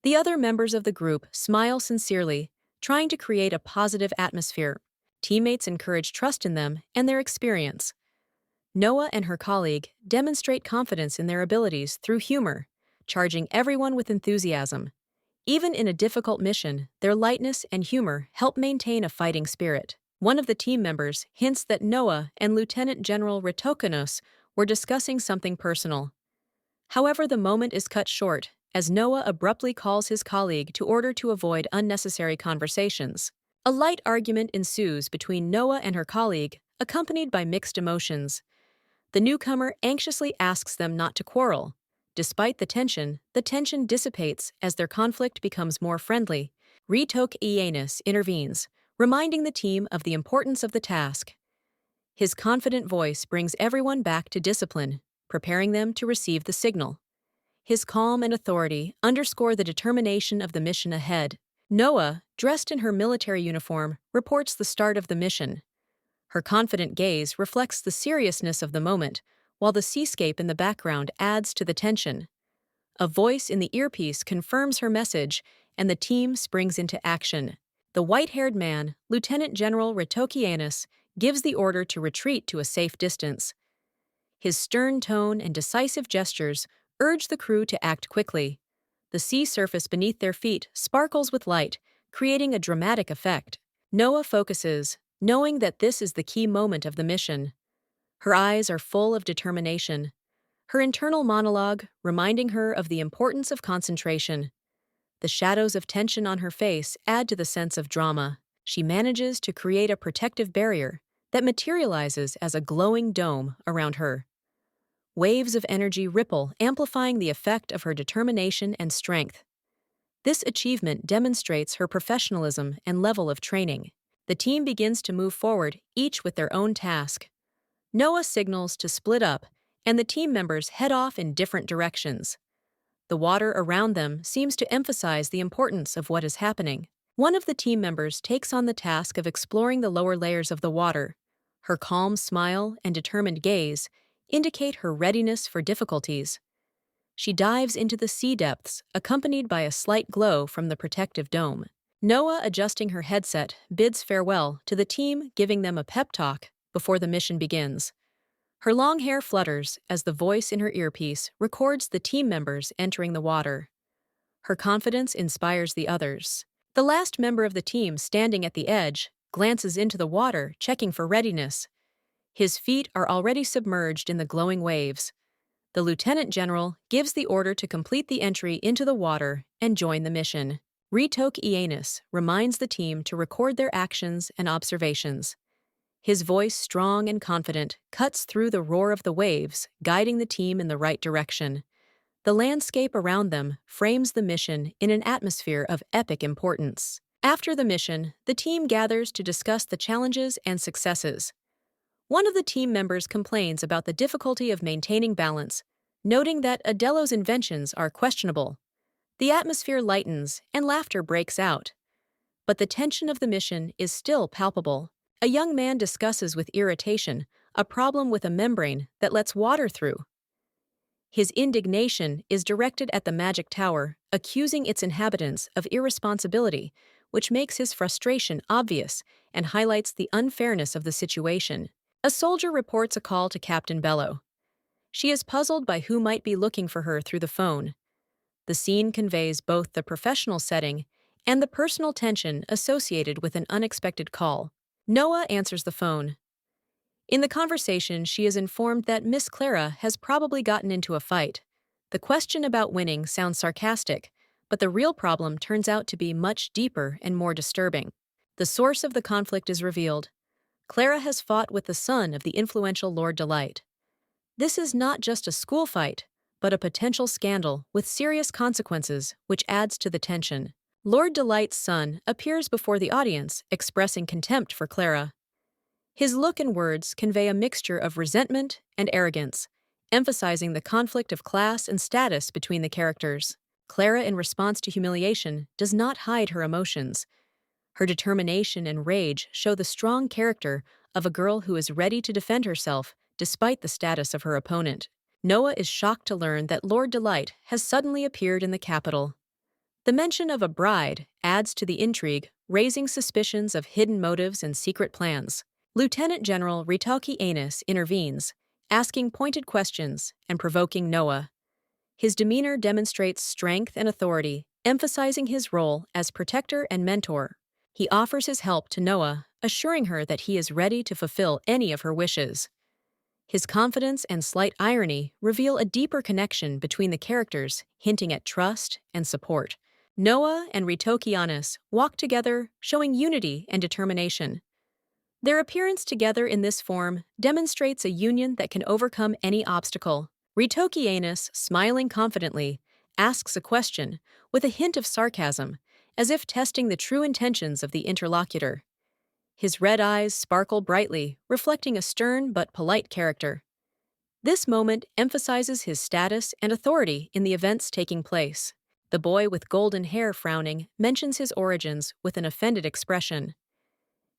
The other members of the group smile sincerely, trying to create a positive atmosphere. Teammates encourage trust in them and their experience. Noah and her colleague demonstrate confidence in their abilities through humor, charging everyone with enthusiasm. Even in a difficult mission, their lightness and humor help maintain a fighting spirit. One of the team members hints that Noah and Lieutenant General Ritokonos were discussing something personal. However, the moment is cut short, as Noah abruptly calls his colleague to order to avoid unnecessary conversations. A light argument ensues between Noah and her colleague, accompanied by mixed emotions. The newcomer anxiously asks them not to quarrel. Despite the tension dissipates as their conflict becomes more friendly. Ritokonos intervenes, reminding the team of the importance of the task. His confident voice brings everyone back to discipline, preparing them to receive the signal. His calm and authority underscore the determination of the mission ahead. Noah, dressed in her military uniform, reports the start of the mission. Her confident gaze reflects the seriousness of the moment, while the seascape in the background adds to the tension. A voice in the earpiece confirms her message, and the team springs into action. The white-haired man, Lieutenant General Ritokonos, gives the order to retreat to a safe distance. His stern tone and decisive gestures urge the crew to act quickly. The sea surface beneath their feet sparkles with light, creating a dramatic effect. Noah focuses, knowing that this is the key moment of the mission. Her eyes are full of determination, her internal monologue reminding her of the importance of concentration. The shadows of tension on her face add to the sense of drama. She manages to create a protective barrier that materializes as a glowing dome around her. Waves of energy ripple, amplifying the effect of her determination and strength. This achievement demonstrates her professionalism and level of training. The team begins to move forward, each with their own task. Noah signals to split up, and the team members head off in different directions. The water around them seems to emphasize the importance of what is happening. One of the team members takes on the task of exploring the lower layers of the water. Her calm smile and determined gaze indicate her readiness for difficulties. She dives into the sea depths, accompanied by a slight glow from the protective dome. Noah, adjusting her headset, bids farewell to the team, giving them a pep talk before the mission begins. Her long hair flutters as the voice in her earpiece records the team members entering the water. Her confidence inspires the others. The last member of the team, standing at the edge, glances into the water, checking for readiness. His feet are already submerged in the glowing waves. The lieutenant general gives the order to complete the entry into the water and join the mission. Ritokonos reminds the team to record their actions and observations. His voice, strong and confident, cuts through the roar of the waves, guiding the team in the right direction. The landscape around them frames the mission in an atmosphere of epic importance. After the mission, the team gathers to discuss the challenges and successes. One of the team members complains about the difficulty of maintaining balance, noting that Adelo's inventions are questionable. The atmosphere lightens and laughter breaks out. But the tension of the mission is still palpable. A young man discusses with irritation a problem with a membrane that lets water through. His indignation is directed at the magic tower, accusing its inhabitants of irresponsibility, which makes his frustration obvious and highlights the unfairness of the situation. A soldier reports a call to Captain Bello. She is puzzled by who might be looking for her through the phone. The scene conveys both the professional setting and the personal tension associated with an unexpected call. Noah answers the phone. In the conversation, she is informed that Miss Clara has probably gotten into a fight. The question about winning sounds sarcastic, but the real problem turns out to be much deeper and more disturbing. The source of the conflict is revealed. Clara has fought with the son of the influential Lord Delight. This is not just a school fight, but a potential scandal with serious consequences, which adds to the tension. Lord Delight's son appears before the audience, expressing contempt for Clara. His look and words convey a mixture of resentment and arrogance, emphasizing the conflict of class and status between the characters. Clara, in response to humiliation, does not hide her emotions. Her determination and rage show the strong character of a girl who is ready to defend herself despite the status of her opponent. Noah is shocked to learn that Lord Delight has suddenly appeared in the capital. The mention of a bride adds to the intrigue, raising suspicions of hidden motives and secret plans. Lieutenant General Ritaki Anus intervenes, asking pointed questions and provoking Noah. His demeanor demonstrates strength and authority, emphasizing his role as protector and mentor. He offers his help to Noah, assuring her that he is ready to fulfill any of her wishes. His confidence and slight irony reveal a deeper connection between the characters, hinting at trust and support. Noah and Ritoki Anus walk together, showing unity and determination. Their appearance together in this form demonstrates a union that can overcome any obstacle. Ritoki Anus, smiling confidently, asks a question with a hint of sarcasm, as if testing the true intentions of the interlocutor. His red eyes sparkle brightly, reflecting a stern but polite character. This moment emphasizes his status and authority in the events taking place. The boy with golden hair, frowning, mentions his origins with an offended expression.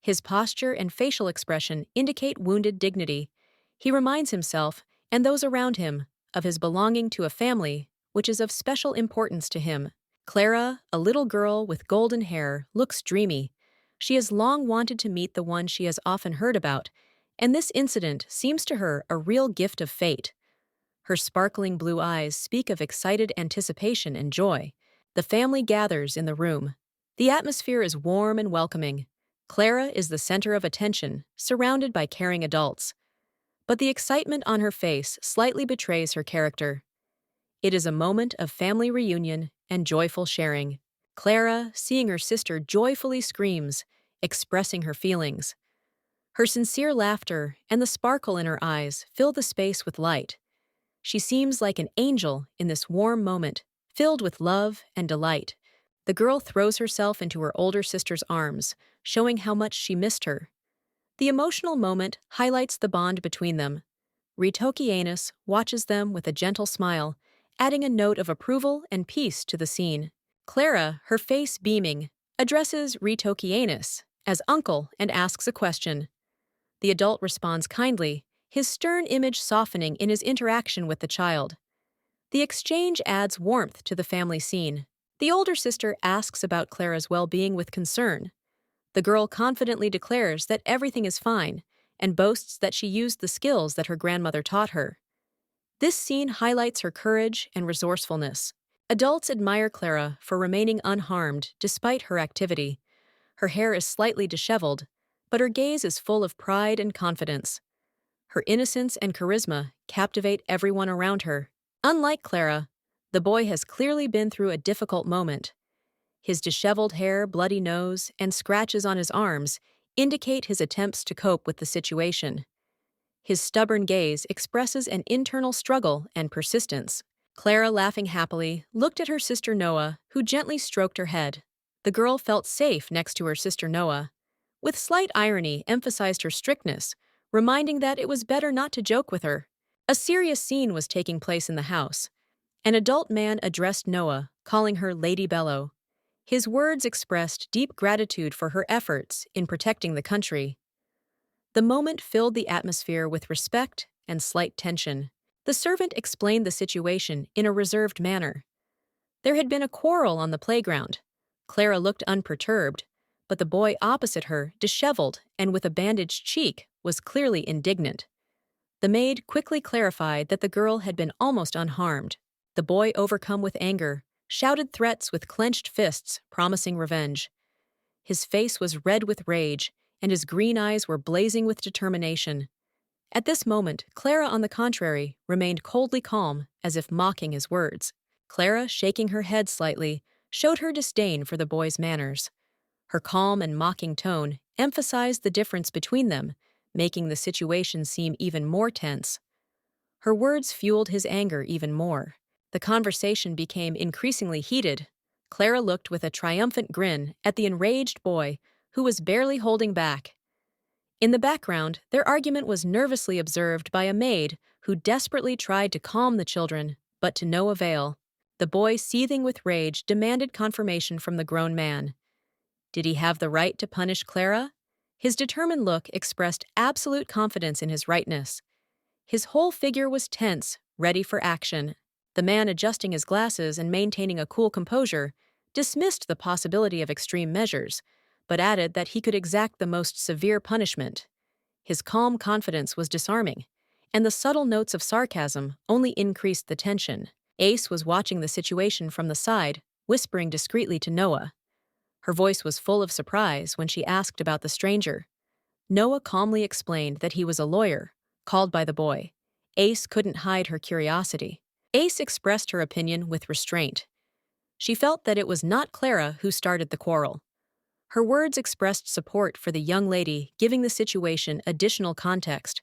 His posture and facial expression indicate wounded dignity. He reminds himself, and those around him, of his belonging to a family which is of special importance to him. Clara, a little girl with golden hair, looks dreamy. She has long wanted to meet the one she has often heard about, and this incident seems to her a real gift of fate. Her sparkling blue eyes speak of excited anticipation and joy. The family gathers in the room. The atmosphere is warm and welcoming. Clara is the center of attention, surrounded by caring adults. But the excitement on her face slightly betrays her character. It is a moment of family reunion and joyful sharing. Clara, seeing her sister, joyfully screams, expressing her feelings. Her sincere laughter and the sparkle in her eyes fill the space with light. She seems like an angel in this warm moment, filled with love and delight. The girl throws herself into her older sister's arms, showing how much she missed her. The emotional moment highlights the bond between them. Ritoki Anus watches them with a gentle smile, adding a note of approval and peace to the scene. Clara, her face beaming, addresses Ritoki Anus as uncle and asks a question. The adult responds kindly, his stern image softening in his interaction with the child. The exchange adds warmth to the family scene. The older sister asks about Clara's well-being with concern. The girl confidently declares that everything is fine and boasts that she used the skills that her grandmother taught her. This scene highlights her courage and resourcefulness. Adults admire Clara for remaining unharmed despite her activity. Her hair is slightly disheveled, but her gaze is full of pride and confidence. Her innocence and charisma captivate everyone around her. Unlike Clara, the boy has clearly been through a difficult moment. His disheveled hair, bloody nose, and scratches on his arms indicate his attempts to cope with the situation. His stubborn gaze expresses an internal struggle and persistence. Clara, laughing happily, looked at her sister Noah, who gently stroked her head. The girl felt safe next to her sister Noah. With slight irony, emphasized her strictness, reminding that it was better not to joke with her. A serious scene was taking place in the house. An adult man addressed Noah, calling her Lady Bello. His words expressed deep gratitude for her efforts in protecting the country. The moment filled the atmosphere with respect and slight tension. The servant explained the situation in a reserved manner. There had been a quarrel on the playground. Clara looked unperturbed, but the boy opposite her, disheveled and with a bandaged cheek, was clearly indignant. The maid quickly clarified that the girl had been almost unharmed. The boy, overcome with anger, shouted threats with clenched fists, promising revenge. His face was red with rage, and his green eyes were blazing with determination. At this moment, Clara, on the contrary, remained coldly calm, as if mocking his words. Clara, shaking her head slightly, showed her disdain for the boy's manners. Her calm and mocking tone emphasized the difference between them, making the situation seem even more tense. Her words fueled his anger even more. The conversation became increasingly heated. Clara looked with a triumphant grin at the enraged boy, who was barely holding back. In the background, their argument was nervously observed by a maid who desperately tried to calm the children, but to no avail. The boy, seething with rage, demanded confirmation from the grown man. Did he have the right to punish Clara? His determined look expressed absolute confidence in his rightness. His whole figure was tense, ready for action. The man, adjusting his glasses and maintaining a cool composure, dismissed the possibility of extreme measures, but added that he could exact the most severe punishment. His calm confidence was disarming, and the subtle notes of sarcasm only increased the tension. Ace was watching the situation from the side, whispering discreetly to Noah. Her voice was full of surprise when she asked about the stranger. Noah calmly explained that he was a lawyer, called by the boy. Ace couldn't hide her curiosity. Ace expressed her opinion with restraint. She felt that it was not Clara who started the quarrel. Her words expressed support for the young lady, giving the situation additional context.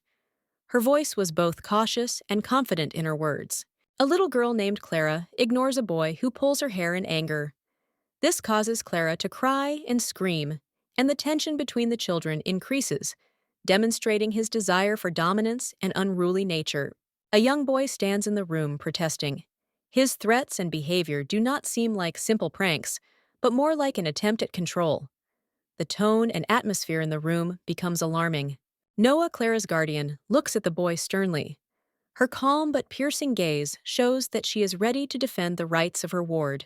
Her voice was both cautious and confident in her words. A little girl named Clara ignores a boy who pulls her hair in anger. This causes Clara to cry and scream, and the tension between the children increases, demonstrating his desire for dominance and unruly nature. A young boy stands in the room protesting. His threats and behavior do not seem like simple pranks, but more like an attempt at control. The tone and atmosphere in the room becomes alarming. Noah, Clara's guardian, looks at the boy sternly. Her calm but piercing gaze shows that she is ready to defend the rights of her ward.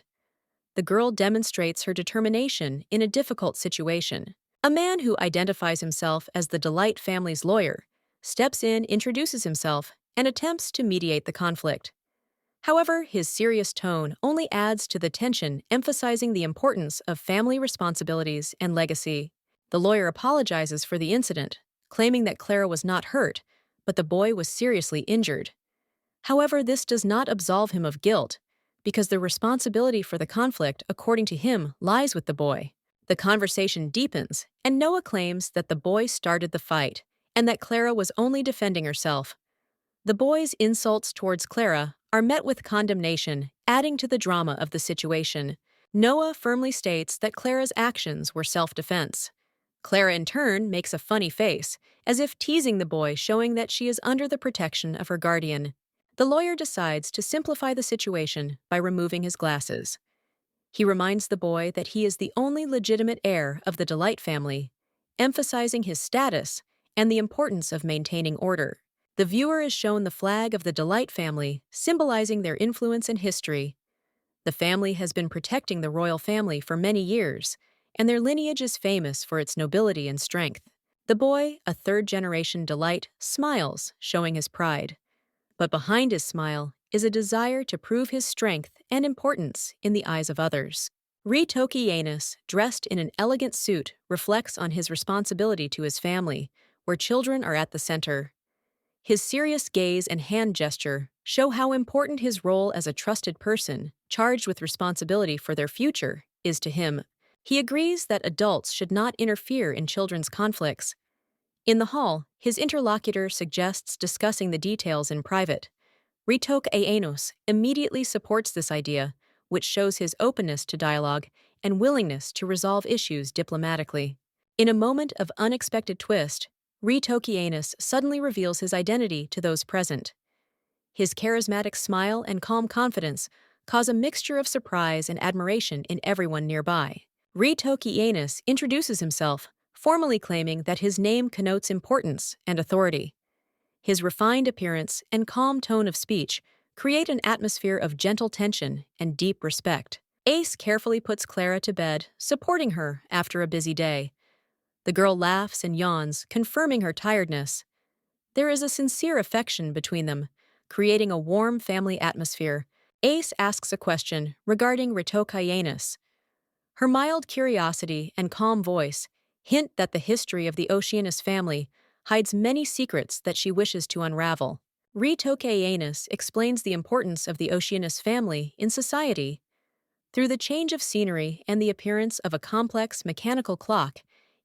The girl demonstrates her determination in a difficult situation. A man who identifies himself as the Delight family's lawyer steps in, introduces himself, and attempts to mediate the conflict. However, his serious tone only adds to the tension, emphasizing the importance of family responsibilities and legacy. The lawyer apologizes for the incident, claiming that Clara was not hurt, but the boy was seriously injured. However, this does not absolve him of guilt, because the responsibility for the conflict, according to him, lies with the boy. The conversation deepens, and Noah claims that the boy started the fight, and that Clara was only defending herself. The boy's insults towards Clara are met with condemnation, adding to the drama of the situation. Noah firmly states that Clara's actions were self-defense. Clara, in turn, makes a funny face, as if teasing the boy, showing that she is under the protection of her guardian. The lawyer decides to simplify the situation by removing his glasses. He reminds the boy that he is the only legitimate heir of the Delight family, emphasizing his status and the importance of maintaining order. The viewer is shown the flag of the Delight family, symbolizing their influence and history. The family has been protecting the royal family for many years, and their lineage is famous for its nobility and strength. The boy, a third-generation Delight, smiles, showing his pride. But behind his smile is a desire to prove his strength and importance in the eyes of others. Ritoki Yanis, dressed in an elegant suit, reflects on his responsibility to his family, where children are at the center. His serious gaze and hand gesture show how important his role as a trusted person, charged with responsibility for their future, is to him. He agrees that adults should not interfere in children's conflicts. In the hall, his interlocutor suggests discussing the details in private. Ritok Aenos immediately supports this idea, which shows his openness to dialogue and willingness to resolve issues diplomatically. In a moment of unexpected twist, Ritokianus suddenly reveals his identity to those present. His charismatic smile and calm confidence cause a mixture of surprise and admiration in everyone nearby. Ritokianus introduces himself, formally claiming that his name connotes importance and authority. His refined appearance and calm tone of speech create an atmosphere of gentle tension and deep respect. Ace carefully puts Clara to bed, supporting her after a busy day. The girl laughs and yawns, confirming her tiredness. There is a sincere affection between them, creating a warm family atmosphere. Ace asks a question regarding Ritokianus. Her mild curiosity and calm voice hint that the history of the Oceanus family hides many secrets that she wishes to unravel. Ritokianus explains the importance of the Oceanus family in society. Through the change of scenery and the appearance of a complex mechanical clock,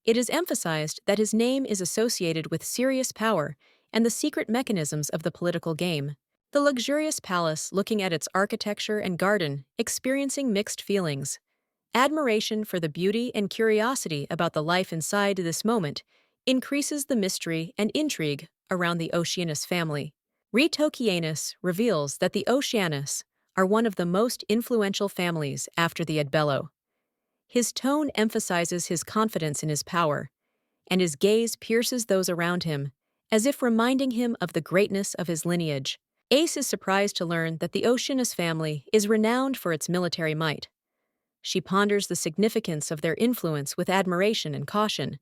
it is emphasized that his name is associated with serious power and the secret mechanisms of the political game. The luxurious palace, looking at its architecture and garden, experiencing mixed feelings. Admiration for the beauty and curiosity about the life inside this moment increases the mystery and intrigue around the Oceanus family. Ritokianus reveals that the Oceanus are one of the most influential families after the Adbello. His tone emphasizes his confidence in his power, and his gaze pierces those around him, as if reminding him of the greatness of his lineage. Ace is surprised to learn that the Oceanus family is renowned for its military might. She ponders the significance of their influence with admiration and caution,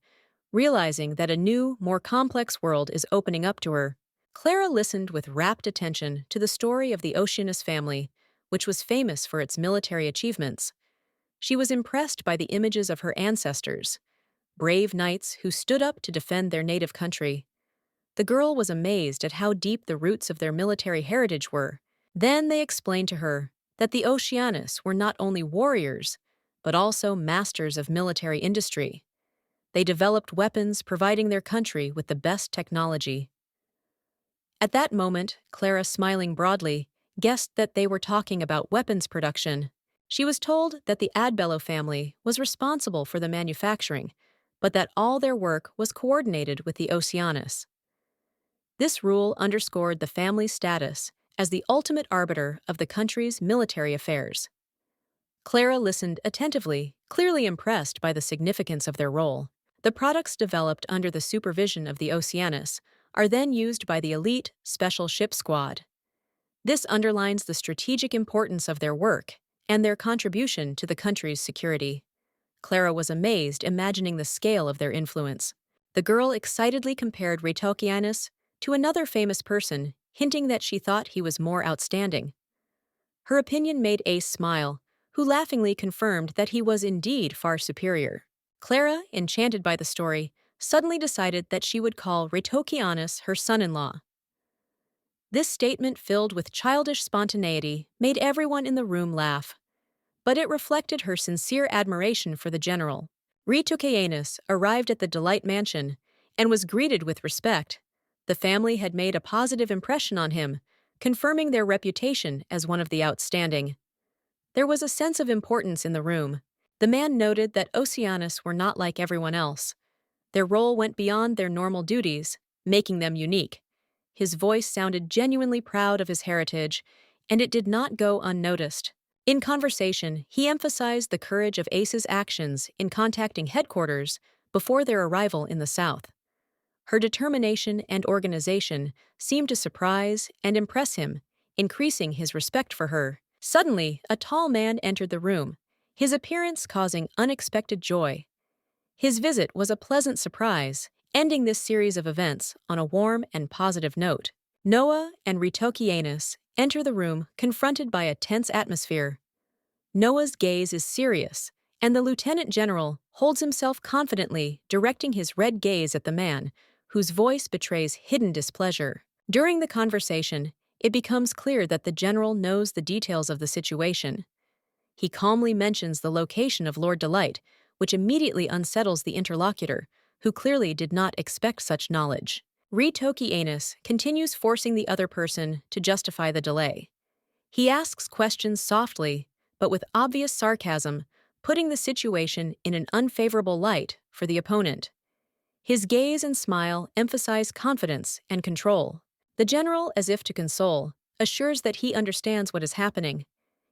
realizing that a new, more complex world is opening up to her. Clara listened with rapt attention to the story of the Oceanus family, which was famous for its military achievements. She was impressed by the images of her ancestors, brave knights who stood up to defend their native country. The girl was amazed at how deep the roots of their military heritage were. Then they explained to her that the Oceanus were not only warriors, but also masters of military industry. They developed weapons, providing their country with the best technology. At that moment, Clara, smiling broadly, guessed that they were talking about weapons production. She was told that the Adbello family was responsible for the manufacturing, but that all their work was coordinated with the Oceanus. This rule underscored the family's status as the ultimate arbiter of the country's military affairs. Clara listened attentively, clearly impressed by the significance of their role. The products developed under the supervision of the Oceanus are then used by the elite Special Ship Squad. This underlines the strategic importance of their work and their contribution to the country's security. Clara was amazed, imagining the scale of their influence. The girl excitedly compared Ritokianus to another famous person, hinting that she thought he was more outstanding. Her opinion made Ace smile, who laughingly confirmed that he was indeed far superior. Clara, enchanted by the story, suddenly decided that she would call Ritokianus her son-in-law. This statement, filled with childish spontaneity, made everyone in the room laugh, but it reflected her sincere admiration for the general. Ritokianus arrived at the Delight Mansion and was greeted with respect. The family had made a positive impression on him, confirming their reputation as one of the outstanding. There was a sense of importance in the room. The man noted that Oceanus were not like everyone else. Their role went beyond their normal duties, making them unique. His voice sounded genuinely proud of his heritage, and it did not go unnoticed. In conversation, he emphasized the courage of Ace's actions in contacting headquarters before their arrival in the South. Her determination and organization seemed to surprise and impress him, increasing his respect for her. Suddenly, a tall man entered the room, his appearance causing unexpected joy. His visit was a pleasant surprise, ending this series of events on a warm and positive note. Noah and Ritokianus enter the room, confronted by a tense atmosphere. Noah's gaze is serious, and the lieutenant general holds himself confidently, directing his red gaze at the man, whose voice betrays hidden displeasure. During the conversation, it becomes clear that the general knows the details of the situation. He calmly mentions the location of Lord Delight, which immediately unsettles the interlocutor, who clearly did not expect such knowledge. Ritoki continues forcing the other person to justify the delay. He asks questions softly, but with obvious sarcasm, putting the situation in an unfavorable light for the opponent. His gaze and smile emphasize confidence and control. The general, as if to console, assures that he understands what is happening.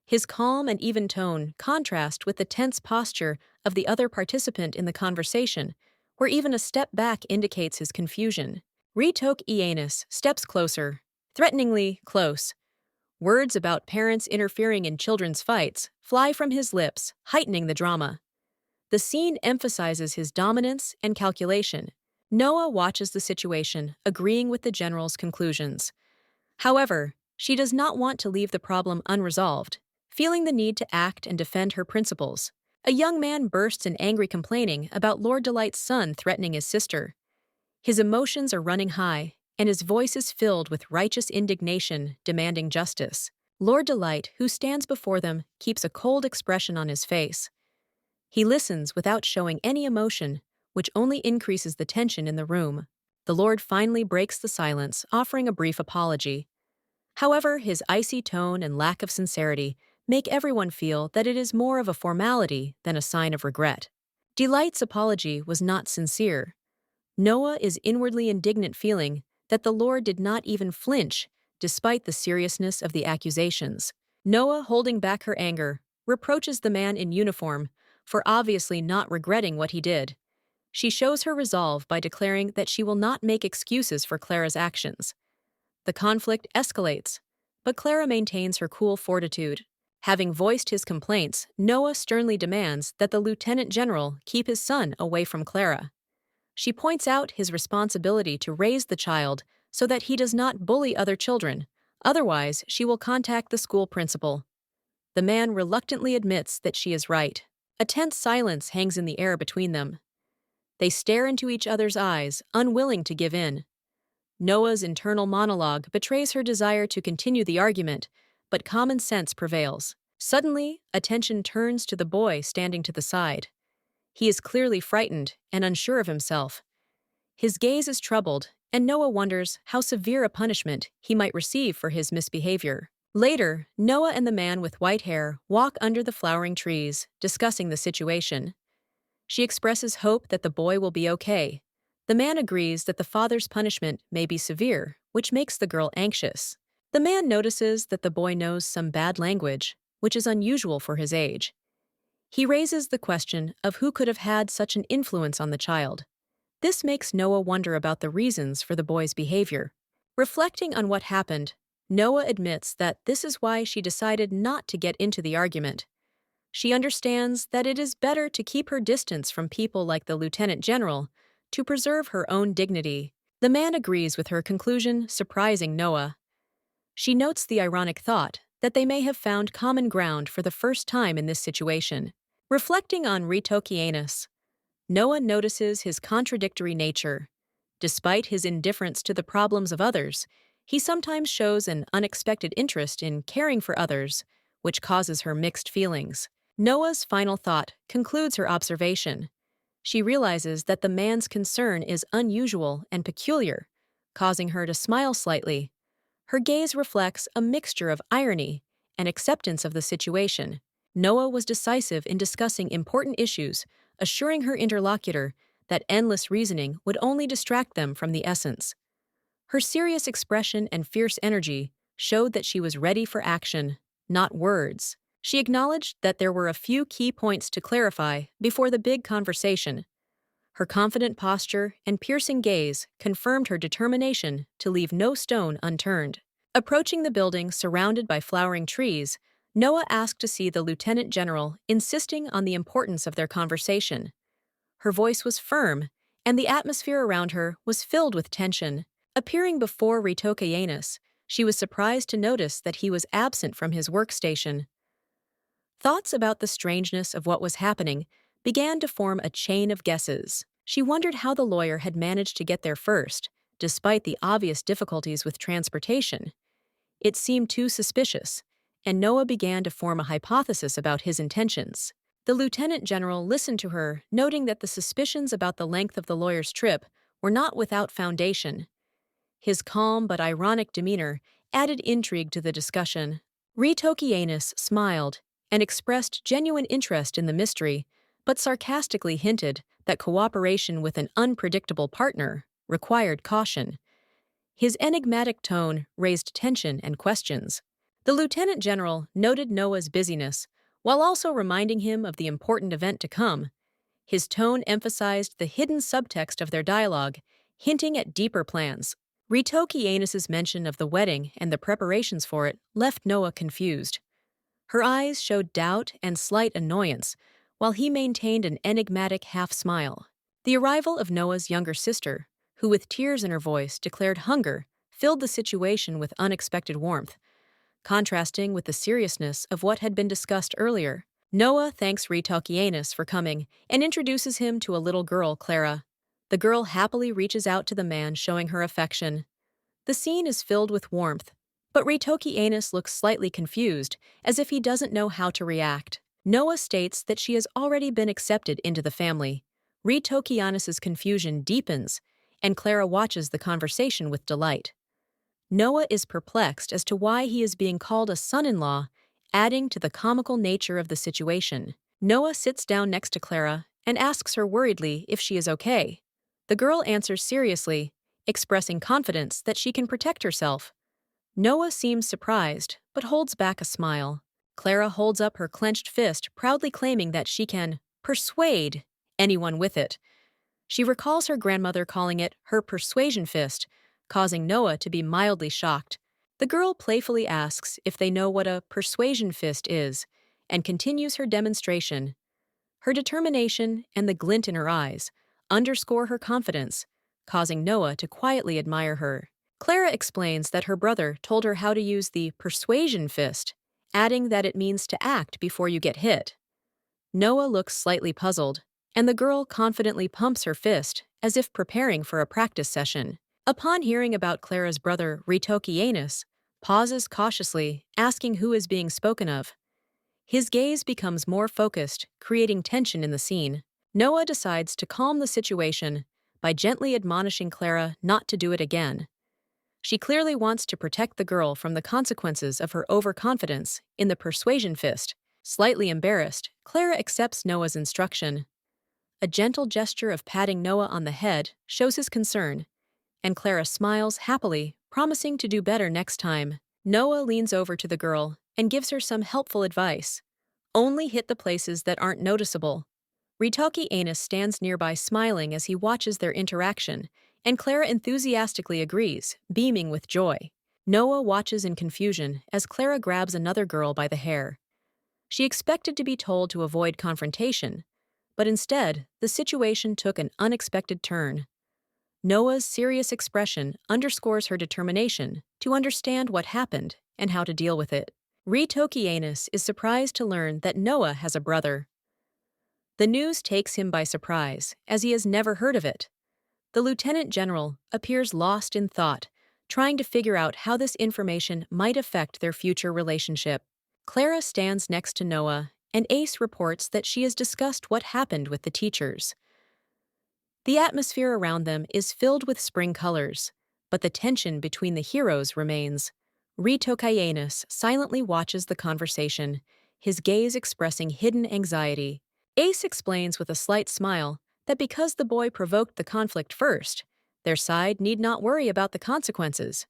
His calm and even tone contrast with the tense posture of the other participant in the conversation, where even a step back indicates his confusion. Ritoki steps closer, threateningly close. Words about parents interfering in children's fights fly from his lips, heightening the drama. The scene emphasizes his dominance and calculation. Noah watches the situation, agreeing with the general's conclusions. However, she does not want to leave the problem unresolved, feeling the need to act and defend her principles. A young man bursts in angry complaining about Lord Delight's son threatening his sister. His emotions are running high, and his voice is filled with righteous indignation, demanding justice. Lord Delight, who stands before them, keeps a cold expression on his face. He listens without showing any emotion, which only increases the tension in the room. The Lord finally breaks the silence, offering a brief apology. However, his icy tone and lack of sincerity make everyone feel that it is more of a formality than a sign of regret. Delight's apology was not sincere. Noah is inwardly indignant, feeling that the Lord did not even flinch, despite the seriousness of the accusations. Noah, holding back her anger, reproaches the man in uniform for obviously not regretting what he did. She shows her resolve by declaring that she will not make excuses for Clara's actions. The conflict escalates, but Clara maintains her cool fortitude. Having voiced his complaints, Noah sternly demands that the lieutenant general keep his son away from Clara. She points out his responsibility to raise the child so that he does not bully other children, otherwise she will contact the school principal. The man reluctantly admits that she is right. A tense silence hangs in the air between them. They stare into each other's eyes, unwilling to give in. Noah's internal monologue betrays her desire to continue the argument, but common sense prevails. Suddenly, attention turns to the boy standing to the side. He is clearly frightened and unsure of himself. His gaze is troubled, and Noah wonders how severe a punishment he might receive for his misbehavior. Later, Noah and the man with white hair walk under the flowering trees, discussing the situation. She expresses hope that the boy will be okay. The man agrees that the father's punishment may be severe, which makes the girl anxious. The man notices that the boy knows some bad language, which is unusual for his age. He raises the question of who could have had such an influence on the child. This makes Noah wonder about the reasons for the boy's behavior. Reflecting on what happened, Noah admits that this is why she decided not to get into the argument. She understands that it is better to keep her distance from people like the lieutenant general to preserve her own dignity. The man agrees with her conclusion, surprising Noah. She notes the ironic thought that they may have found common ground for the first time in this situation. Reflecting on Ritoki, Noah notices his contradictory nature. Despite his indifference to the problems of others, he sometimes shows an unexpected interest in caring for others, which causes her mixed feelings. Noah's final thought concludes her observation. She realizes that the man's concern is unusual and peculiar, causing her to smile slightly. Her gaze reflects a mixture of irony and acceptance of the situation. Noah was decisive in discussing important issues, assuring her interlocutor that endless reasoning would only distract them from the essence. Her serious expression and fierce energy showed that she was ready for action, not words. She acknowledged that there were a few key points to clarify before the big conversation. Her confident posture and piercing gaze confirmed her determination to leave no stone unturned. Approaching the building surrounded by flowering trees, Noah asked to see the lieutenant general, insisting on the importance of their conversation. Her voice was firm, and the atmosphere around her was filled with tension. Appearing before Ritoki, she was surprised to notice that he was absent from his workstation. Thoughts about the strangeness of what was happening began to form a chain of guesses. She wondered how the lawyer had managed to get there first, despite the obvious difficulties with transportation. It seemed too suspicious, and Noah began to form a hypothesis about his intentions. The lieutenant general listened to her, noting that the suspicions about the length of the lawyer's trip were not without foundation. His calm but ironic demeanor added intrigue to the discussion. Ritokianus smiled and expressed genuine interest in the mystery, but sarcastically hinted that cooperation with an unpredictable partner required caution. His enigmatic tone raised tension and questions. The lieutenant general noted Noah's busyness, while also reminding him of the important event to come. His tone emphasized the hidden subtext of their dialogue, hinting at deeper plans. Ritokianus's mention of the wedding and the preparations for it left Noah confused. Her eyes showed doubt and slight annoyance, while he maintained an enigmatic half-smile. The arrival of Noah's younger sister, who with tears in her voice declared hunger, filled the situation with unexpected warmth, contrasting with the seriousness of what had been discussed earlier. Noah thanks Ritokianus for coming and introduces him to a little girl, Clara. The girl happily reaches out to the man, showing her affection. The scene is filled with warmth, but Ritokianus looks slightly confused, as if he doesn't know how to react. Noah states that she has already been accepted into the family. Ritokianus's confusion deepens, and Clara watches the conversation with delight. Noah is perplexed as to why he is being called a son-in-law, adding to the comical nature of the situation. Noah sits down next to Clara and asks her worriedly if she is okay. The girl answers seriously, expressing confidence that she can protect herself. Noah seems surprised, but holds back a smile. Clara holds up her clenched fist, proudly claiming that she can persuade anyone with it. She recalls her grandmother calling it her persuasion fist, causing Noah to be mildly shocked. The girl playfully asks if they know what a persuasion fist is, and continues her demonstration. Her determination and the glint in her eyes underscore her confidence, causing Noah to quietly admire her. Clara explains that her brother told her how to use the persuasion fist, adding that it means to act before you get hit. Noah looks slightly puzzled, and the girl confidently pumps her fist as if preparing for a practice session. Upon hearing about Clara's brother, Ritokianus pauses cautiously, asking who is being spoken of. His gaze becomes more focused, creating tension in the scene. Noah decides to calm the situation by gently admonishing Clara not to do it again. She clearly wants to protect the girl from the consequences of her overconfidence in the persuasion fist. Slightly embarrassed, Clara accepts Noah's instruction. A gentle gesture of patting Noah on the head shows his concern, and Clara smiles happily, promising to do better next time. Noah leans over to the girl and gives her some helpful advice. Only hit the places that aren't noticeable. Ritokianus stands nearby smiling as he watches their interaction, and Clara enthusiastically agrees, beaming with joy. Noah watches in confusion as Clara grabs another girl by the hair. She expected to be told to avoid confrontation, but instead, the situation took an unexpected turn. Noah's serious expression underscores her determination to understand what happened and how to deal with it. Ritokianus is surprised to learn that Noah has a brother. The news takes him by surprise, as he has never heard of it. The lieutenant general appears lost in thought, trying to figure out how this information might affect their future relationship. Clara stands next to Noah, and Ace reports that she has discussed what happened with the teachers. The atmosphere around them is filled with spring colors, but the tension between the heroes remains. Ritokianus silently watches the conversation, his gaze expressing hidden anxiety. Ace explains with a slight smile that because the boy provoked the conflict first, their side need not worry about the consequences.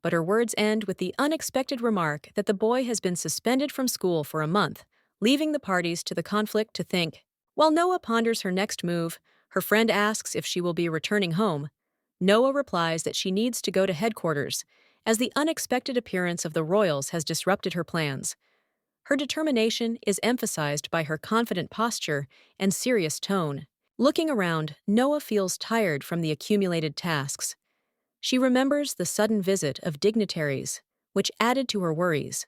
But her words end with the unexpected remark that the boy has been suspended from school for a month, leaving the parties to the conflict to think. While Noah ponders her next move, her friend asks if she will be returning home. Noah replies that she needs to go to headquarters, as the unexpected appearance of the royals has disrupted her plans. Her determination is emphasized by her confident posture and serious tone. Looking around, Noah feels tired from the accumulated tasks. She remembers the sudden visit of dignitaries, which added to her worries.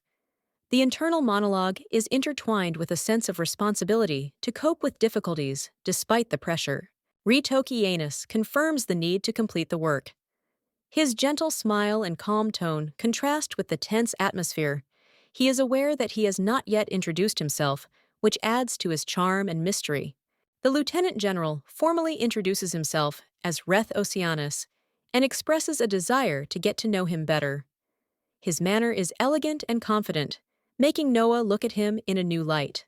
The internal monologue is intertwined with a sense of responsibility to cope with difficulties despite the pressure. Ritokianus confirms the need to complete the work. His gentle smile and calm tone contrast with the tense atmosphere. He is aware that he has not yet introduced himself, which adds to his charm and mystery. The lieutenant general formally introduces himself as Reth Oceanus and expresses a desire to get to know him better. His manner is elegant and confident, making Noah look at him in a new light.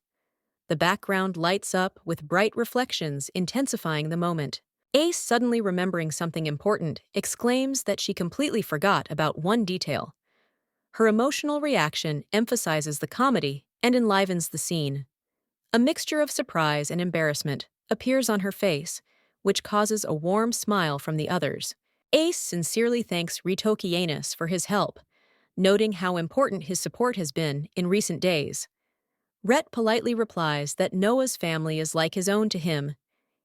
The background lights up with bright reflections, intensifying the moment. Ace, suddenly remembering something important, exclaims that she completely forgot about one detail. Her emotional reaction emphasizes the comedy and enlivens the scene. A mixture of surprise and embarrassment appears on her face, which causes a warm smile from the others. Ace sincerely thanks Ritokianus for his help, noting how important his support has been in recent days. Rhett politely replies that Noah's family is like his own to him.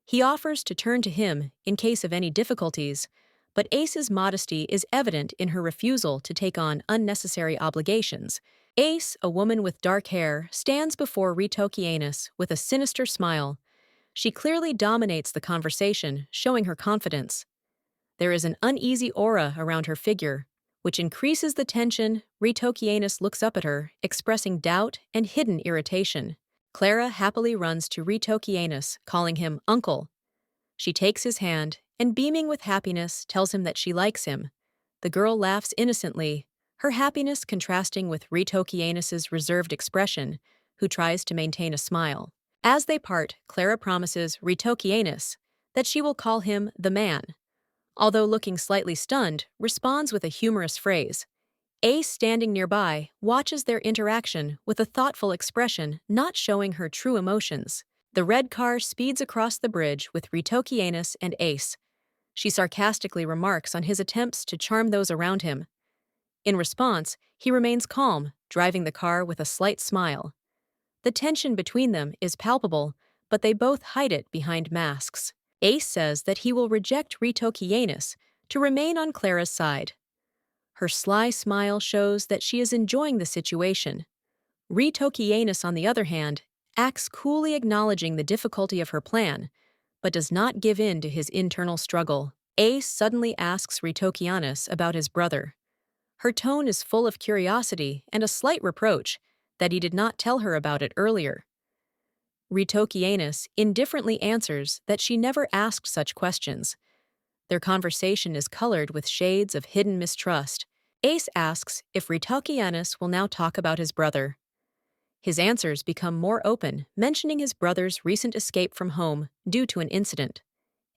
He offers to turn to him in case of any difficulties, but Ace's modesty is evident in her refusal to take on unnecessary obligations. Ace, a woman with dark hair, stands before Ritokianus with a sinister smile. She clearly dominates the conversation, showing her confidence. There is an uneasy aura around her figure, which increases the tension. Ritokianus looks up at her, expressing doubt and hidden irritation. Clara happily runs to Ritokianus, calling him uncle. She takes his hand and, beaming with happiness, tells him that she likes him. The girl laughs innocently, her happiness contrasting with Ritokianus's reserved expression, who tries to maintain a smile. As they part, Clara promises Ritokianus that she will call him the man. Although looking slightly stunned, responds with a humorous phrase. Ace, standing nearby, watches their interaction with a thoughtful expression, not showing her true emotions. The red car speeds across the bridge with Ritokianus and Ace. She sarcastically remarks on his attempts to charm those around him. In response, he remains calm, driving the car with a slight smile. The tension between them is palpable, but they both hide it behind masks. Ace says that he will reject Ritokianus to remain on Clara's side. Her sly smile shows that she is enjoying the situation. Ritokianus, on the other hand, acts coolly, acknowledging the difficulty of her plan, but does not give in to his internal struggle. Ace suddenly asks Ritokianus about his brother. Her tone is full of curiosity and a slight reproach that he did not tell her about it earlier. Ritokianus indifferently answers that she never asked such questions. Their conversation is colored with shades of hidden mistrust. Ace asks if Ritokianus will now talk about his brother. His answers become more open, mentioning his brother's recent escape from home due to an incident.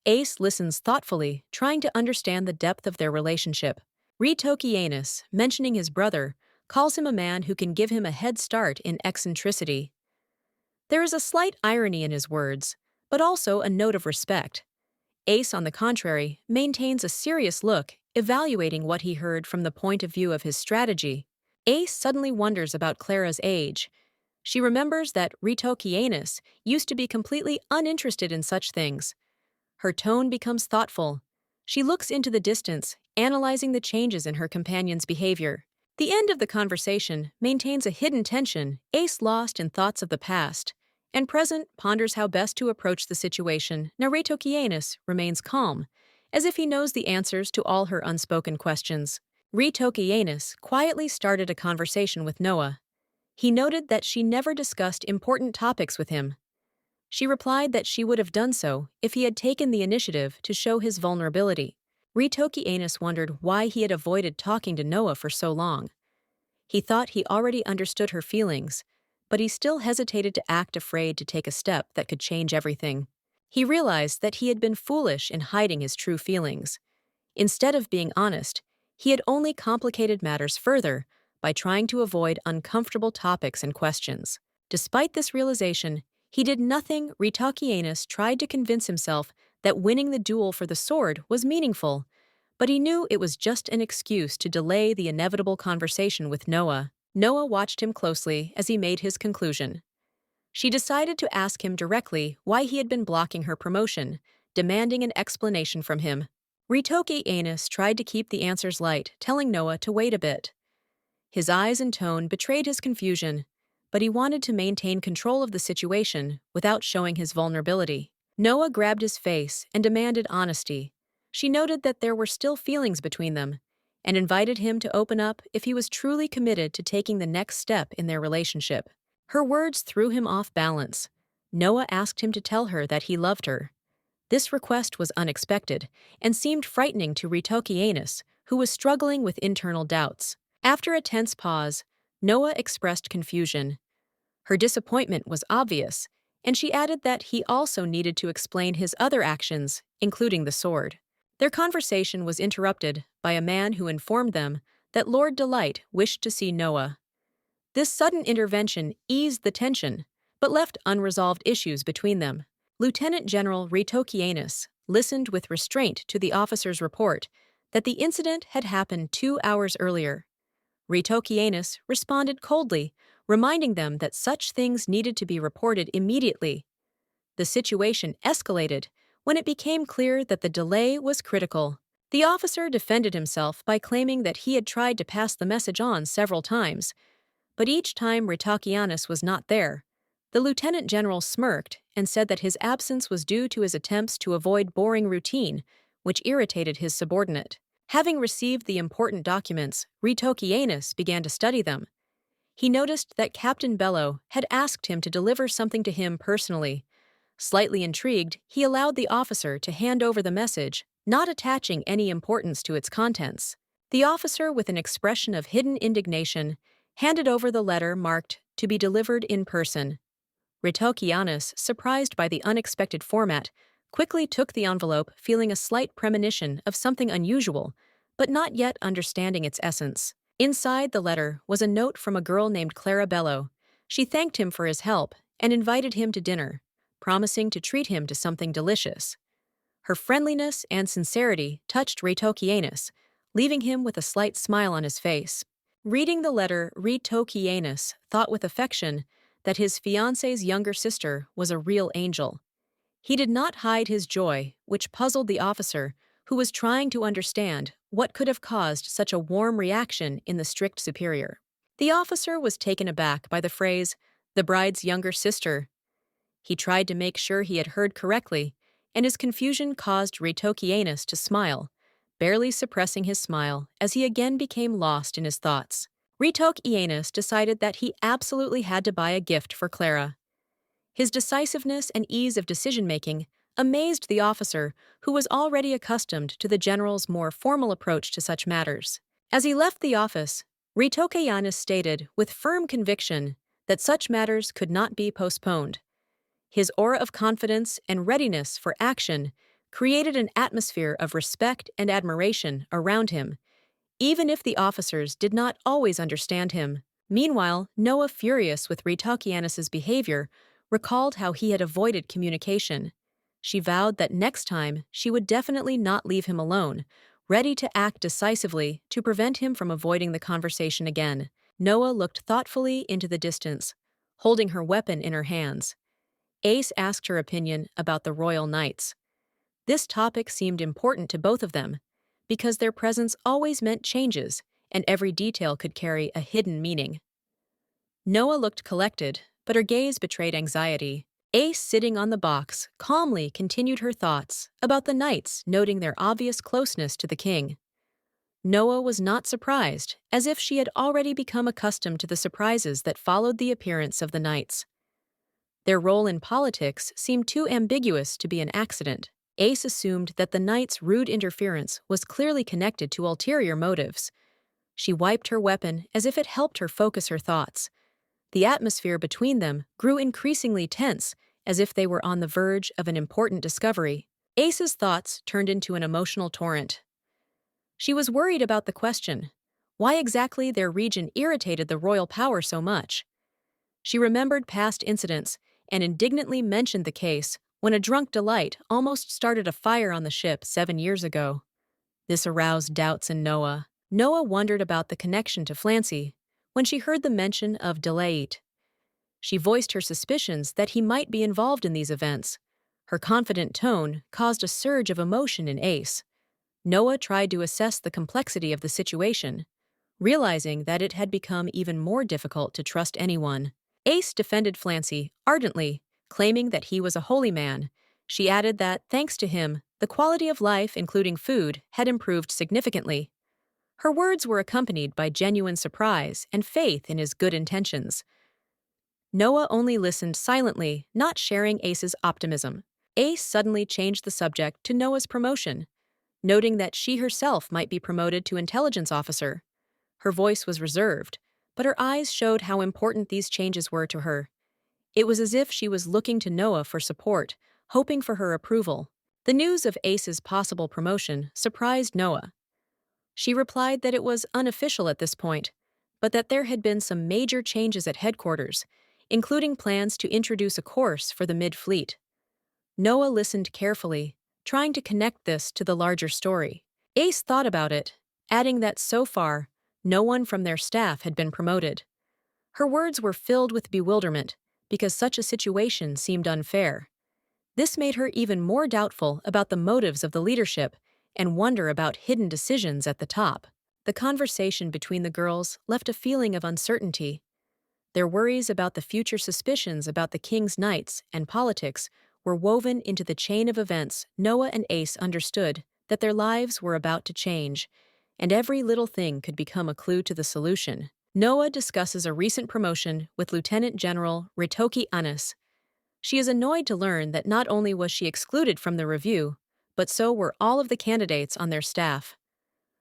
Ace listens thoughtfully, trying to understand the depth of their relationship. Ritokianus, mentioning his brother, calls him a man who can give him a head start in eccentricity. There is a slight irony in his words, but also a note of respect. Ace, on the contrary, maintains a serious look, evaluating what he heard from the point of view of his strategy. Ace suddenly wonders about Clara's age. She remembers that Ritokianus used to be completely uninterested in such things. Her tone becomes thoughtful. She looks into the distance, analyzing the changes in her companion's behavior. The end of the conversation maintains a hidden tension. Ace, lost in thoughts of the past and present, ponders how best to approach the situation. Now Ritokianus remains calm, as if he knows the answers to all her unspoken questions. Ritokianus quietly started a conversation with Noah. He noted that she never discussed important topics with him. She replied that she would have done so if he had taken the initiative to show his vulnerability. Ritokianus wondered why he had avoided talking to Noah for so long. He thought he already understood her feelings, but he still hesitated to act, afraid to take a step that could change everything. He realized that he had been foolish in hiding his true feelings. Instead of being honest, he had only complicated matters further by trying to avoid uncomfortable topics and questions. Despite this realization, he did nothing. Ritokianus tried to convince himself that winning the duel for the sword was meaningful, but he knew it was just an excuse to delay the inevitable conversation with Noah. Noah watched him closely as he made his conclusion. She decided to ask him directly why he had been blocking her promotion, demanding an explanation from him. Ritokianus tried to keep the answers light, telling Noah to wait a bit. His eyes and tone betrayed his confusion, but he wanted to maintain control of the situation without showing his vulnerability. Noah grabbed his face and demanded honesty. She noted that there were still feelings between them and invited him to open up if he was truly committed to taking the next step in their relationship. Her words threw him off balance. Noah asked him to tell her that he loved her. This request was unexpected and seemed frightening to Ritokianus, who was struggling with internal doubts. After a tense pause, Noah expressed confusion. Her disappointment was obvious, and she added that he also needed to explain his other actions, including the sword. Their conversation was interrupted by a man who informed them that Lord Delight wished to see Noah. This sudden intervention eased the tension, but left unresolved issues between them. Lieutenant General Ritokianus listened with restraint to the officer's report that the incident had happened 2 hours earlier. Ritokianus responded coldly, reminding them that such things needed to be reported immediately. The situation escalated when it became clear that the delay was critical. The officer defended himself by claiming that he had tried to pass the message on several times, but each time Ritokianus was not there. The lieutenant general smirked and said that his absence was due to his attempts to avoid boring routine, which irritated his subordinate. Having received the important documents, Ritokianus began to study them. He noticed that Captain Bello had asked him to deliver something to him personally. Slightly intrigued, he allowed the officer to hand over the message, not attaching any importance to its contents. The officer, with an expression of hidden indignation, handed over the letter marked "to be delivered in person." Ritokianus, surprised by the unexpected format, quickly took the envelope, feeling a slight premonition of something unusual, but not yet understanding its essence. Inside the letter was a note from a girl named Clara Bello. She thanked him for his help and invited him to dinner, promising to treat him to something delicious. Her friendliness and sincerity touched Ritokianus, leaving him with a slight smile on his face. Reading the letter, Ritokianus thought with affection that his fiancée's younger sister was a real angel. He did not hide his joy, which puzzled the officer, who was trying to understand what could have caused such a warm reaction in the strict superior. The officer was taken aback by the phrase, "the bride's younger sister." He tried to make sure he had heard correctly, and his confusion caused Ritokianus to smile, barely suppressing his smile as he again became lost in his thoughts. Ritokianus decided that he absolutely had to buy a gift for Clara. His decisiveness and ease of decision-making amazed the officer, who was already accustomed to the general's more formal approach to such matters. As he left the office, Ritokianus stated with firm conviction that such matters could not be postponed. His aura of confidence and readiness for action created an atmosphere of respect and admiration around him, even if the officers did not always understand him. Meanwhile, Noah, furious with Ritokianus's behavior, recalled how he had avoided communication. She vowed that next time she would definitely not leave him alone, ready to act decisively to prevent him from avoiding the conversation again. Noah looked thoughtfully into the distance, holding her weapon in her hands. Ace asked her opinion about the royal knights. This topic seemed important to both of them, because their presence always meant changes, and every detail could carry a hidden meaning. Noah looked collected, but her gaze betrayed anxiety. Ace, sitting on the box, calmly continued her thoughts about the knights, noting their obvious closeness to the king. Noah was not surprised, as if she had already become accustomed to the surprises that followed the appearance of the knights. Their role in politics seemed too ambiguous to be an accident. Ace assumed that the knight's rude interference was clearly connected to ulterior motives. She wiped her weapon as if it helped her focus her thoughts. The atmosphere between them grew increasingly tense, as if they were on the verge of an important discovery. Ace's thoughts turned into an emotional torrent. She was worried about the question, why exactly their region irritated the royal power so much. She remembered past incidents and indignantly mentioned the case when a drunk Delight almost started a fire on the ship 7 years ago. This aroused doubts in Noah. Noah wondered about the connection to Flancy when she heard the mention of Delight. She voiced her suspicions that he might be involved in these events. Her confident tone caused a surge of emotion in Ace. Noah tried to assess the complexity of the situation, realizing that it had become even more difficult to trust anyone. Ace defended Flancy ardently, claiming that he was a holy man. She added that, thanks to him, the quality of life, including food, had improved significantly. Her words were accompanied by genuine surprise and faith in his good intentions. Noah only listened silently, not sharing Ace's optimism. Ace suddenly changed the subject to Noah's promotion, noting that she herself might be promoted to intelligence officer. Her voice was reserved, but her eyes showed how important these changes were to her. It was as if she was looking to Noah for support, hoping for her approval. The news of Ace's possible promotion surprised Noah. She replied that it was unofficial at this point, but that there had been some major changes at headquarters, including plans to introduce a course for the mid-fleet. Noah listened carefully, trying to connect this to the larger story. Ace thought about it, adding that so far, no one from their staff had been promoted. Her words were filled with bewilderment, because such a situation seemed unfair. This made her even more doubtful about the motives of the leadership and wonder about hidden decisions at the top. The conversation between the girls left a feeling of uncertainty. Their worries about the future suspicions about the king's knights and politics were woven into the chain of events. Noah and Ace understood that their lives were about to change, and every little thing could become a clue to the solution. Noah discusses a recent promotion with Lieutenant General Ritoki Anis. She is annoyed to learn that not only was she excluded from the review, but so were all of the candidates on their staff.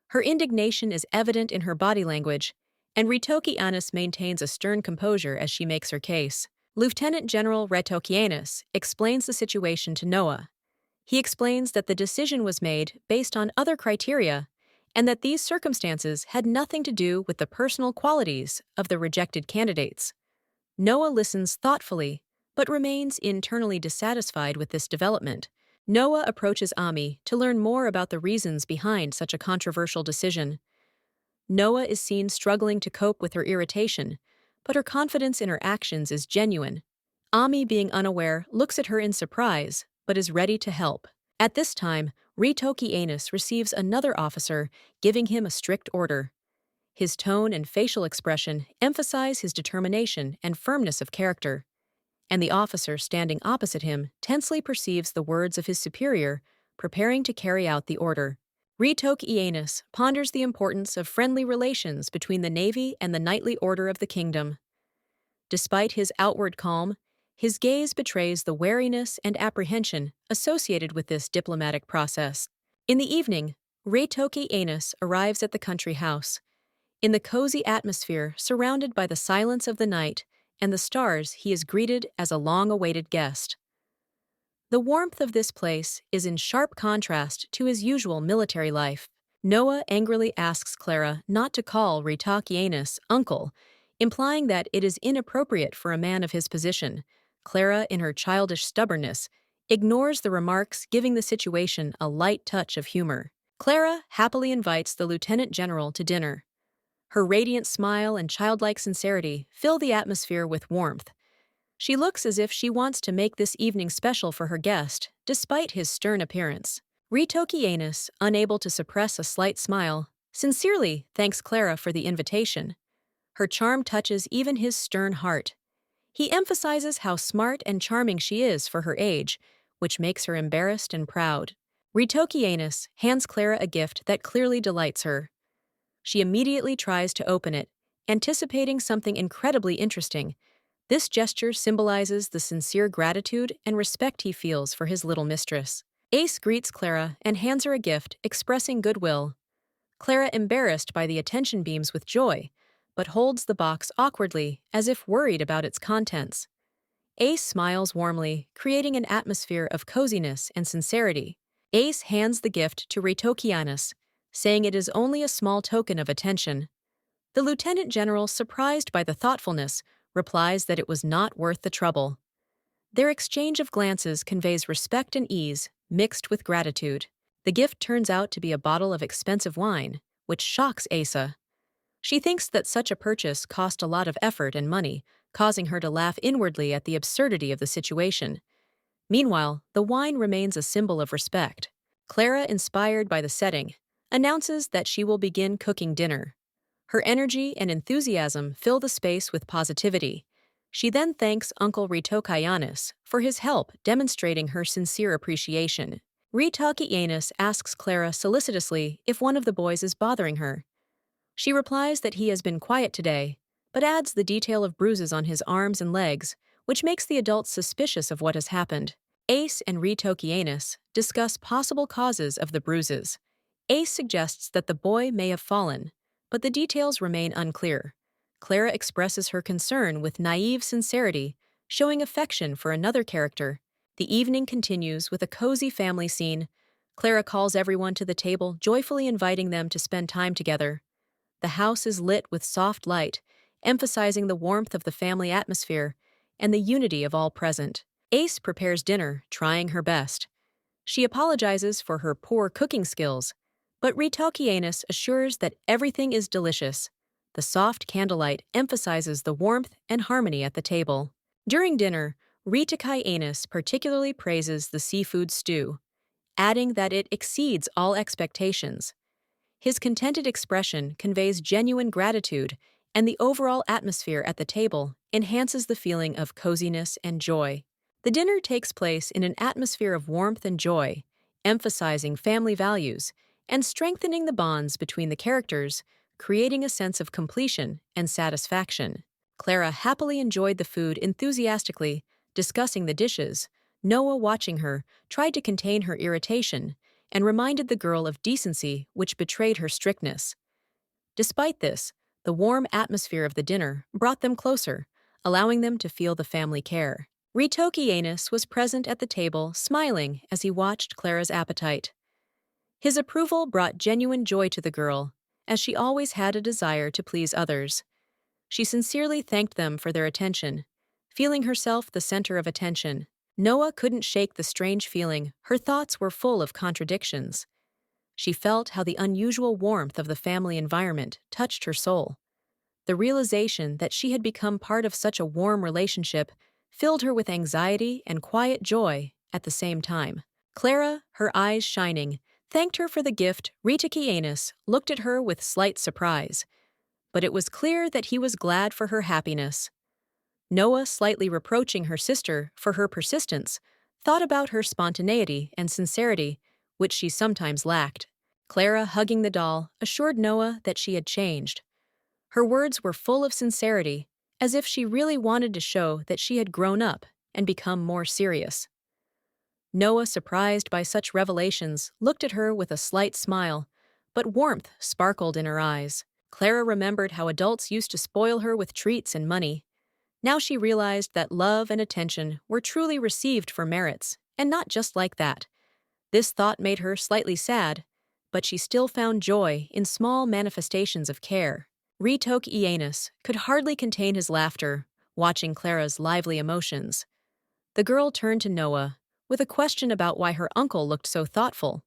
Her indignation is evident in her body language, and Ritoki Anis maintains a stern composure as she makes her case. Lieutenant General Retokianis explains the situation to Noah. He explains that the decision was made based on other criteria and that these circumstances had nothing to do with the personal qualities of the rejected candidates. Noah listens thoughtfully, but remains internally dissatisfied with this development. Noah approaches Ami to learn more about the reasons behind such a controversial decision. Noah is seen struggling to cope with her irritation, but her confidence in her actions is genuine. Ami, being unaware, looks at her in surprise, but is ready to help. At this time, Ritoki Anus receives another officer, giving him a strict order. His tone and facial expression emphasize his determination and firmness of character, and the officer standing opposite him tensely perceives the words of his superior, preparing to carry out the order. Ritoki Anus ponders the importance of friendly relations between the Navy and the knightly order of the kingdom. Despite his outward calm, his gaze betrays the wariness and apprehension associated with this diplomatic process. In the evening, Ritoki Anus arrives at the country house. In the cozy atmosphere surrounded by the silence of the night and the stars, he is greeted as a long-awaited guest. The warmth of this place is in sharp contrast to his usual military life. Noah angrily asks Clara not to call Ritoki Anus uncle, implying that it is inappropriate for a man of his position. Clara, in her childish stubbornness, ignores the remarks, giving the situation a light touch of humor. Clara happily invites the lieutenant general to dinner. Her radiant smile and childlike sincerity fill the atmosphere with warmth. She looks as if she wants to make this evening special for her guest, despite his stern appearance. Ritoki Anus, unable to suppress a slight smile, sincerely thanks Clara for the invitation. Her charm touches even his stern heart. He emphasizes how smart and charming she is for her age, which makes her embarrassed and proud. Ritoki Anus hands Clara a gift that clearly delights her. She immediately tries to open it, anticipating something incredibly interesting. This gesture symbolizes the sincere gratitude and respect he feels for his little mistress. Ace greets Clara and hands her a gift, expressing goodwill. Clara, embarrassed by the attention, beams with joy, but holds the box awkwardly, as if worried about its contents. Ace smiles warmly, creating an atmosphere of coziness and sincerity. Ace hands the gift to Ritoki Anus, saying it is only a small token of attention. The lieutenant general, surprised by the thoughtfulness, replies that it was not worth the trouble. Their exchange of glances conveys respect and ease, mixed with gratitude. The gift turns out to be a bottle of expensive wine, which shocks Asa. She thinks that such a purchase cost a lot of effort and money, causing her to laugh inwardly at the absurdity of the situation. Meanwhile, the wine remains a symbol of respect. Clara, inspired by the setting, announces that she will begin cooking dinner. Her energy and enthusiasm fill the space with positivity. She then thanks Uncle Ritoki Anus for his help, demonstrating her sincere appreciation. Ritoki Anus asks Clara solicitously if one of the boys is bothering her. She replies that he has been quiet today, but adds the detail of bruises on his arms and legs, which makes the adults suspicious of what has happened. Ace and Ritokianus discuss possible causes of the bruises. Ace suggests that the boy may have fallen, but the details remain unclear. Clara expresses her concern with naive sincerity, showing affection for another character. The evening continues with a cozy family scene. Clara calls everyone to the table, joyfully inviting them to spend time together. The house is lit with soft light, emphasizing the warmth of the family atmosphere and the unity of all present. Ace prepares dinner, trying her best. She apologizes for her poor cooking skills, but Ritokianus assures that everything is delicious. The soft candlelight emphasizes the warmth and harmony at the table. During dinner, Ritokianus particularly praises the seafood stew, adding that it exceeds all expectations. His contented expression conveys genuine gratitude, and the overall atmosphere at the table enhances the feeling of coziness and joy. The dinner takes place in an atmosphere of warmth and joy, emphasizing family values and strengthening the bonds between the characters, creating a sense of completion and satisfaction. Clara happily enjoyed the food enthusiastically, discussing the dishes. Noah, watching her, tried to contain her irritation and reminded the girl of decency which betrayed her strictness. Despite this, the warm atmosphere of the dinner brought them closer, allowing them to feel the family care. Ritokianus was present at the table, smiling as he watched Clara's appetite. His approval brought genuine joy to the girl, as she always had a desire to please others. She sincerely thanked them for their attention, feeling herself the center of attention. Noah couldn't shake the strange feeling. Her thoughts were full of contradictions. She felt how the unusual warmth of the family environment touched her soul. The realization that she had become part of such a warm relationship filled her with anxiety and quiet joy at the same time. Clara, her eyes shining, thanked her for the gift. Ritokianus looked at her with slight surprise, but it was clear that he was glad for her happiness. Noah, slightly reproaching her sister for her persistence, thought about her spontaneity and sincerity, which she sometimes lacked. Clara, hugging the doll, assured Noah that she had changed. Her words were full of sincerity, as if she really wanted to show that she had grown up and become more serious. Noah, surprised by such revelations, looked at her with a slight smile, but warmth sparkled in her eyes. Clara remembered how adults used to spoil her with treats and money. Now she realized that love and attention were truly received for merits, and not just like that. This thought made her slightly sad, but she still found joy in small manifestations of care. Ritokianus could hardly contain his laughter, watching Clara's lively emotions. The girl turned to Noah with a question about why her uncle looked so thoughtful.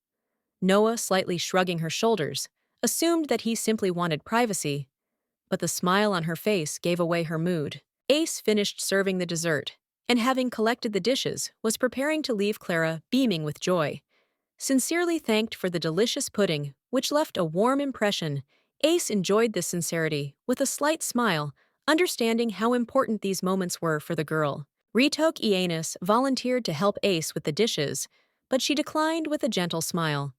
Noah, slightly shrugging her shoulders, assumed that he simply wanted privacy, but the smile on her face gave away her mood. Ace finished serving the dessert, and having collected the dishes, was preparing to leave Clara beaming with joy. Sincerely thanked for the delicious pudding, which left a warm impression, Ace enjoyed this sincerity with a slight smile, understanding how important these moments were for the girl. Ritokianus volunteered to help Ace with the dishes, but she declined with a gentle smile.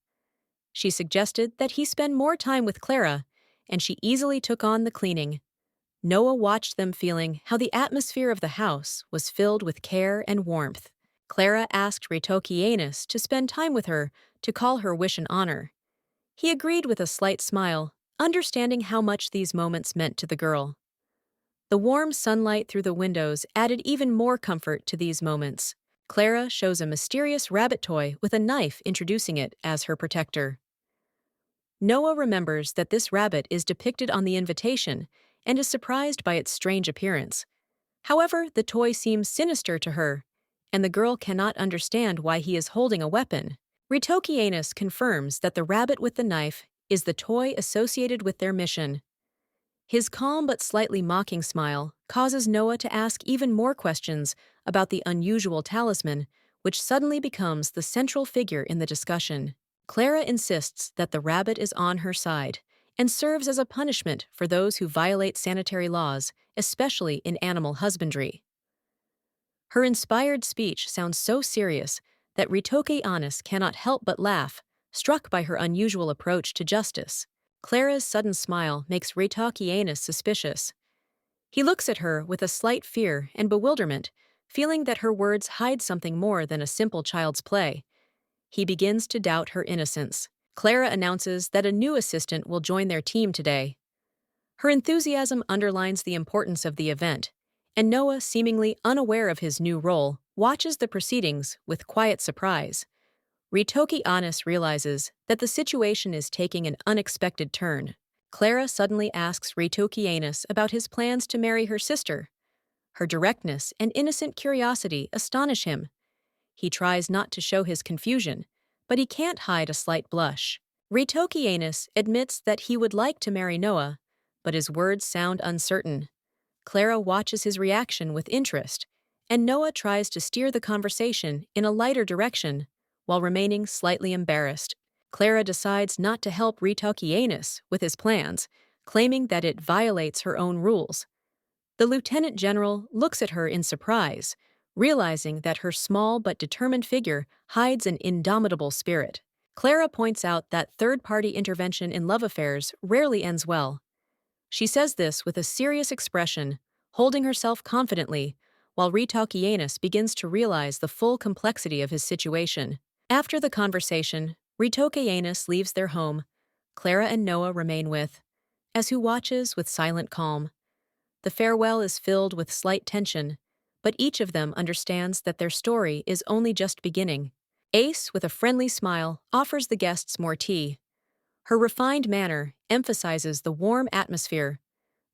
She suggested that he spend more time with Clara, and she easily took on the cleaning. Noah watched them, feeling how the atmosphere of the house was filled with care and warmth. Clara asked Ritokianus to spend time with her, to call her wish an honor. He agreed with a slight smile, understanding how much these moments meant to the girl. The warm sunlight through the windows added even more comfort to these moments. Clara shows a mysterious rabbit toy with a knife, introducing it as her protector. Noah remembers that this rabbit is depicted on the invitation and is surprised by its strange appearance. However, the toy seems sinister to her, and the girl cannot understand why he is holding a weapon. Ritokianus confirms that the rabbit with the knife is the toy associated with their mission. His calm but slightly mocking smile causes Noah to ask even more questions about the unusual talisman, which suddenly becomes the central figure in the discussion. Clara insists that the rabbit is on her side and serves as a punishment for those who violate sanitary laws, especially in animal husbandry. Her inspired speech sounds so serious that Ritokianus cannot help but laugh, struck by her unusual approach to justice. Clara's sudden smile makes Ritokianus suspicious. He looks at her with a slight fear and bewilderment, feeling that her words hide something more than a simple child's play. He begins to doubt her innocence. Clara announces that a new assistant will join their team today. Her enthusiasm underlines the importance of the event, and Noah, seemingly unaware of his new role, watches the proceedings with quiet surprise. Ritoki Anis realizes that the situation is taking an unexpected turn. Clara suddenly asks Ritoki Anis about his plans to marry her sister. Her directness and innocent curiosity astonish him. He tries not to show his confusion, but he can't hide a slight blush. Ritoki Anis admits that he would like to marry Noah, but his words sound uncertain. Clara watches his reaction with interest, and Noah tries to steer the conversation in a lighter direction while remaining slightly embarrassed. Clara decides not to help Ritoki Anis with his plans, claiming that it violates her own rules. The lieutenant general looks at her in surprise, realizing that her small but determined figure hides an indomitable spirit. Clara points out that third-party intervention in love affairs rarely ends well. She says this with a serious expression, holding herself confidently, while Ritoki Anis begins to realize the full complexity of his situation. After the conversation, Ritoki Anis leaves their home. Clara and Noah remain with, as who watches with silent calm. The farewell is filled with slight tension, but each of them understands that their story is only just beginning. Ace, with a friendly smile, offers the guests more tea. Her refined manner emphasizes the warm atmosphere,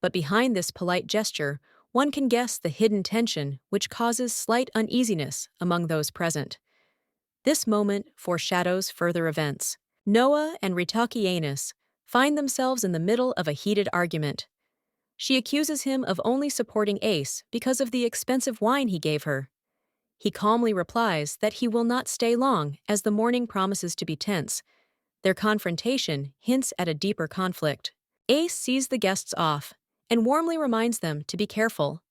but behind this polite gesture, one can guess the hidden tension which causes slight uneasiness among those present. This moment foreshadows further events. Noah and Ritaki Anis find themselves in the middle of a heated argument. She accuses him of only supporting Ace because of the expensive wine he gave her. He calmly replies that he will not stay long as the morning promises to be tense. Their confrontation hints at a deeper conflict. Ace sees the guests off and warmly reminds them to be careful.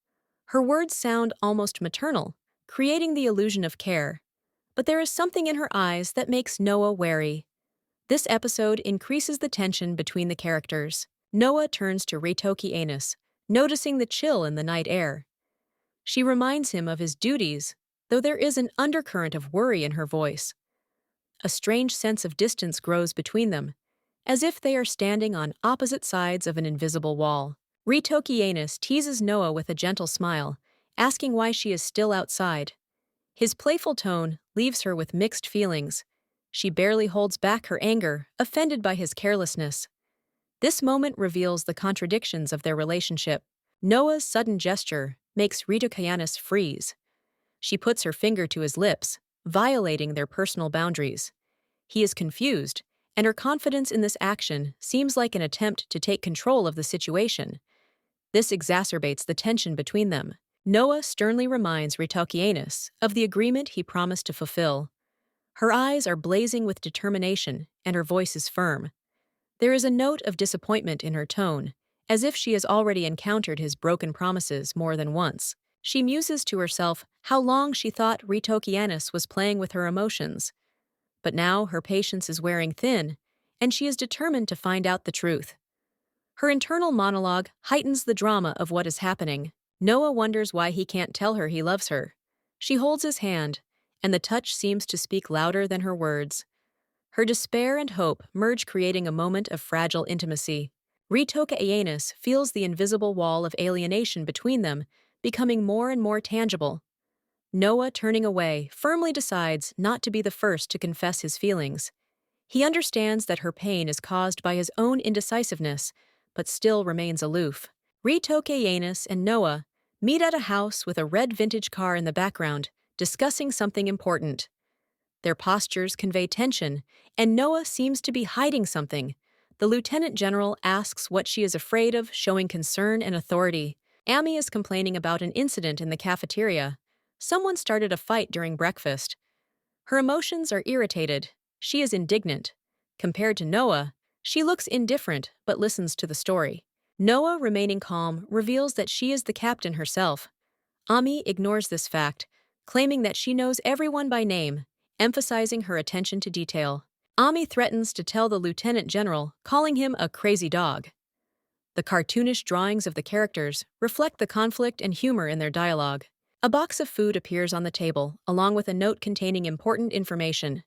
Her words sound almost maternal, creating the illusion of care. But there is something in her eyes that makes Noah wary. This episode increases the tension between the characters. Noah turns to Ritoki Anis, noticing the chill in the night air. She reminds him of his duties, though there is an undercurrent of worry in her voice. A strange sense of distance grows between them, as if they are standing on opposite sides of an invisible wall. Ritoki Anis teases Noah with a gentle smile, asking why she is still outside. His playful tone leaves her with mixed feelings. She barely holds back her anger, offended by his carelessness. This moment reveals the contradictions of their relationship. Noah's sudden gesture makes Ritoki Anis freeze. She puts her finger to his lips, violating their personal boundaries. He is confused, and her confidence in this action seems like an attempt to take control of the situation. This exacerbates the tension between them. Noah sternly reminds Ritoki Anis of the agreement he promised to fulfill. Her eyes are blazing with determination, and her voice is firm. There is a note of disappointment in her tone, as if she has already encountered his broken promises more than once. She muses to herself how long she thought Ritoki Anis was playing with her emotions. But now her patience is wearing thin, and she is determined to find out the truth. Her internal monologue heightens the drama of what is happening. Noah wonders why he can't tell her he loves her. She holds his hand, and the touch seems to speak louder than her words. Her despair and hope merge, creating a moment of fragile intimacy. Ritoki Anis feels the invisible wall of alienation between them, becoming more and more tangible. Noah, turning away, firmly decides not to be the first to confess his feelings. He understands that her pain is caused by his own indecisiveness, but still remains aloof. Ritoki Anis and Noah meet at a house with a red vintage car in the background, discussing something important. Their postures convey tension, and Noah seems to be hiding something. The lieutenant general asks what she is afraid of, showing concern and authority. Amy is complaining about an incident in the cafeteria. Someone started a fight during breakfast. Her emotions are irritated. She is indignant. Compared to Noah, she looks indifferent but listens to the story. Noah, remaining calm, reveals that she is the captain herself. Ami ignores this fact, claiming that she knows everyone by name, emphasizing her attention to detail. Ami threatens to tell the lieutenant general, calling him a crazy dog. The cartoonish drawings of the characters reflect the conflict and humor in their dialogue. A box of food appears on the table, along with a note containing important information.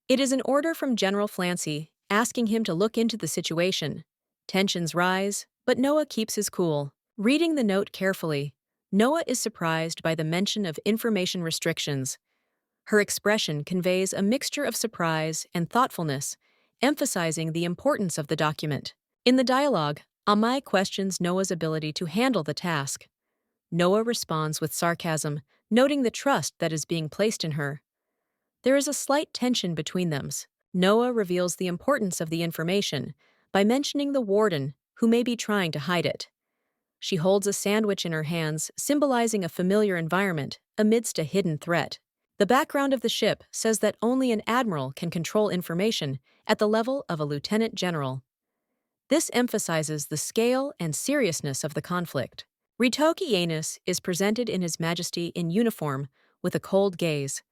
It is an order from General Flancy, asking him to look into the situation. Tensions rise, but Noah keeps his cool. Reading the note carefully, Noah is surprised by the mention of information restrictions. Her expression conveys a mixture of surprise and thoughtfulness, emphasizing the importance of the document. In the dialogue, Amai questions Noah's ability to handle the task. Noah responds with sarcasm, noting the trust that is being placed in her. There is a slight tension between them. Noah reveals the importance of the information by mentioning the warden, who may be trying to hide it. She holds a sandwich in her hands, symbolizing a familiar environment amidst a hidden threat. The background of the ship says that only an admiral can control information at the level of a lieutenant general. This emphasizes the scale and seriousness of the conflict. Ritoki Anis is presented in His Majesty in uniform with a cold gaze.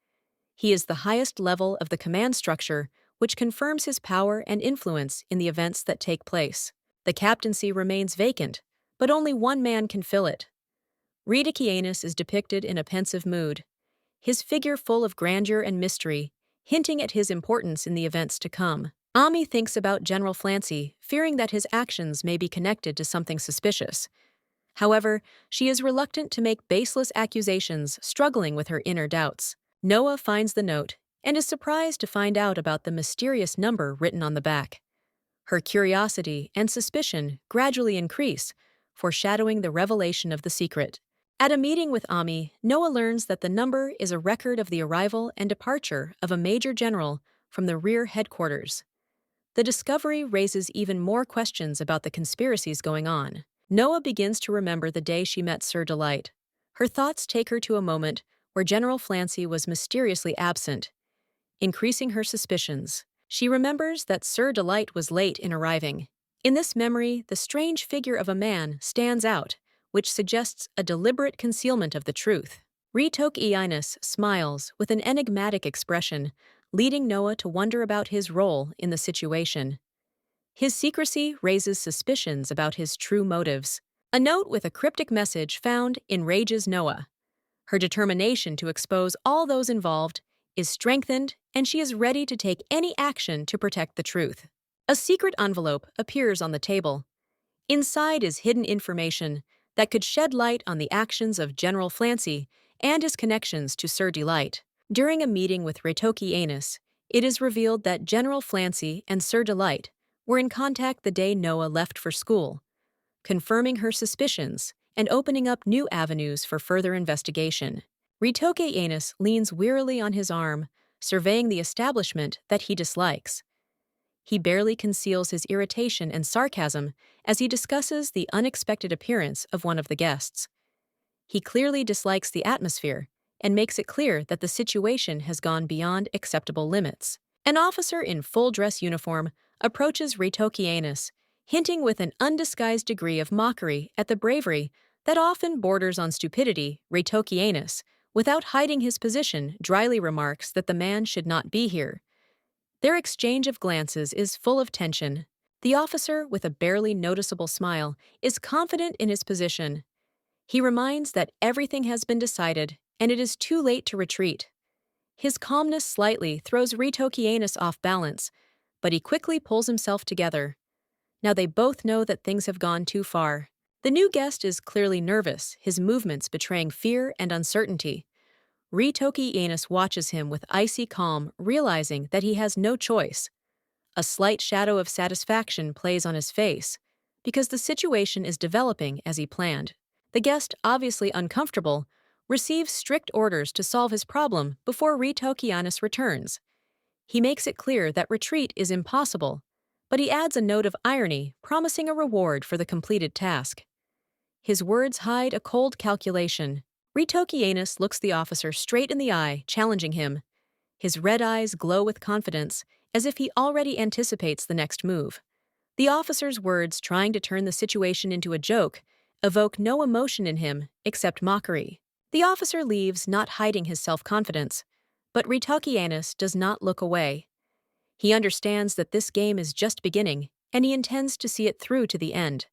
He is the highest level of the command structure, which confirms his power and influence in the events that take place. The captaincy remains vacant, but only one man can fill it. Ritoki Anis is depicted in a pensive mood, his figure full of grandeur and mystery, hinting at his importance in the events to come. Ami thinks about General Flancy, fearing that his actions may be connected to something suspicious. However, she is reluctant to make baseless accusations, struggling with her inner doubts. Noah finds the note and is surprised to find out about the mysterious number written on the back. Her curiosity and suspicion gradually increase, foreshadowing the revelation of the secret. At a meeting with Ami, Noah learns that the number is a record of the arrival and departure of a major general from the rear headquarters. The discovery raises even more questions about the conspiracies going on. Noah begins to remember the day she met Sir Delight. Her thoughts take her to a moment where General Flancy was mysteriously absent, increasing her suspicions. She remembers that Sir Delight was late in arriving. In this memory, the strange figure of a man stands out, which suggests a deliberate concealment of the truth. Ritoki Anis smiles with an enigmatic expression, leading Noah to wonder about his role in the situation. His secrecy raises suspicions about his true motives. A note with a cryptic message found enrages Noah. Her determination to expose all those involved is strengthened, and she is ready to take any action to protect the truth. A secret envelope appears on the table. Inside is hidden information that could shed light on the actions of General Flancy and his connections to Sir Delight. During a meeting with Ritoki Anis, it is revealed that General Flancy and Sir Delight were in contact the day Noah left for school, confirming her suspicions and opening up new avenues for further investigation. Ritoki Anis leans wearily on his arm, surveying the establishment that he dislikes. He barely conceals his irritation and sarcasm as he discusses the unexpected appearance of one of the guests. He clearly dislikes the atmosphere and makes it clear that the situation has gone beyond acceptable limits. An officer in full-dress uniform approaches Ritoki Anis, hinting with an undisguised degree of mockery at the bravery that often borders on stupidity. Ritoki Anis, without hiding his position, dryly remarks that the man should not be here. Their exchange of glances is full of tension. The officer, with a barely noticeable smile, is confident in his position. He reminds that everything has been decided and it is too late to retreat. His calmness slightly throws Ritoki Anis off balance, but he quickly pulls himself together. Now they both know that things have gone too far. The new guest is clearly nervous, his movements betraying fear and uncertainty. Ritoki Anis watches him with icy calm, realizing that he has no choice. A slight shadow of satisfaction plays on his face, because the situation is developing as he planned. The guest, obviously uncomfortable, receives strict orders to solve his problem before Ritoki Anis returns. He makes it clear that retreat is impossible, but he adds a note of irony, promising a reward for the completed task. His words hide a cold calculation. Ritoki Anis looks the officer straight in the eye, challenging him. His red eyes glow with confidence, as if he already anticipates the next move. The officer's words, trying to turn the situation into a joke, evoke no emotion in him except mockery. The officer leaves, not hiding his self-confidence, but Ritoki Anis does not look away. He understands that this game is just beginning, and he intends to see it through to the end.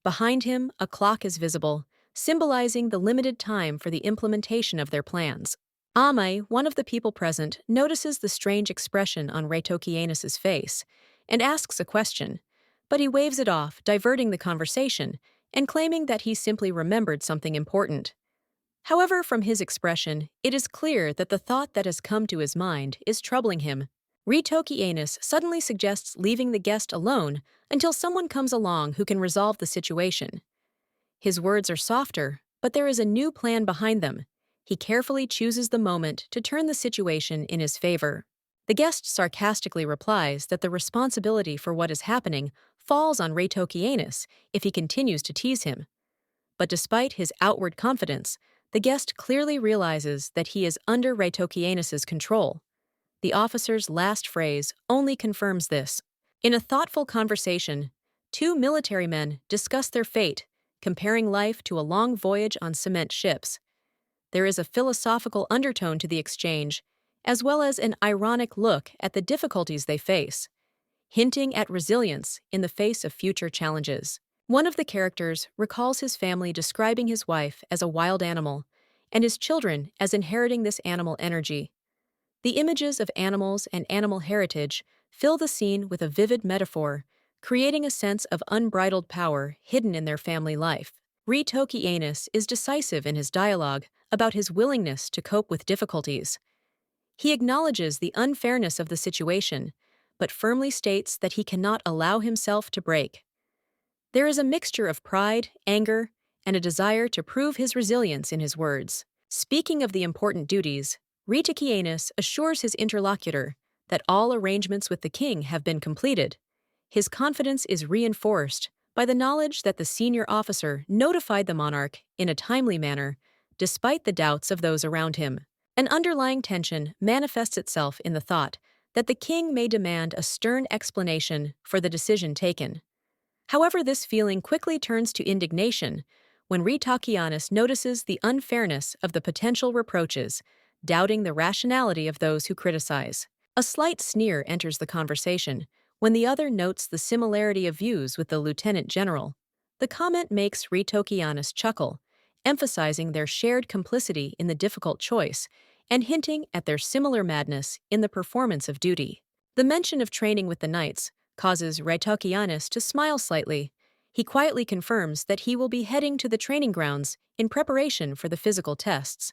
Behind him, a clock is visible, symbolizing the limited time for the implementation of their plans. Ame, one of the people present, notices the strange expression on Reitokianus's face and asks a question, but he waves it off, diverting the conversation and claiming that he simply remembered something important. However, from his expression, it is clear that the thought that has come to his mind is troubling him. Reitokianus suddenly suggests leaving the guest alone until someone comes along who can resolve the situation. His words are softer, but there is a new plan behind them. He carefully chooses the moment to turn the situation in his favor. The guest sarcastically replies that the responsibility for what is happening falls on Reitokianus if he continues to tease him. But despite his outward confidence, the guest clearly realizes that he is under Reitokianus's control. The officer's last phrase only confirms this. In a thoughtful conversation, two military men discuss their fate, comparing life to a long voyage on cement ships. There is a philosophical undertone to the exchange, as well as an ironic look at the difficulties they face, hinting at resilience in the face of future challenges. One of the characters recalls his family describing his wife as a wild animal, and his children as inheriting this animal energy. The images of animals and animal heritage fill the scene with a vivid metaphor, creating a sense of unbridled power hidden in their family life. Reitokianus is decisive in his dialogue about his willingness to cope with difficulties. He acknowledges the unfairness of the situation, but firmly states that he cannot allow himself to break. There is a mixture of pride, anger, and a desire to prove his resilience in his words. Speaking of the important duties, Reitokianus assures his interlocutor that all arrangements with the king have been completed. His confidence is reinforced by the knowledge that the senior officer notified the monarch in a timely manner, despite the doubts of those around him. An underlying tension manifests itself in the thought that the king may demand a stern explanation for the decision taken. However, this feeling quickly turns to indignation when Reitokianus notices the unfairness of the potential reproaches, doubting the rationality of those who criticize. A slight sneer enters the conversation when the other notes the similarity of views with the lieutenant general. The comment makes Reitokianus chuckle, emphasizing their shared complicity in the difficult choice and hinting at their similar madness in the performance of duty. The mention of training with the knights causes Reitokianus to smile slightly. He quietly confirms that he will be heading to the training grounds in preparation for the physical tests.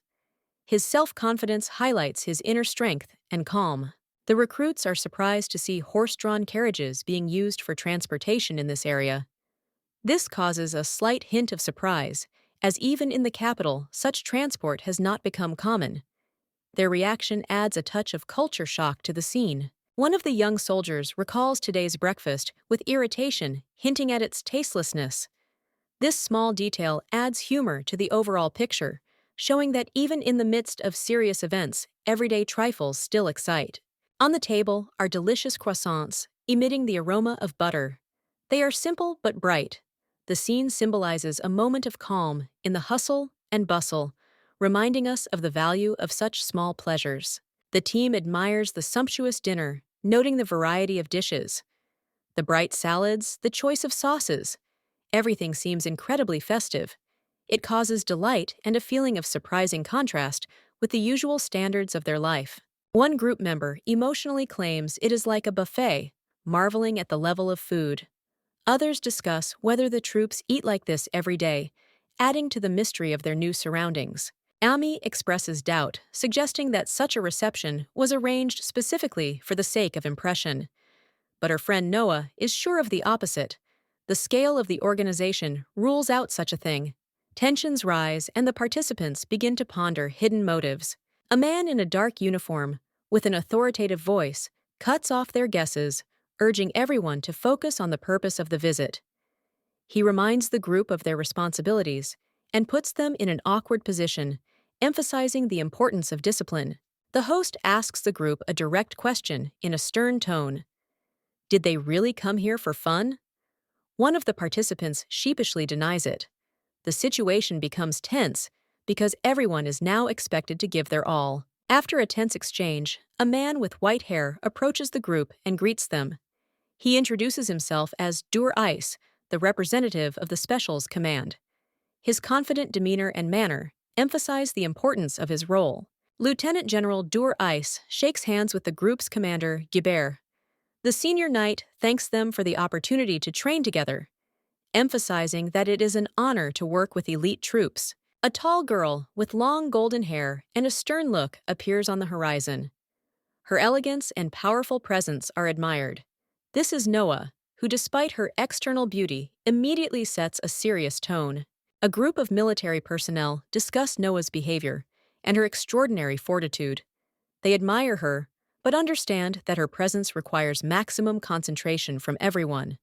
His self-confidence highlights his inner strength and calm. The recruits are surprised to see horse-drawn carriages being used for transportation in this area. This causes a slight hint of surprise, as even in the capital, such transport has not become common. Their reaction adds a touch of culture shock to the scene. One of the young soldiers recalls today's breakfast with irritation, hinting at its tastelessness. This small detail adds humor to the overall picture, showing that even in the midst of serious events, everyday trifles still excite. On the table are delicious croissants, emitting the aroma of butter. They are simple but bright. The scene symbolizes a moment of calm in the hustle and bustle, reminding us of the value of such small pleasures. The team admires the sumptuous dinner, noting the variety of dishes. The bright salads, the choice of sauces. Everything seems incredibly festive. It causes delight and a feeling of surprising contrast with the usual standards of their life. One group member emotionally claims it is like a buffet, marveling at the level of food. Others discuss whether the troops eat like this every day, adding to the mystery of their new surroundings. Ami expresses doubt, suggesting that such a reception was arranged specifically for the sake of impression. But her friend Noah is sure of the opposite. The scale of the organization rules out such a thing. Tensions rise, and the participants begin to ponder hidden motives. A man in a dark uniform, with an authoritative voice, cuts off their guesses, urging everyone to focus on the purpose of the visit. He reminds the group of their responsibilities and puts them in an awkward position, emphasizing the importance of discipline. The host asks the group a direct question in a stern tone. Did they really come here for fun? One of the participants sheepishly denies it. The situation becomes tense because everyone is now expected to give their all. After a tense exchange, a man with white hair approaches the group and greets them. He introduces himself as Dur Ice, the representative of the Special's command. His confident demeanor and manner emphasize the importance of his role. Lieutenant General Dur Ice shakes hands with the group's commander, Gibert. The senior knight thanks them for the opportunity to train together, emphasizing that it is an honor to work with elite troops. A tall girl with long golden hair and a stern look appears on the horizon. Her elegance and powerful presence are admired. This is Noah, who despite her external beauty, immediately sets a serious tone. A group of military personnel discuss Noah's behavior and her extraordinary fortitude. They admire her, but understand that her presence requires maximum concentration from everyone.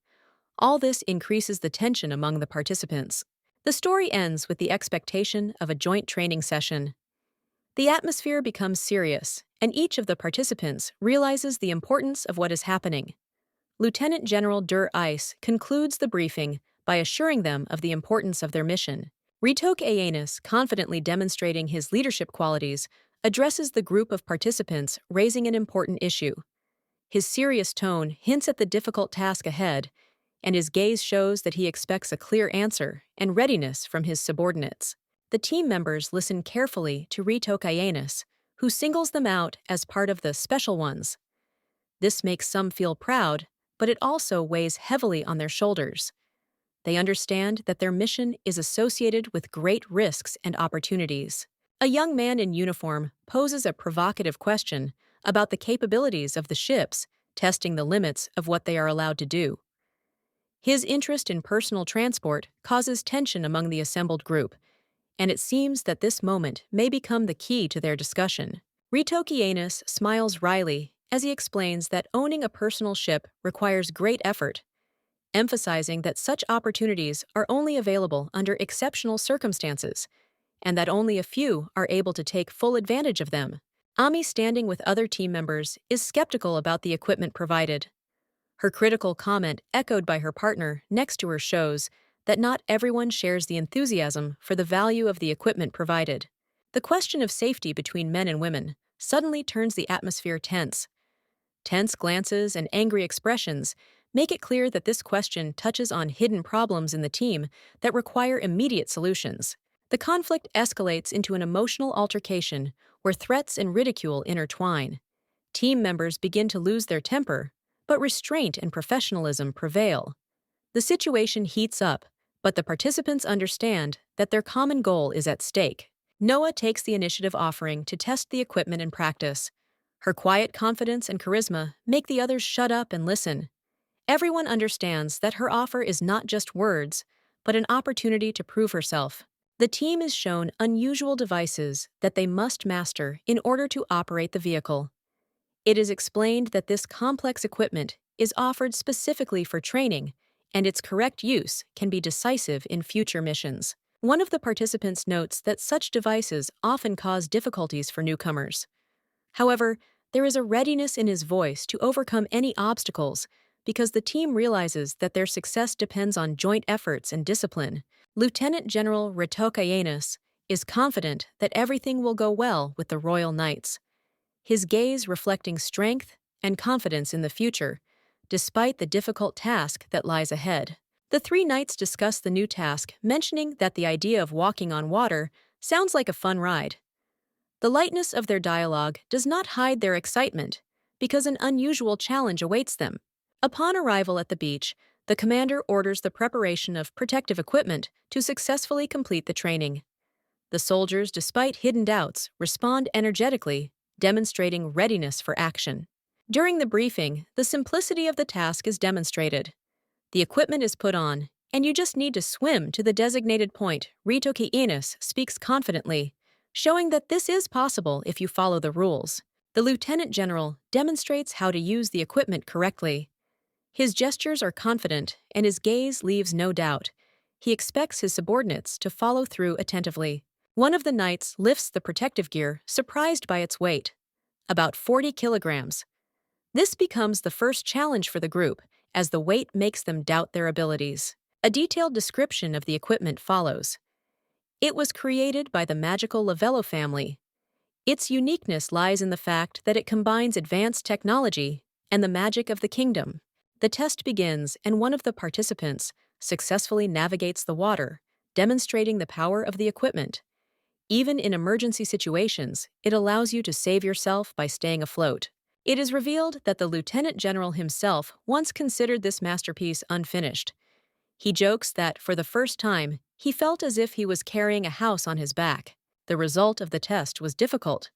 All this increases the tension among the participants. The story ends with the expectation of a joint training session. The atmosphere becomes serious, and each of the participants realizes the importance of what is happening. Lieutenant General Dur Ice concludes the briefing by assuring them of the importance of their mission. Ritok Ayanus, confidently demonstrating his leadership qualities, addresses the group of participants, raising an important issue. His serious tone hints at the difficult task ahead, and his gaze shows that he expects a clear answer and readiness from his subordinates. The team members listen carefully to Ritok Ayanus, who singles them out as part of the special ones. This makes some feel proud, but it also weighs heavily on their shoulders. They understand that their mission is associated with great risks and opportunities. A young man in uniform poses a provocative question about the capabilities of the ships, testing the limits of what they are allowed to do. His interest in personal transport causes tension among the assembled group, and it seems that this moment may become the key to their discussion. Ritokianus smiles wryly as he explains that owning a personal ship requires great effort, emphasizing that such opportunities are only available under exceptional circumstances, and that only a few are able to take full advantage of them. Ami, standing with other team members, is skeptical about the equipment provided. Her critical comment, echoed by her partner next to her, shows that not everyone shares the enthusiasm for the value of the equipment provided. The question of safety between men and women suddenly turns the atmosphere tense. Tense glances and angry expressions make it clear that this question touches on hidden problems in the team that require immediate solutions. The conflict escalates into an emotional altercation where threats and ridicule intertwine. Team members begin to lose their temper, but restraint and professionalism prevail. The situation heats up, but the participants understand that their common goal is at stake. Noah takes the initiative, offering to test the equipment in practice. Her quiet confidence and charisma make the others shut up and listen. Everyone understands that her offer is not just words, but an opportunity to prove herself. The team is shown unusual devices that they must master in order to operate the vehicle. It is explained that this complex equipment is offered specifically for training, and its correct use can be decisive in future missions. One of the participants notes that such devices often cause difficulties for newcomers. However, there is a readiness in his voice to overcome any obstacles because the team realizes that their success depends on joint efforts and discipline. Lieutenant General Ritokayanus is confident that everything will go well with the Royal Knights, his gaze reflecting strength and confidence in the future, despite the difficult task that lies ahead. The three knights discuss the new task, mentioning that the idea of walking on water sounds like a fun ride. The lightness of their dialogue does not hide their excitement, because an unusual challenge awaits them. Upon arrival at the beach, the commander orders the preparation of protective equipment to successfully complete the training. The soldiers, despite hidden doubts, respond energetically, demonstrating readiness for action. During the briefing, the simplicity of the task is demonstrated. The equipment is put on, and you just need to swim to the designated point. Ritoki Inus speaks confidently, showing that this is possible if you follow the rules. The lieutenant general demonstrates how to use the equipment correctly. His gestures are confident, and his gaze leaves no doubt. He expects his subordinates to follow through attentively. One of the knights lifts the protective gear, surprised by its weight, about 40 kilograms. This becomes the first challenge for the group, as the weight makes them doubt their abilities. A detailed description of the equipment follows. It was created by the magical Lavello family. Its uniqueness lies in the fact that it combines advanced technology and the magic of the kingdom. The test begins, and one of the participants, successfully navigates the water, demonstrating the power of the equipment. Even in emergency situations, it allows you to save yourself by staying afloat. It is revealed that the lieutenant general himself once considered this masterpiece unfinished. He jokes that, for the first time, he felt as if he was carrying a house on his back. The result of the test was difficult.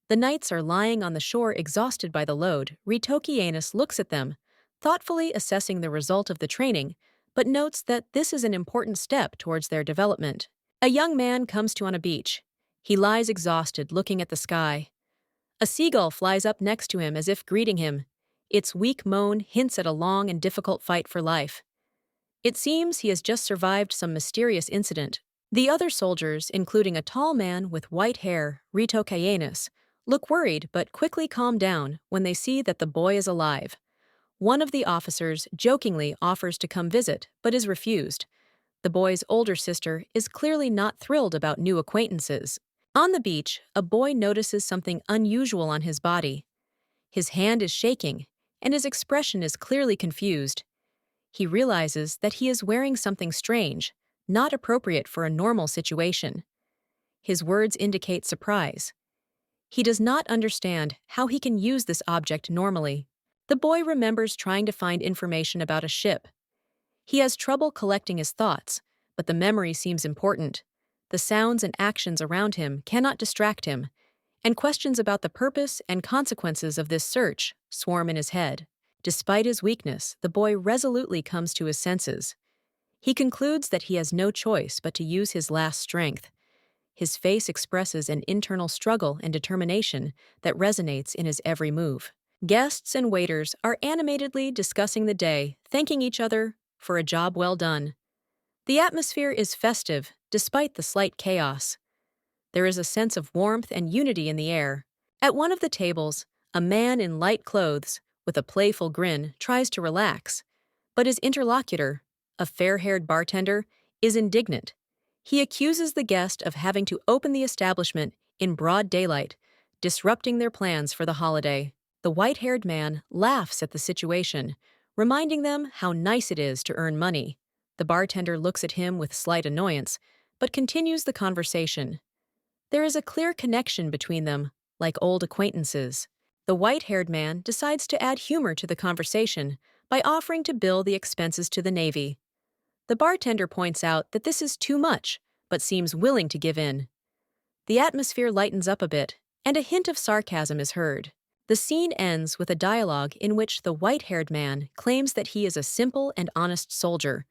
The knights are lying on the shore exhausted by the load. Ritokianus looks at them, thoughtfully assessing the result of the training, but notes that this is an important step towards their development. A young man comes to on a beach. He lies exhausted, looking at the sky. A seagull flies up next to him as if greeting him. Its weak moan hints at a long and difficult fight for life. It seems he has just survived some mysterious incident. The other soldiers, including a tall man with white hair, Rito Cayenus, look worried but quickly calm down when they see that the boy is alive. One of the officers jokingly offers to come visit, but is refused. The boy's older sister is clearly not thrilled about new acquaintances. On the beach, a boy notices something unusual on his body. His hand is shaking, and his expression is clearly confused. He realizes that he is wearing something strange, not appropriate for a normal situation. His words indicate surprise. He does not understand how he can use this object normally. The boy remembers trying to find information about a ship. He has trouble collecting his thoughts, but the memory seems important. The sounds and actions around him cannot distract him, and questions about the purpose and consequences of this search swarm in his head. Despite his weakness, the boy resolutely comes to his senses. He concludes that he has no choice but to use his last strength. His face expresses an internal struggle and determination that resonates in his every move. Guests and waiters are animatedly discussing the day, thanking each other for a job well done. The atmosphere is festive, despite the slight chaos. There is a sense of warmth and unity in the air. At one of the tables, a man in light clothes, with a playful grin, tries to relax, but his interlocutor, a fair-haired bartender, is indignant. He accuses the guest of having to open the establishment in broad daylight, disrupting their plans for the holiday. The white-haired man laughs at the situation, reminding them how nice it is to earn money. The bartender looks at him with slight annoyance, but continues the conversation. There is a clear connection between them, like old acquaintances. The white-haired man decides to add humor to the conversation by offering to bill the expenses to the Navy. The bartender points out that this is too much, but seems willing to give in. The atmosphere lightens up a bit, and a hint of sarcasm is heard. The scene ends with a dialogue in which the white-haired man claims that he is a simple and honest soldier.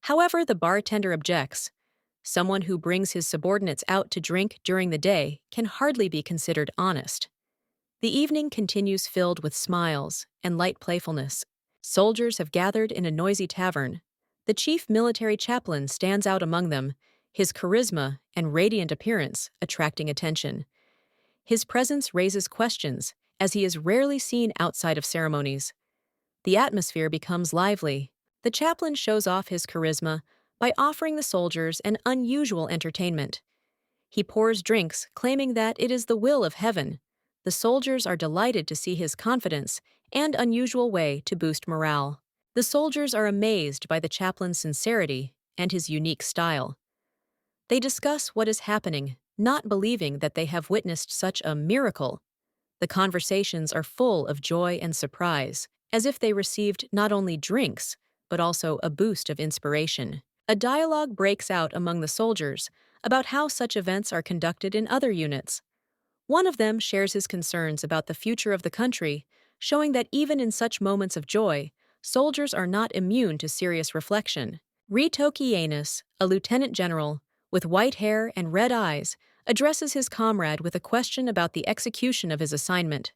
However, the bartender objects. Someone who brings his subordinates out to drink during the day can hardly be considered honest. The evening continues filled with smiles and light playfulness. Soldiers have gathered in a noisy tavern. The chief military chaplain stands out among them, his charisma and radiant appearance attracting attention. His presence raises questions, as he is rarely seen outside of ceremonies. The atmosphere becomes lively. The chaplain shows off his charisma by offering the soldiers an unusual entertainment. He pours drinks, claiming that it is the will of heaven. The soldiers are delighted to see his confidence and unusual way to boost morale. The soldiers are amazed by the chaplain's sincerity and his unique style. They discuss what is happening, not believing that they have witnessed such a miracle. The conversations are full of joy and surprise, as if they received not only drinks, but also a boost of inspiration. A dialogue breaks out among the soldiers about how such events are conducted in other units. One of them shares his concerns about the future of the country, showing that even in such moments of joy, soldiers are not immune to serious reflection. Ritokianus, a lieutenant general, with white hair and red eyes, addresses his comrade with a question about the execution of his assignment.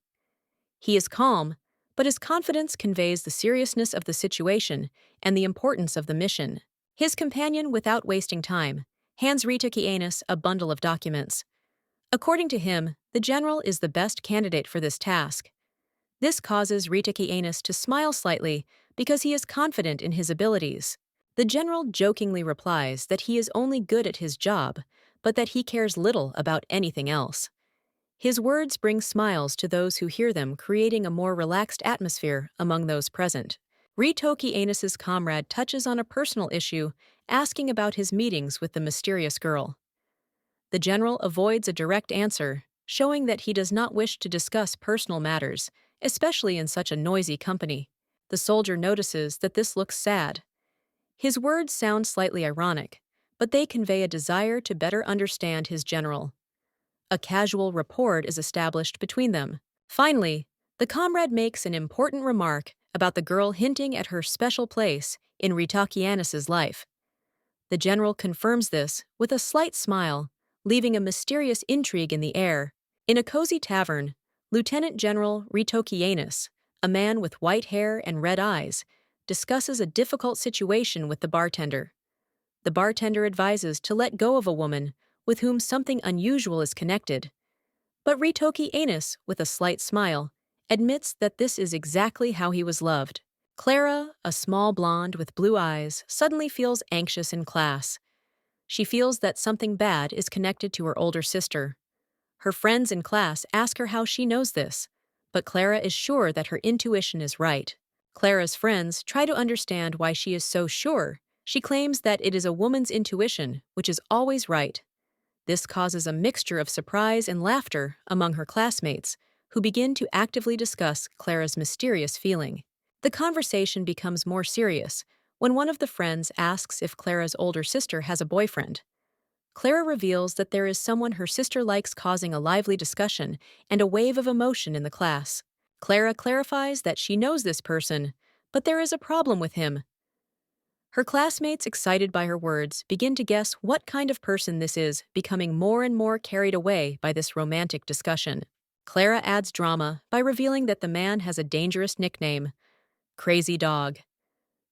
He is calm, but his confidence conveys the seriousness of the situation and the importance of the mission. His companion, without wasting time, hands Ritokianus a bundle of documents. According to him, the general is the best candidate for this task. This causes Ritokianus to smile slightly because he is confident in his abilities. The general jokingly replies that he is only good at his job, but that he cares little about anything else. His words bring smiles to those who hear them, creating a more relaxed atmosphere among those present. Ritoki Anus's comrade touches on a personal issue, asking about his meetings with the mysterious girl. The general avoids a direct answer, showing that he does not wish to discuss personal matters, especially in such a noisy company. The soldier notices that this looks sad. His words sound slightly ironic, but they convey a desire to better understand his general. A casual rapport is established between them. Finally, the comrade makes an important remark about the girl, hinting at her special place in Ritakianus's life. The general confirms this with a slight smile, leaving a mysterious intrigue in the air. In a cozy tavern, Lieutenant General Ritokianus, a man with white hair and red eyes, discusses a difficult situation with the bartender. The bartender advises to let go of a woman with whom something unusual is connected. But Ritokianus, with a slight smile, admits that this is exactly how he was loved. Clara, a small blonde with blue eyes, suddenly feels anxious in class. She feels that something bad is connected to her older sister. Her friends in class ask her how she knows this, but Clara is sure that her intuition is right. Clara's friends try to understand why she is so sure. She claims that it is a woman's intuition, which is always right. This causes a mixture of surprise and laughter among her classmates, who begin to actively discuss Clara's mysterious feeling. The conversation becomes more serious when one of the friends asks if Clara's older sister has a boyfriend. Clara reveals that there is someone her sister likes, causing a lively discussion and a wave of emotion in the class. Clara clarifies that she knows this person, but there is a problem with him. Her classmates, excited by her words, begin to guess what kind of person this is, becoming more and more carried away by this romantic discussion. Clara adds drama by revealing that the man has a dangerous nickname, Crazy Dog.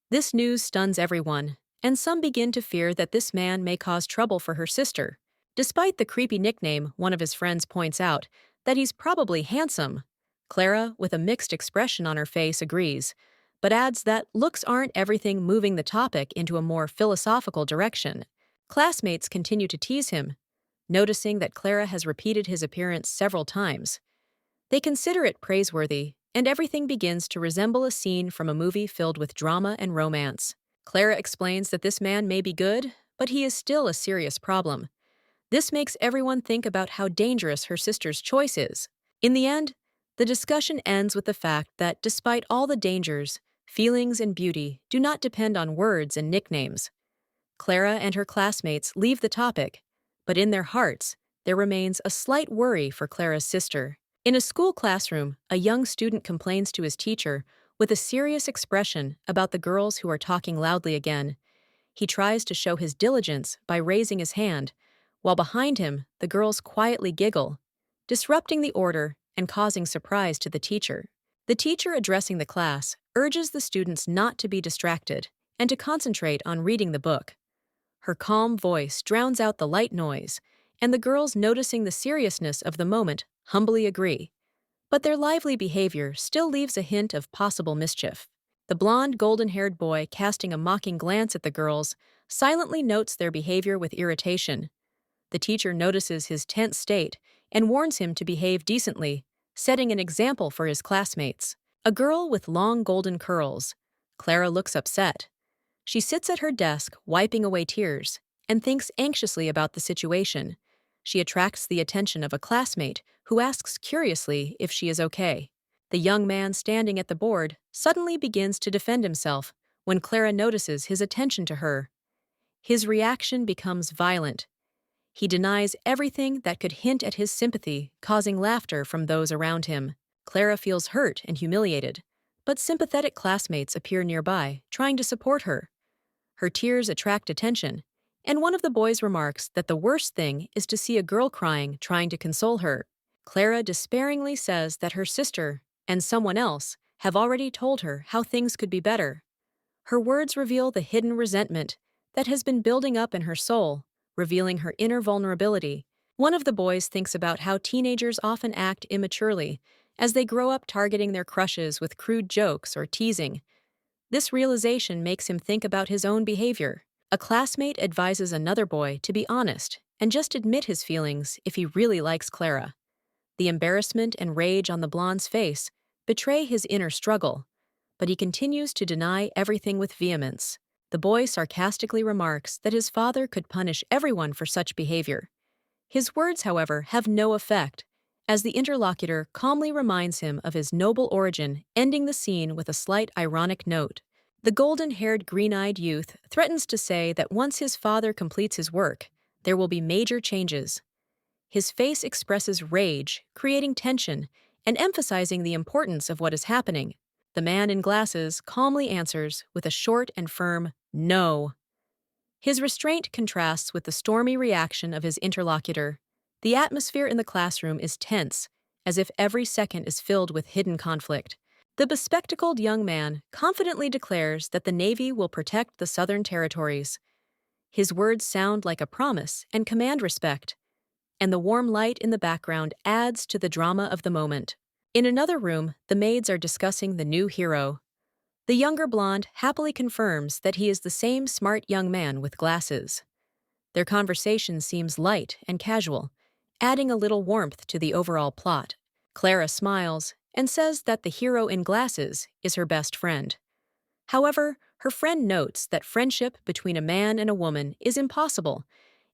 This news stuns everyone, and some begin to fear that this man may cause trouble for her sister. Despite the creepy nickname, one of his friends points out that he's probably handsome. Clara, with a mixed expression on her face, agrees, but adds that looks aren't everything, moving the topic into a more philosophical direction. Classmates continue to tease him, noticing that Clara has repeated his appearance several times. They consider it praiseworthy, and everything begins to resemble a scene from a movie filled with drama and romance. Clara explains that this man may be good, but he is still a serious problem. This makes everyone think about how dangerous her sister's choice is. In the end, the discussion ends with the fact that despite all the dangers, feelings and beauty do not depend on words and nicknames. Clara and her classmates leave the topic, but in their hearts, there remains a slight worry for Clara's sister. In a school classroom, a young student complains to his teacher with a serious expression about the girls who are talking loudly again. He tries to show his diligence by raising his hand, while behind him, the girls quietly giggle, disrupting the order and causing surprise to the teacher. The teacher, addressing the class, urges the students not to be distracted and to concentrate on reading the book. Her calm voice drowns out the light noise, and the girls, noticing the seriousness of the moment, humbly agree. But their lively behavior still leaves a hint of possible mischief. The blonde, golden-haired boy, casting a mocking glance at the girls, silently notes their behavior with irritation. The teacher notices his tense state and warns him to behave decently, setting an example for his classmates. A girl with long golden curls. Clara looks upset. She sits at her desk, wiping away tears, and thinks anxiously about the situation. She attracts the attention of a classmate who asks curiously if she is okay. The young man standing at the board suddenly begins to defend himself when Clara notices his attention to her. His reaction becomes violent. He denies everything that could hint at his sympathy, causing laughter from those around him. Clara feels hurt and humiliated, but sympathetic classmates appear nearby, trying to support her. Her tears attract attention, and one of the boys remarks that the worst thing is to see a girl crying, trying to console her. Clara despairingly says that her sister and someone else have already told her how things could be better. Her words reveal the hidden resentment that has been building up in her soul, revealing her inner vulnerability. One of the boys thinks about how teenagers often act immaturely as they grow up, targeting their crushes with crude jokes or teasing. This realization makes him think about his own behavior. A classmate advises another boy to be honest and just admit his feelings if he really likes Clara. The embarrassment and rage on the blonde's face betray his inner struggle, but he continues to deny everything with vehemence. The boy sarcastically remarks that his father could punish everyone for such behavior. His words, however, have no effect, as the interlocutor calmly reminds him of his noble origin, ending the scene with a slight ironic note. The golden-haired, green-eyed youth threatens to say that once his father completes his work, there will be major changes. His face expresses rage, creating tension and emphasizing the importance of what is happening. The man in glasses calmly answers with a short and firm "no." His restraint contrasts with the stormy reaction of his interlocutor. The atmosphere in the classroom is tense, as if every second is filled with hidden conflict. The bespectacled young man confidently declares that the Navy will protect the Southern territories. His words sound like a promise and command respect, and the warm light in the background adds to the drama of the moment. In another room, the maids are discussing the new hero. The younger blonde happily confirms that he is the same smart young man with glasses. Their conversation seems light and casual, adding a little warmth to the overall plot. Clara smiles and says that the hero in glasses is her best friend. However, her friend notes that friendship between a man and a woman is impossible,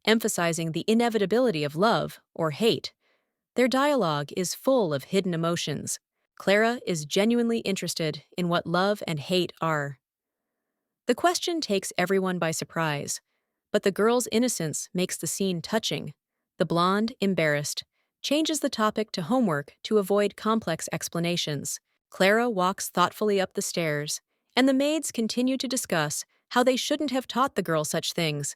emphasizing the inevitability of love or hate. Their dialogue is full of hidden emotions. Clara is genuinely interested in what love and hate are. The question takes everyone by surprise, but the girl's innocence makes the scene touching. The blonde, embarrassed, changes the topic to homework to avoid complex explanations. Clara walks thoughtfully up the stairs, and the maids continue to discuss how they shouldn't have taught the girl such things.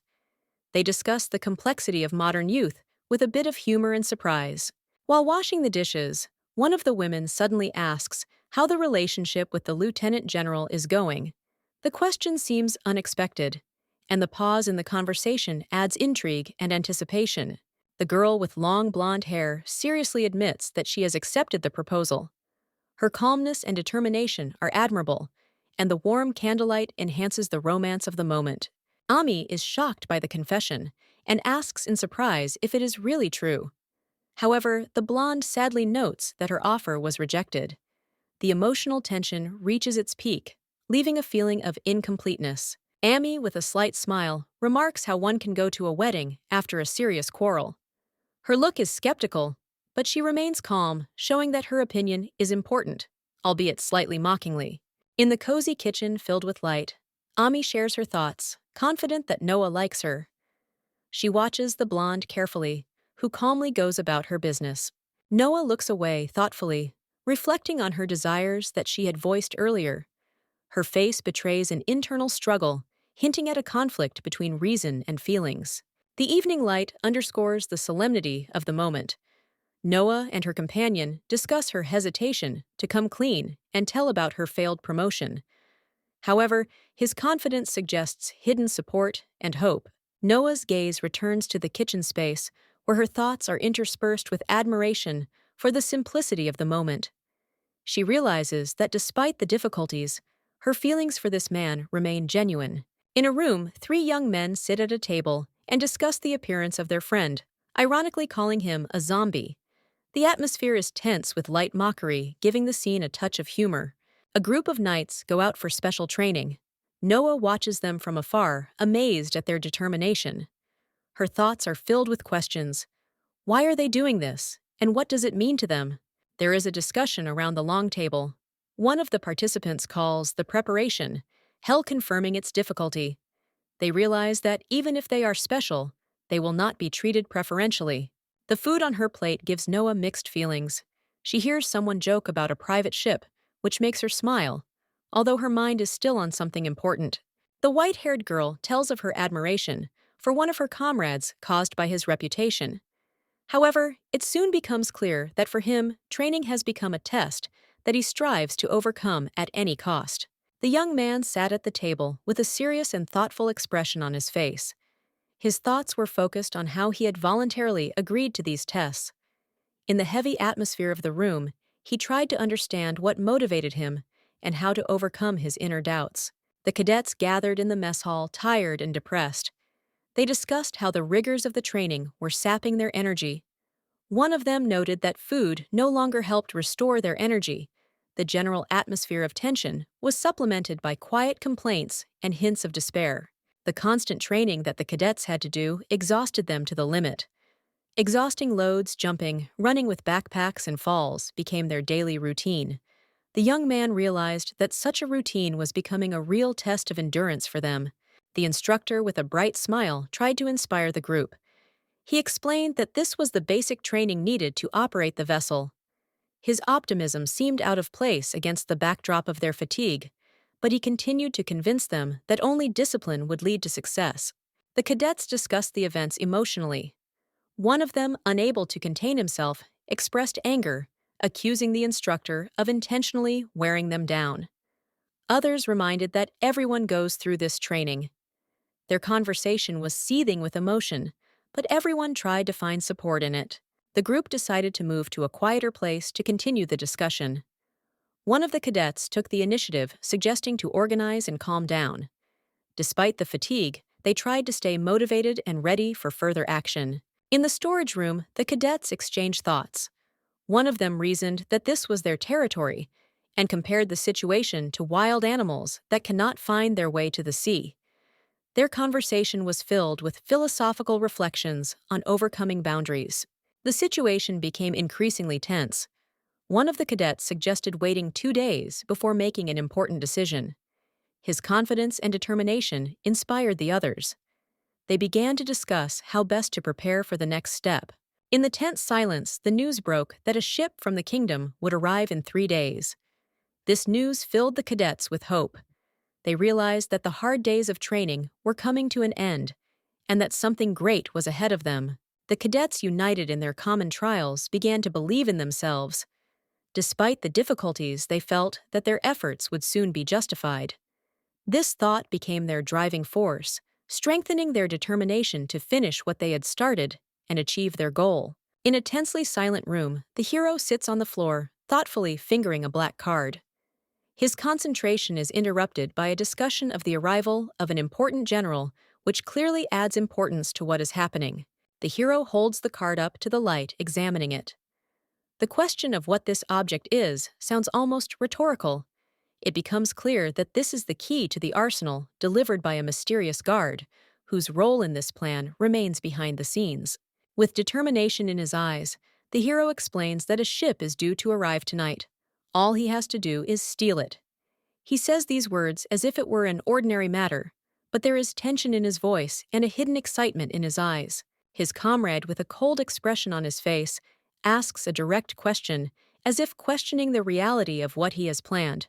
They discuss the complexity of modern youth with a bit of humor and surprise. While washing the dishes, one of the women suddenly asks how the relationship with the lieutenant general is going. The question seems unexpected, and the pause in the conversation adds intrigue and anticipation. The girl with long blonde hair seriously admits that she has accepted the proposal. Her calmness and determination are admirable, and the warm candlelight enhances the romance of the moment. Ami is shocked by the confession and asks in surprise if it is really true. However, the blonde sadly notes that her offer was rejected. The emotional tension reaches its peak, leaving a feeling of incompleteness. Ami, with a slight smile, remarks how one can go to a wedding after a serious quarrel. Her look is skeptical, but she remains calm, showing that her opinion is important, albeit slightly mockingly. In the cozy kitchen filled with light, Ami shares her thoughts, confident that Noah likes her. She watches the blonde carefully, who calmly goes about her business. Noah looks away thoughtfully, reflecting on her desires that she had voiced earlier. Her face betrays an internal struggle, hinting at a conflict between reason and feelings. The evening light underscores the solemnity of the moment. Noah and her companion discuss her hesitation to come clean and tell about her failed promotion. However, his confidence suggests hidden support and hope. Noah's gaze returns to the kitchen space, where her thoughts are interspersed with admiration for the simplicity of the moment. She realizes that despite the difficulties, her feelings for this man remain genuine. In a room, three young men sit at a table and discuss the appearance of their friend, ironically calling him a zombie. The atmosphere is tense with light mockery, giving the scene a touch of humor. A group of knights go out for special training. Noah watches them from afar, amazed at their determination. Her thoughts are filled with questions. Why are they doing this, and what does it mean to them? There is a discussion around the long table. One of the participants calls the preparation hell, confirming its difficulty. They realize that even if they are special, they will not be treated preferentially. The food on her plate gives Noah mixed feelings. She hears someone joke about a private ship, which makes her smile, although her mind is still on something important. The white-haired girl tells of her admiration for one of her comrades caused by his reputation. However, it soon becomes clear that for him, training has become a test that he strives to overcome at any cost. The young man sat at the table with a serious and thoughtful expression on his face. His thoughts were focused on how he had voluntarily agreed to these tests. In the heavy atmosphere of the room, he tried to understand what motivated him and how to overcome his inner doubts. The cadets gathered in the mess hall, tired and depressed. They discussed how the rigors of the training were sapping their energy. One of them noted that food no longer helped restore their energy, The general atmosphere of tension was supplemented by quiet complaints and hints of despair. The constant training that the cadets had to do exhausted them to the limit. Exhausting loads, jumping, running with backpacks and falls became their daily routine. The young man realized that such a routine was becoming a real test of endurance for them. The instructor, with a bright smile, tried to inspire the group. He explained that this was the basic training needed to operate the vessel. His optimism seemed out of place against the backdrop of their fatigue, but he continued to convince them that only discipline would lead to success. The cadets discussed the events emotionally. One of them, unable to contain himself, expressed anger, accusing the instructor of intentionally wearing them down. Others reminded that everyone goes through this training. Their conversation was seething with emotion, but everyone tried to find support in it. The group decided to move to a quieter place to continue the discussion. One of the cadets took the initiative, suggesting to organize and calm down. Despite the fatigue, they tried to stay motivated and ready for further action. In the storage room, the cadets exchanged thoughts. One of them reasoned that this was their territory and compared the situation to wild animals that cannot find their way to the sea. Their conversation was filled with philosophical reflections on overcoming boundaries. The situation became increasingly tense. One of the cadets suggested waiting 2 days before making an important decision. His confidence and determination inspired the others. They began to discuss how best to prepare for the next step. In the tense silence, the news broke that a ship from the kingdom would arrive in 3 days. This news filled the cadets with hope. They realized that the hard days of training were coming to an end, and that something great was ahead of them. The cadets, united in their common trials, began to believe in themselves. Despite the difficulties, they felt that their efforts would soon be justified. This thought became their driving force, strengthening their determination to finish what they had started and achieve their goal. In a tensely silent room, the hero sits on the floor, thoughtfully fingering a black card. His concentration is interrupted by a discussion of the arrival of an important general, which clearly adds importance to what is happening. The hero holds the card up to the light, examining it. The question of what this object is sounds almost rhetorical. It becomes clear that this is the key to the arsenal delivered by a mysterious guard, whose role in this plan remains behind the scenes. With determination in his eyes, the hero explains that a ship is due to arrive tonight. All he has to do is steal it. He says these words as if it were an ordinary matter, but there is tension in his voice and a hidden excitement in his eyes. His comrade, with a cold expression on his face, asks a direct question, as if questioning the reality of what he has planned.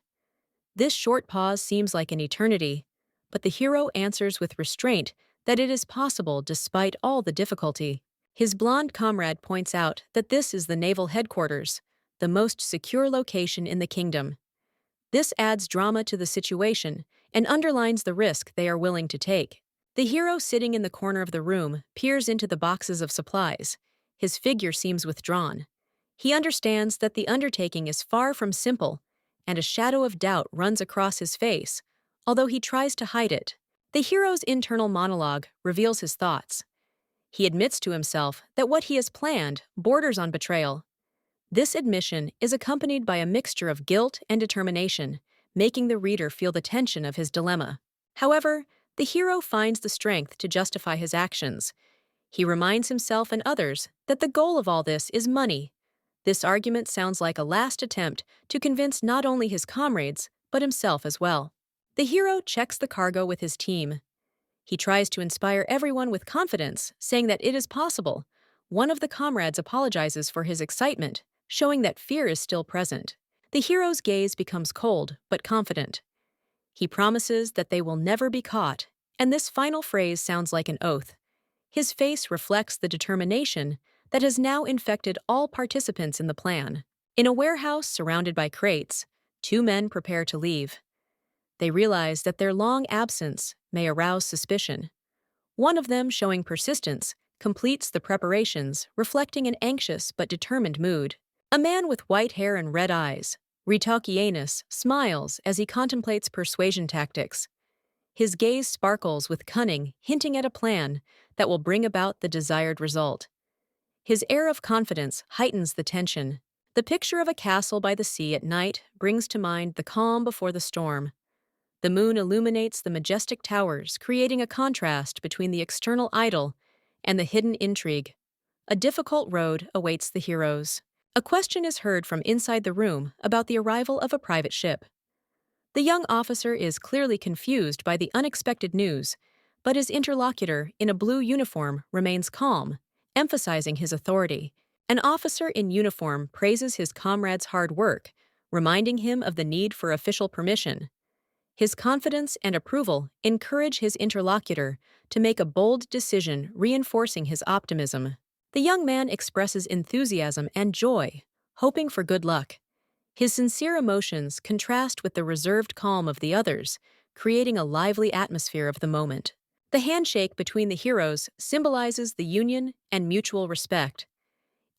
This short pause seems like an eternity, but the hero answers with restraint that it is possible despite all the difficulty. His blonde comrade points out that this is the naval headquarters, the most secure location in the kingdom. This adds drama to the situation and underlines the risk they are willing to take. The hero, sitting in the corner of the room, peers into the boxes of supplies. His figure seems withdrawn. He understands that the undertaking is far from simple, and a shadow of doubt runs across his face, although he tries to hide it. The hero's internal monologue reveals his thoughts. He admits to himself that what he has planned borders on betrayal. This admission is accompanied by a mixture of guilt and determination, making the reader feel the tension of his dilemma. However, the hero finds the strength to justify his actions. He reminds himself and others that the goal of all this is money. This argument sounds like a last attempt to convince not only his comrades, but himself as well. The hero checks the cargo with his team. He tries to inspire everyone with confidence, saying that it is possible. One of the comrades apologizes for his excitement, showing that fear is still present. The hero's gaze becomes cold but confident. He promises that they will never be caught, and this final phrase sounds like an oath. His face reflects the determination that has now infected all participants in the plan. In a warehouse surrounded by crates, 2 men prepare to leave. They realize that their long absence may arouse suspicion. One of them, showing persistence, completes the preparations, reflecting an anxious but determined mood. A man with white hair and red eyes, Ritakianus, smiles as he contemplates persuasion tactics. His gaze sparkles with cunning, hinting at a plan that will bring about the desired result. His air of confidence heightens the tension. The picture of a castle by the sea at night brings to mind the calm before the storm. The moon illuminates the majestic towers, creating a contrast between the external idol and the hidden intrigue. A difficult road awaits the heroes. A question is heard from inside the room about the arrival of a private ship. The young officer is clearly confused by the unexpected news, but his interlocutor in a blue uniform remains calm, emphasizing his authority. An officer in uniform praises his comrade's hard work, reminding him of the need for official permission. His confidence and approval encourage his interlocutor to make a bold decision, reinforcing his optimism. The young man expresses enthusiasm and joy, hoping for good luck. His sincere emotions contrast with the reserved calm of the others, creating a lively atmosphere of the moment. The handshake between the heroes symbolizes the union and mutual respect.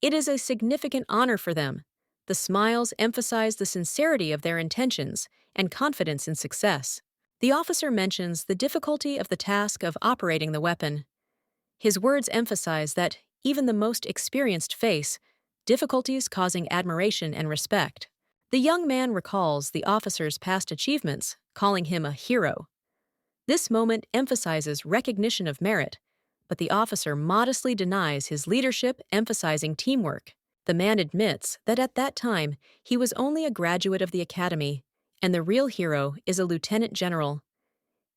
It is a significant honor for them. The smiles emphasize the sincerity of their intentions and confidence in success. The officer mentions the difficulty of the task of operating the weapon. His words emphasize that even the most experienced face difficulties causing admiration and respect. The young man recalls the officer's past achievements, calling him a hero. This moment emphasizes recognition of merit, but the officer modestly denies his leadership, emphasizing teamwork. The man admits that at that time he was only a graduate of the academy, and the real hero is a lieutenant general.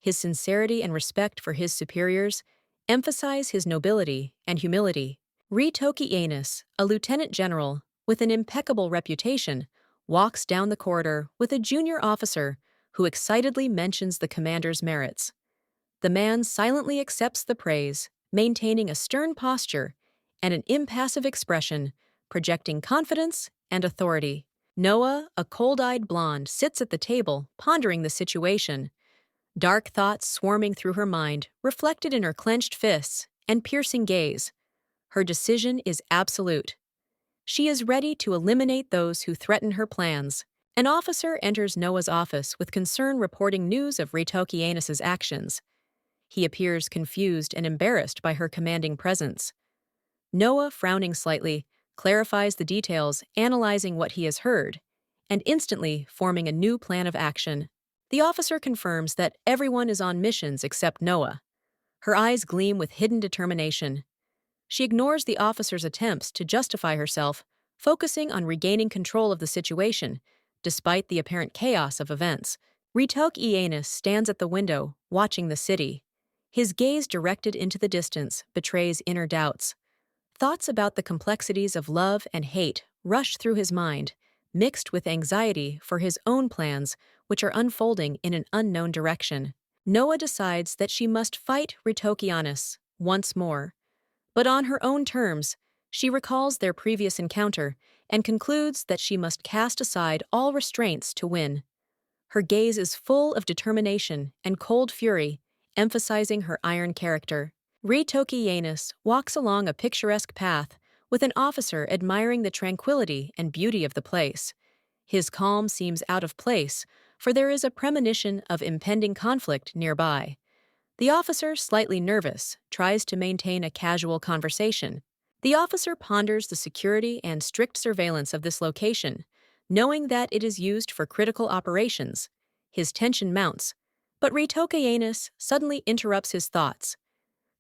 His sincerity and respect for his superiors emphasize his nobility and humility. Ritoki Anis, a lieutenant general with an impeccable reputation, walks down the corridor with a junior officer who excitedly mentions the commander's merits. The man silently accepts the praise, maintaining a stern posture and an impassive expression, projecting confidence and authority. Noah, a cold-eyed blonde, sits at the table, pondering the situation. Dark thoughts swarming through her mind, reflected in her clenched fists and piercing gaze. Her decision is absolute. She is ready to eliminate those who threaten her plans. An officer enters Noah's office with concern, reporting news of Ritoki Anis's actions. He appears confused and embarrassed by her commanding presence. Noah, frowning slightly, clarifies the details, analyzing what he has heard, and instantly forming a new plan of action. The officer confirms that everyone is on missions except Noah. Her eyes gleam with hidden determination. She ignores the officer's attempts to justify herself, focusing on regaining control of the situation, despite the apparent chaos of events. Ritoki Anis stands at the window, watching the city. His gaze directed into the distance betrays inner doubts. Thoughts about the complexities of love and hate rush through his mind, mixed with anxiety for his own plans, which are unfolding in an unknown direction. Noah decides that she must fight Ritoki Anis once more. But on her own terms, she recalls their previous encounter and concludes that she must cast aside all restraints to win. Her gaze is full of determination and cold fury, emphasizing her iron character. Ritoki Anis walks along a picturesque path, with an officer admiring the tranquility and beauty of the place. His calm seems out of place, for there is a premonition of impending conflict nearby. The officer, slightly nervous, tries to maintain a casual conversation. The officer ponders the security and strict surveillance of this location, knowing that it is used for critical operations. His tension mounts, but Ritoki Anis suddenly interrupts his thoughts,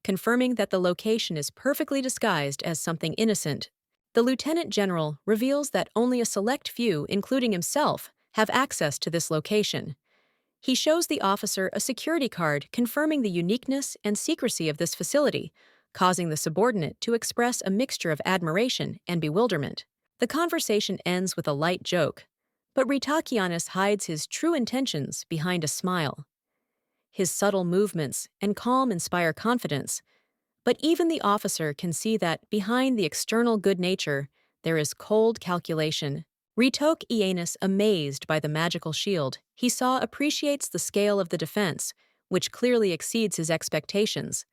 confirming that the location is perfectly disguised as something innocent. The lieutenant general reveals that only a select few, including himself, have access to this location. He shows the officer a security card confirming the uniqueness and secrecy of this facility, causing the subordinate to express a mixture of admiration and bewilderment. The conversation ends with a light joke, but Ritoki Anis hides his true intentions behind a smile. His subtle movements and calm inspire confidence, but even the officer can see that behind the external good nature, there is cold calculation. Ritoki Anis, amazed by the magical shield he saw, appreciates the scale of the defense, which clearly exceeds his expectations.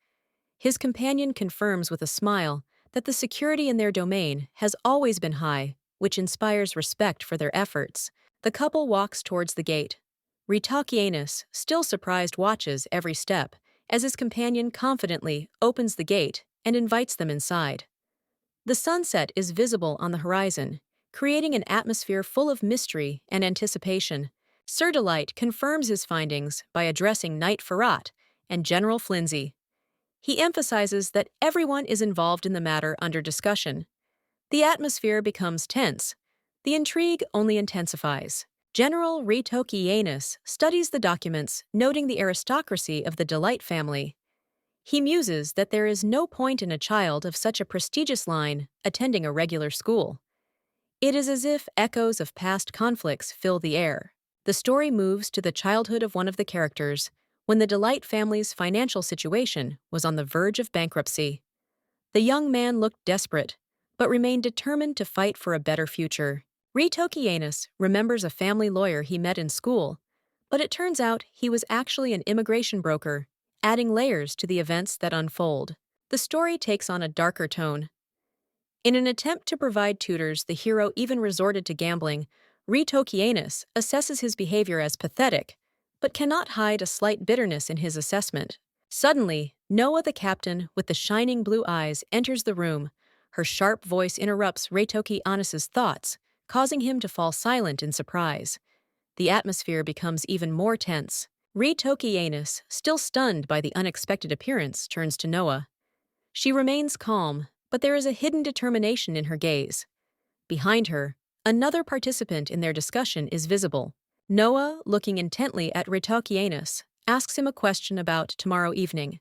His companion confirms with a smile that the security in their domain has always been high, which inspires respect for their efforts. The couple walks towards the gate. Ritoki Anis, still surprised, watches every step as his companion confidently opens the gate and invites them inside. The sunset is visible on the horizon, creating an atmosphere full of mystery and anticipation. Sir Delight confirms his findings by addressing Knight Farrat and General Flimsy. He emphasizes that everyone is involved in the matter under discussion. The atmosphere becomes tense. The intrigue only intensifies. General Ritokianus studies the documents, noting the aristocracy of the Delight family. He muses that there is no point in a child of such a prestigious line attending a regular school. It is as if echoes of past conflicts fill the air. The story moves to the childhood of one of the characters, when the Delight family's financial situation was on the verge of bankruptcy. The young man looked desperate, but remained determined to fight for a better future. Ritokianus remembers a family lawyer he met in school, but it turns out he was actually an immigration broker, adding layers to the events that unfold. The story takes on a darker tone. In an attempt to provide tutors, the hero even resorted to gambling. Ritokianus assesses his behavior as pathetic, but cannot hide a slight bitterness in his assessment. Suddenly, Noah, the captain with the shining blue eyes, enters the room. Her sharp voice interrupts Ritokianus's thoughts, causing him to fall silent in surprise. The atmosphere becomes even more tense. Ritokianus, still stunned by the unexpected appearance, turns to Noah. She remains calm, but there is a hidden determination in her gaze. Behind her, another participant in their discussion is visible. Noah, looking intently at Ritokianus, asks him a question about tomorrow evening.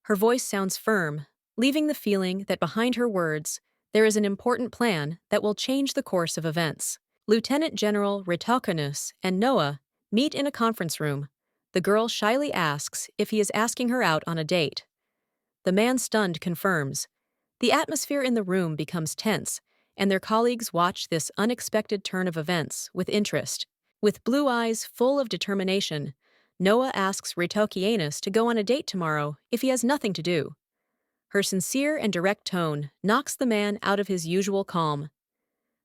Her voice sounds firm, leaving the feeling that behind her words, there is an important plan that will change the course of events. Lieutenant General Ritokianus and Noah meet in a conference room. The girl shyly asks if he is asking her out on a date. The man, stunned, confirms. The atmosphere in the room becomes tense, and their colleagues watch this unexpected turn of events with interest. With blue eyes full of determination, Noah asks Ritokianus to go on a date tomorrow if he has nothing to do. Her sincere and direct tone knocks the man out of his usual calm.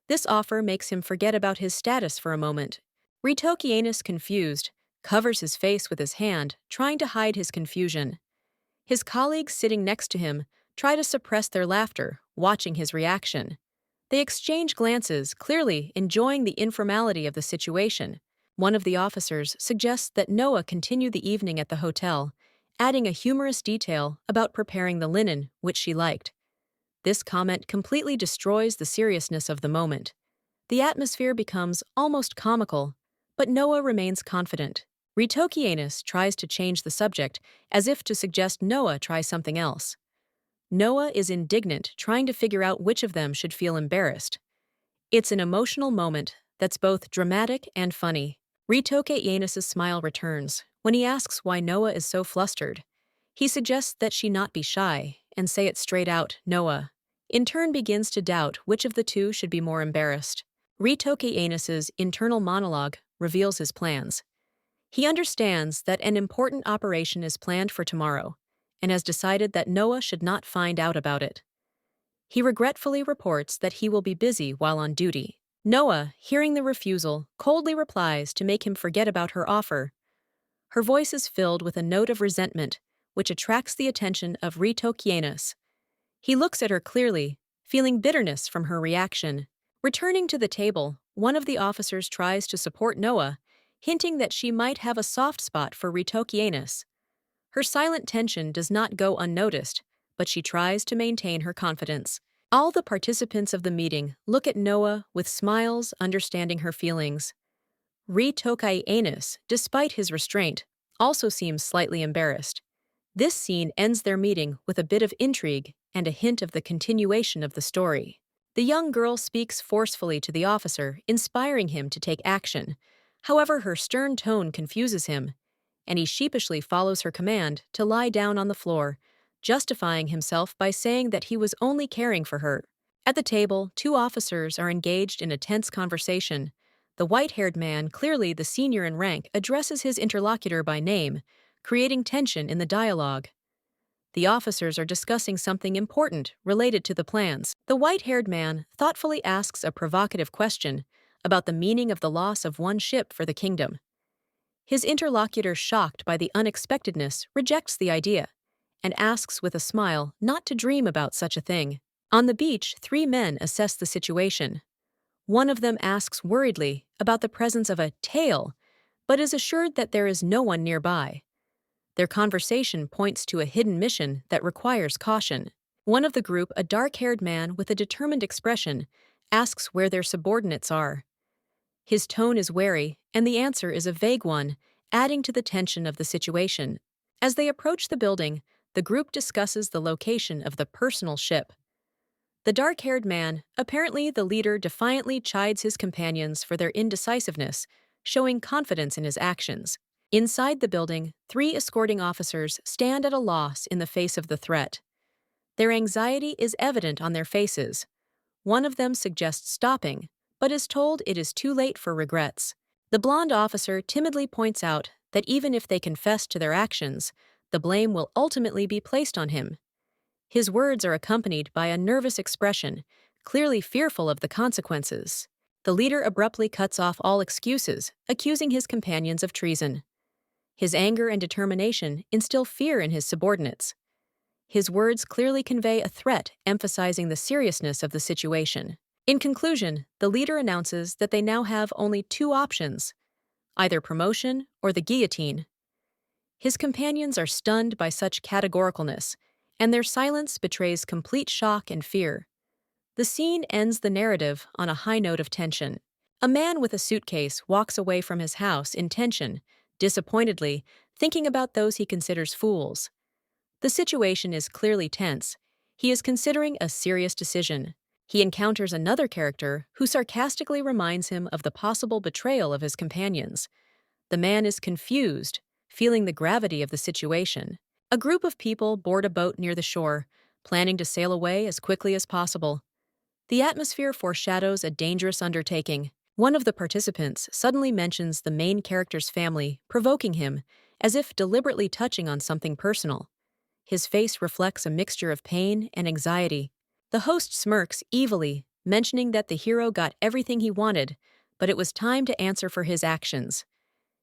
This offer makes him forget about his status for a moment. Ritokianus, confused, covers his face with his hand, trying to hide his confusion. His colleagues sitting next to him try to suppress their laughter, watching his reaction. They exchange glances, clearly enjoying the informality of the situation. One of the officers suggests that Noah continue the evening at the hotel, adding a humorous detail about preparing the linen, which she liked. This comment completely destroys the seriousness of the moment. The atmosphere becomes almost comical, but Noah remains confident. Ritokianus tries to change the subject, as if to suggest Noah try something else. Noah is indignant, trying to figure out which of them should feel embarrassed. It's an emotional moment that's both dramatic and funny. Ritokianus' smile returns when he asks why Noah is so flustered. He suggests that she not be shy and say it straight out. Noah, in turn, begins to doubt which of the two should be more embarrassed. Ritokianus' internal monologue reveals his plans. He understands that an important operation is planned for tomorrow, and has decided that Noah should not find out about it. He regretfully reports that he will be busy while on duty. Noah, hearing the refusal, coldly replies to make him forget about her offer. Her voice is filled with a note of resentment, which attracts the attention of Ritokianus. He looks at her clearly, feeling bitterness from her reaction. Returning to the table, one of the officers tries to support Noah, hinting that she might have a soft spot for Ritokianus. Her silent tension does not go unnoticed, but she tries to maintain her confidence. All the participants of the meeting look at Noah with smiles, understanding her feelings. Ritokianus, despite his restraint, also seems slightly embarrassed. This scene ends their meeting with a bit of intrigue and a hint of the continuation of the story. The young girl speaks forcefully to the officer, inspiring him to take action. However, her stern tone confuses him, and he sheepishly follows her command to lie down on the floor, justifying himself by saying that he was only caring for her. At the table, two officers are engaged in a tense conversation. The white-haired man, clearly the senior in rank, addresses his interlocutor by name, creating tension in the dialogue. The officers are discussing something important related to the plans. The white-haired man thoughtfully asks a provocative question about the meaning of the loss of one ship for the kingdom. His interlocutor, shocked by the unexpectedness, rejects the idea and asks with a smile not to dream about such a thing. On the beach, three men assess the situation. One of them asks worriedly about the presence of a tail, but is assured that there is no one nearby. Their conversation points to a hidden mission that requires caution. One of the group, a dark-haired man with a determined expression, asks where their subordinates are. His tone is wary, and the answer is a vague one, adding to the tension of the situation. As they approach the building, the group discusses the location of the personal ship. The dark-haired man, apparently the leader, defiantly chides his companions for their indecisiveness, showing confidence in his actions. Inside the building, 3 escorting officers stand at a loss in the face of the threat. Their anxiety is evident on their faces. One of them suggests stopping, but is told it is too late for regrets. The blonde officer timidly points out that even if they confess to their actions, the blame will ultimately be placed on him. His words are accompanied by a nervous expression, clearly fearful of the consequences. The leader abruptly cuts off all excuses, accusing his companions of treason. His anger and determination instill fear in his subordinates. His words clearly convey a threat, emphasizing the seriousness of the situation. In conclusion, the leader announces that they now have only 2 options: either promotion or the guillotine. His companions are stunned by such categoricalness, and their silence betrays complete shock and fear. The scene ends the narrative on a high note of tension. A man with a suitcase walks away from his house in tension, disappointedly, thinking about those he considers fools. The situation is clearly tense. He is considering a serious decision. He encounters another character who sarcastically reminds him of the possible betrayal of his companions. The man is confused, feeling the gravity of the situation. A group of people board a boat near the shore, planning to sail away as quickly as possible. The atmosphere foreshadows a dangerous undertaking. One of the participants suddenly mentions the main character's family, provoking him, as if deliberately touching on something personal. His face reflects a mixture of pain and anxiety. The host smirks evilly, mentioning that the hero got everything he wanted, but it was time to answer for his actions.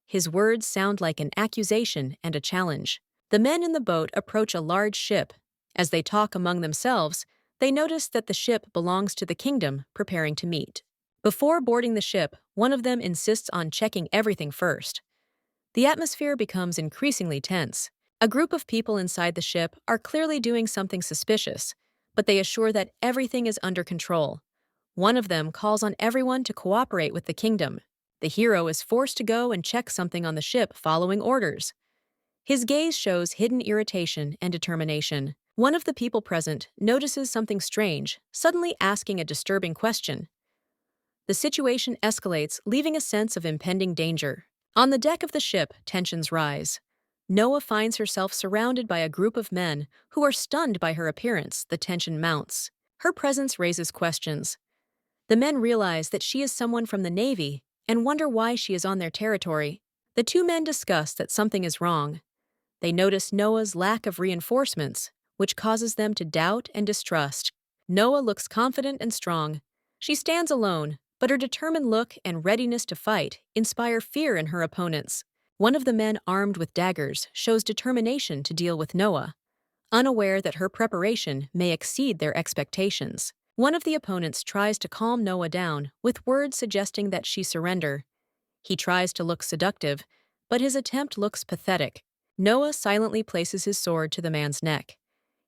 His words sound like an accusation and a challenge. The men in the boat approach a large ship. As they talk among themselves, they notice that the ship belongs to the kingdom, preparing to meet. Before boarding the ship, one of them insists on checking everything first. The atmosphere becomes increasingly tense. A group of people inside the ship are clearly doing something suspicious, but they assure that everything is under control. One of them calls on everyone to cooperate with the kingdom. The hero is forced to go and check something on the ship following orders. His gaze shows hidden irritation and determination. One of the people present notices something strange, suddenly asking a disturbing question. The situation escalates, leaving a sense of impending danger. On the deck of the ship, tensions rise. Noah finds herself surrounded by a group of men who are stunned by her appearance. The tension mounts. Her presence raises questions. The men realize that she is someone from the Navy and wonder why she is on their territory. The 2 men discuss that something is wrong. They notice Noah's lack of reinforcements, which causes them to doubt and distrust. Noah looks confident and strong. She stands alone, but her determined look and readiness to fight inspire fear in her opponents. One of the men armed with daggers shows determination to deal with Noah, unaware that her preparation may exceed their expectations. One of the opponents tries to calm Noah down with words suggesting that she surrender. He tries to look seductive, but his attempt looks pathetic. Noah silently places his sword to the man's neck.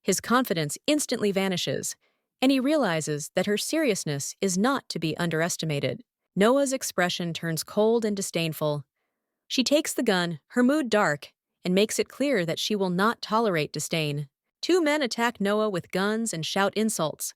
His confidence instantly vanishes, and he realizes that her seriousness is not to be underestimated. Noah's expression turns cold and disdainful. She takes the gun, her mood dark, and makes it clear that she will not tolerate disdain. 2 men attack Noah with guns and shout insults.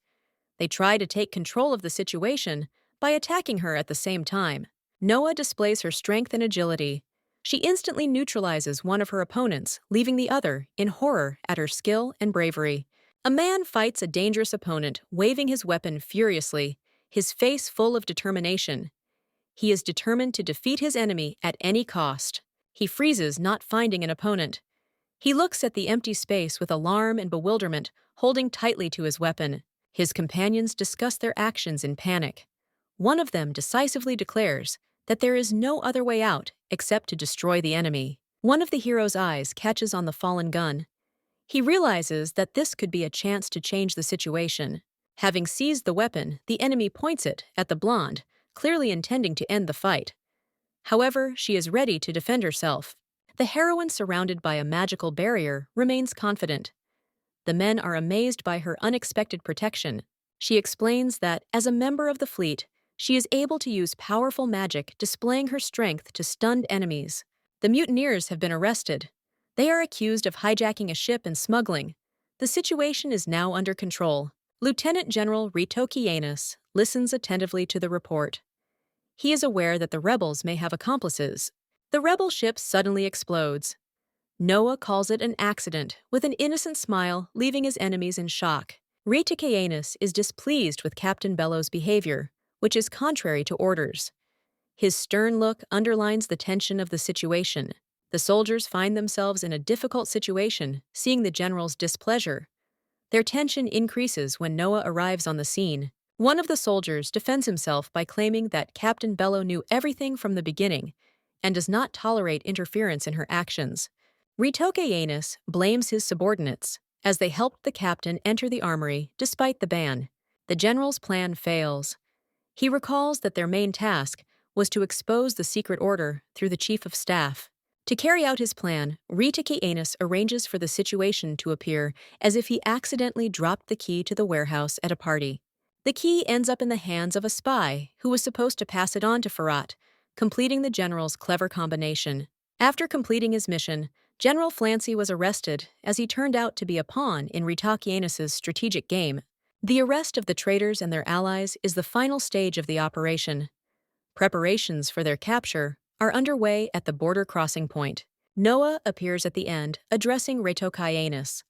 They try to take control of the situation by attacking her at the same time. Noah displays her strength and agility. She instantly neutralizes one of her opponents, leaving the other in horror at her skill and bravery. A man fights a dangerous opponent, waving his weapon furiously, his face full of determination. He is determined to defeat his enemy at any cost. He freezes, not finding an opponent. He looks at the empty space with alarm and bewilderment, holding tightly to his weapon. His companions discuss their actions in panic. One of them decisively declares that there is no other way out except to destroy the enemy. One of the hero's eyes catches on the fallen gun. He realizes that this could be a chance to change the situation. Having seized the weapon, the enemy points it at the blonde, clearly intending to end the fight. However, she is ready to defend herself. The heroine, surrounded by a magical barrier, remains confident. The men are amazed by her unexpected protection. She explains that, as a member of the fleet, she is able to use powerful magic, displaying her strength to stunned enemies. The mutineers have been arrested. They are accused of hijacking a ship and smuggling. The situation is now under control. Lieutenant General Ritoki Yanus listens attentively to the report. He is aware that the rebels may have accomplices. The rebel ship suddenly explodes. Noah calls it an accident, with an innocent smile, leaving his enemies in shock. Ritoki Yanus is displeased with Captain Bello's behavior, which is contrary to orders. His stern look underlines the tension of the situation. The soldiers find themselves in a difficult situation, seeing the general's displeasure. Their tension increases when Noah arrives on the scene. One of the soldiers defends himself by claiming that Captain Bello knew everything from the beginning and does not tolerate interference in her actions. Ritoki Yanus blames his subordinates, as they helped the captain enter the armory despite the ban. The general's plan fails. He recalls that their main task was to expose the secret order through the chief of staff. To carry out his plan, Ritoki Yanus arranges for the situation to appear as if he accidentally dropped the key to the warehouse at a party. The key ends up in the hands of a spy who was supposed to pass it on to Farhat, completing the general's clever combination. After completing his mission, General Flancy was arrested as he turned out to be a pawn in Ritoki Yanus's strategic game. The arrest of the traitors and their allies is the final stage of the operation. Preparations for their capture are underway at the border crossing point. Noah appears at the end, addressing Ritoki Yanus.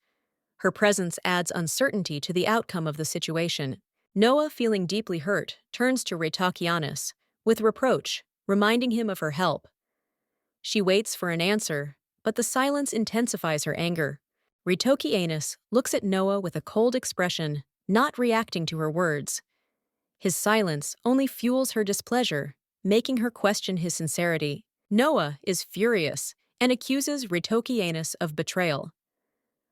Her presence adds uncertainty to the outcome of the situation. Noah, feeling deeply hurt, turns to Ritoki Yanus with reproach, reminding him of her help. She waits for an answer, but the silence intensifies her anger. Ritoki Yanus looks at Noah with a cold expression, not reacting to her words. His silence only fuels her displeasure, making her question his sincerity. Noah is furious and accuses Ritoki Yanus of betrayal.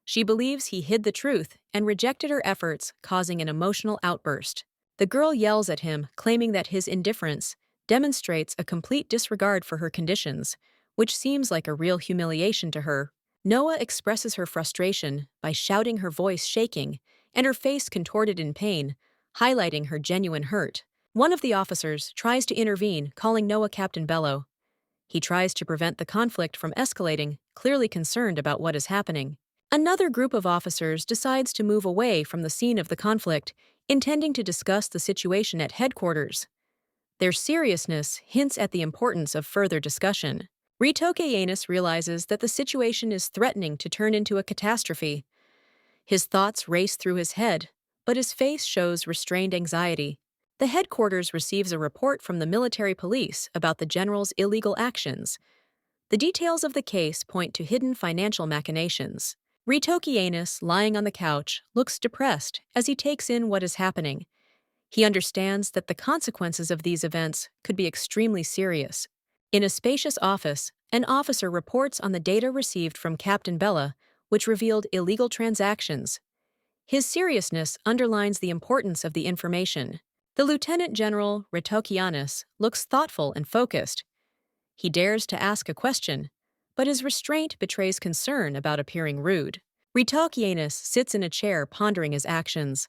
She believes he hid the truth and rejected her efforts, causing an emotional outburst. The girl yells at him, claiming that his indifference demonstrates a complete disregard for her conditions, which seems like a real humiliation to her. Noah expresses her frustration by shouting, her voice shaking and her face contorted in pain, highlighting her genuine hurt. One of the officers tries to intervene, calling Noah Captain Bello. He tries to prevent the conflict from escalating, clearly concerned about what is happening. Another group of officers decides to move away from the scene of the conflict, intending to discuss the situation at headquarters. Their seriousness hints at the importance of further discussion. Ritoki Yanus realizes that the situation is threatening to turn into a catastrophe. His thoughts race through his head, but his face shows restrained anxiety. The headquarters receives a report from the military police about the general's illegal actions. The details of the case point to hidden financial machinations. Ritoki Yanus, lying on the couch, looks depressed as he takes in what is happening. He understands that the consequences of these events could be extremely serious. In a spacious office, an officer reports on the data received from Captain Bella, which revealed illegal transactions. His seriousness underlines the importance of the information. The Lieutenant General, Ritoki Yanus, looks thoughtful and focused. He dares to ask a question, but his restraint betrays concern about appearing rude. Ritoki Yanus sits in a chair pondering his actions.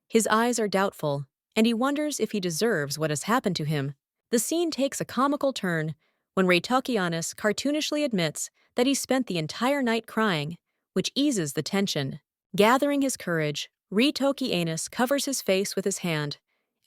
His eyes are doubtful, and he wonders if he deserves what has happened to him. The scene takes a comical turn when Ritoki Yanus cartoonishly admits that he spent the entire night crying, which eases the tension. Gathering his courage, Ritoki Yanus covers his face with his hand,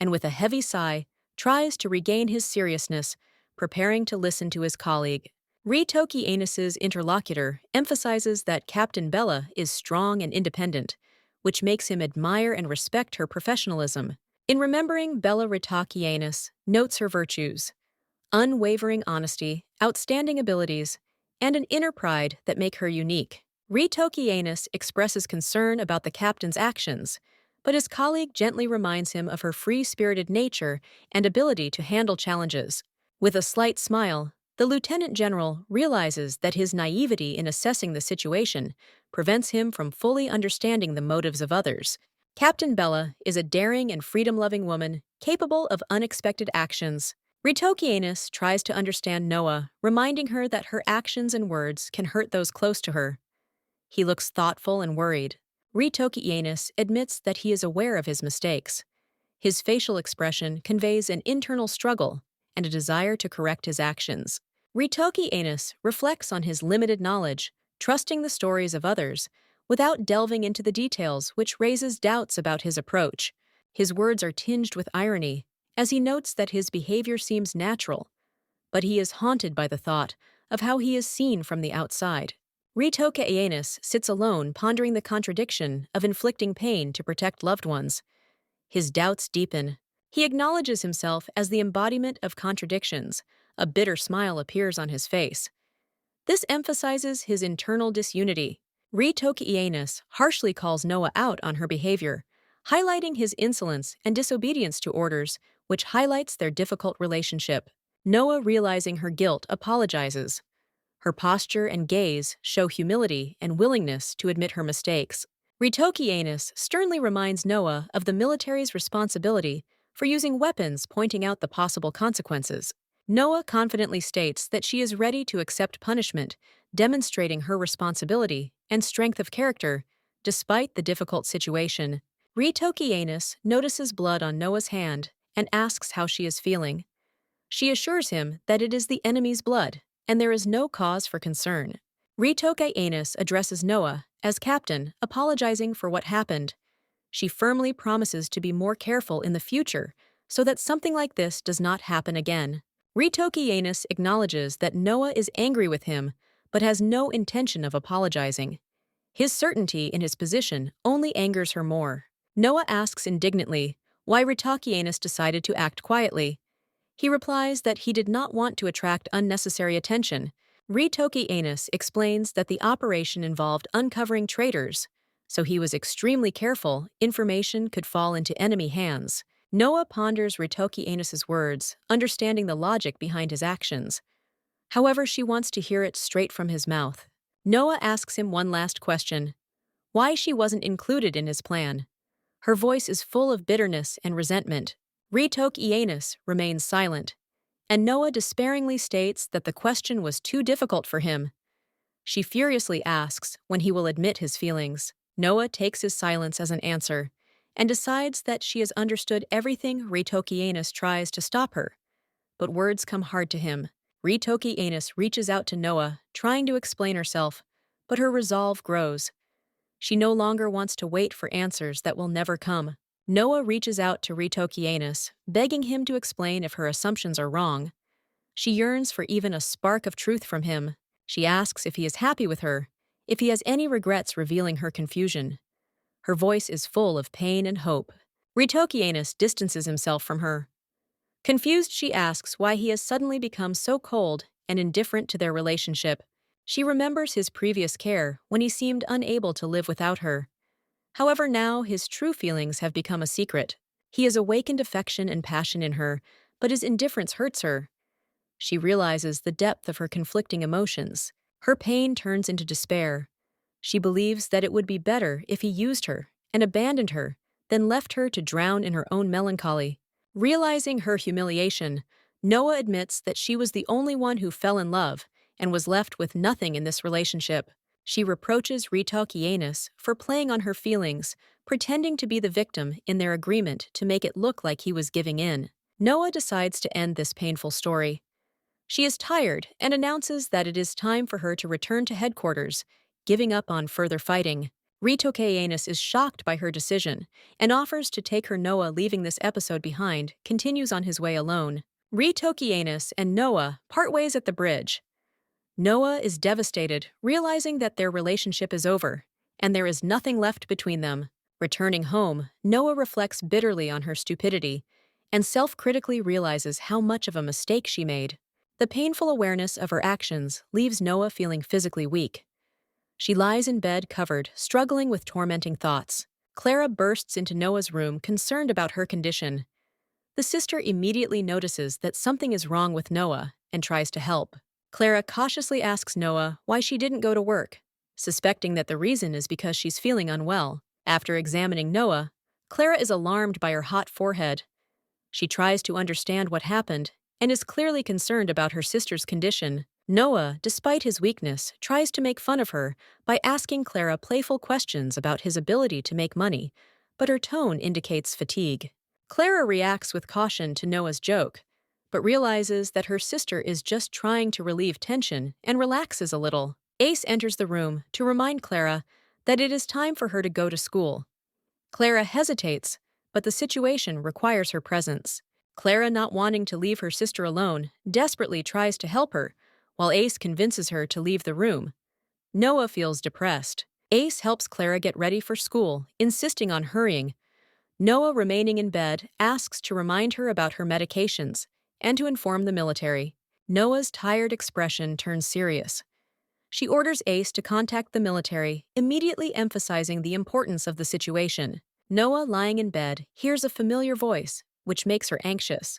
and with a heavy sigh, tries to regain his seriousness, preparing to listen to his colleague. Ritoki Yanus's interlocutor emphasizes that Captain Bella is strong and independent, which makes him admire and respect her professionalism. In remembering Bella, Ritoki Yanus notes her virtues: unwavering honesty, outstanding abilities, and an inner pride that make her unique. Ritoki Yanus expresses concern about the captain's actions, but his colleague gently reminds him of her free-spirited nature and ability to handle challenges. With a slight smile, the lieutenant general realizes that his naivety in assessing the situation prevents him from fully understanding the motives of others. Captain Bella is a daring and freedom-loving woman capable of unexpected actions. Ritokianus tries to understand Noah, reminding her that her actions and words can hurt those close to her. He looks thoughtful and worried. Ritokianus admits that he is aware of his mistakes. His facial expression conveys an internal struggle and a desire to correct his actions. Ritokianus reflects on his limited knowledge, trusting the stories of others, without delving into the details, which raises doubts about his approach. His words are tinged with irony, as he notes that his behavior seems natural, but he is haunted by the thought of how he is seen from the outside. Ritokianus sits alone, pondering the contradiction of inflicting pain to protect loved ones. His doubts deepen. He acknowledges himself as the embodiment of contradictions. A bitter smile appears on his face. This emphasizes his internal disunity. Ritokianus harshly calls Noah out on her behavior, highlighting his insolence and disobedience to orders, which highlights their difficult relationship. Noah, realizing her guilt, apologizes. Her posture and gaze show humility and willingness to admit her mistakes. Ritokianus sternly reminds Noah of the military's responsibility for using weapons, pointing out the possible consequences. Noah confidently states that she is ready to accept punishment, demonstrating her responsibility and strength of character despite the difficult situation. Ritokianus notices blood on Noah's hand and asks how she is feeling. She assures him that it is the enemy's blood and there is no cause for concern. Ritokianus addresses Noah as captain, apologizing for what happened. She firmly promises to be more careful in the future so that something like this does not happen again. Ritokianus acknowledges that Noah is angry with him but has no intention of apologizing. His certainty in his position only angers her more. Noah asks indignantly why Ritokianus decided to act quietly. He replies that he did not want to attract unnecessary attention. Ritokianus explains that the operation involved uncovering traitors, so he was extremely careful information could fall into enemy hands. Noah ponders Ritokianus's words, understanding the logic behind his actions. However, she wants to hear it straight from his mouth. Noah asks him one last question: why she wasn't included in his plan. Her voice is full of bitterness and resentment. Ritokianus remains silent, and Noah despairingly states that the question was too difficult for him. She furiously asks when he will admit his feelings. Noah takes his silence as an answer and decides that she has understood everything. Ritokianus tries to stop her, but words come hard to him. Ritokianus reaches out to Noah, trying to explain herself, but her resolve grows. She no longer wants to wait for answers that will never come. Noah reaches out to Ritokianus, begging him to explain if her assumptions are wrong. She yearns for even a spark of truth from him. She asks if he is happy with her, if he has any regrets, revealing her confusion. Her voice is full of pain and hope. Ritokianus distances himself from her. Confused, she asks why he has suddenly become so cold and indifferent to their relationship. She remembers his previous care when he seemed unable to live without her. However, now his true feelings have become a secret. He has awakened affection and passion in her, but his indifference hurts her. She realizes the depth of her conflicting emotions. Her pain turns into despair. She believes that it would be better if he used her and abandoned her than left her to drown in her own melancholy. Realizing her humiliation, Noah admits that she was the only one who fell in love and was left with nothing in this relationship. She reproaches Ritokianus for playing on her feelings, pretending to be the victim in their agreement to make it look like he was giving in. Noah decides to end this painful story. She is tired and announces that it is time for her to return to headquarters, giving up on further fighting. Ritokianus is shocked by her decision and offers to take her. Noah, leaving this episode behind, continues on his way alone. Ritokianus and Noah part ways at the bridge. Noah is devastated, realizing that their relationship is over, and there is nothing left between them. Returning home, Noah reflects bitterly on her stupidity and self-critically realizes how much of a mistake she made. The painful awareness of her actions leaves Noah feeling physically weak. She lies in bed covered, struggling with tormenting thoughts. Clara bursts into Noah's room, concerned about her condition. The sister immediately notices that something is wrong with Noah and tries to help. Clara cautiously asks Noah why she didn't go to work, suspecting that the reason is because she's feeling unwell. After examining Noah, Clara is alarmed by her hot forehead. She tries to understand what happened and is clearly concerned about her sister's condition. Noah, despite his weakness, tries to make fun of her by asking Clara playful questions about his ability to make money, but her tone indicates fatigue. Clara reacts with caution to Noah's joke, but realizes that her sister is just trying to relieve tension and relaxes a little. Ace enters the room to remind Clara that it is time for her to go to school. Clara hesitates, but the situation requires her presence. Clara, not wanting to leave her sister alone, desperately tries to help her, while Ace convinces her to leave the room. Noah feels depressed. Ace helps Clara get ready for school, insisting on hurrying. Noah, remaining in bed, asks to remind her about her medications and to inform the military. Noah's tired expression turns serious. She orders Ace to contact the military, immediately emphasizing the importance of the situation. Noah, lying in bed, hears a familiar voice, which makes her anxious.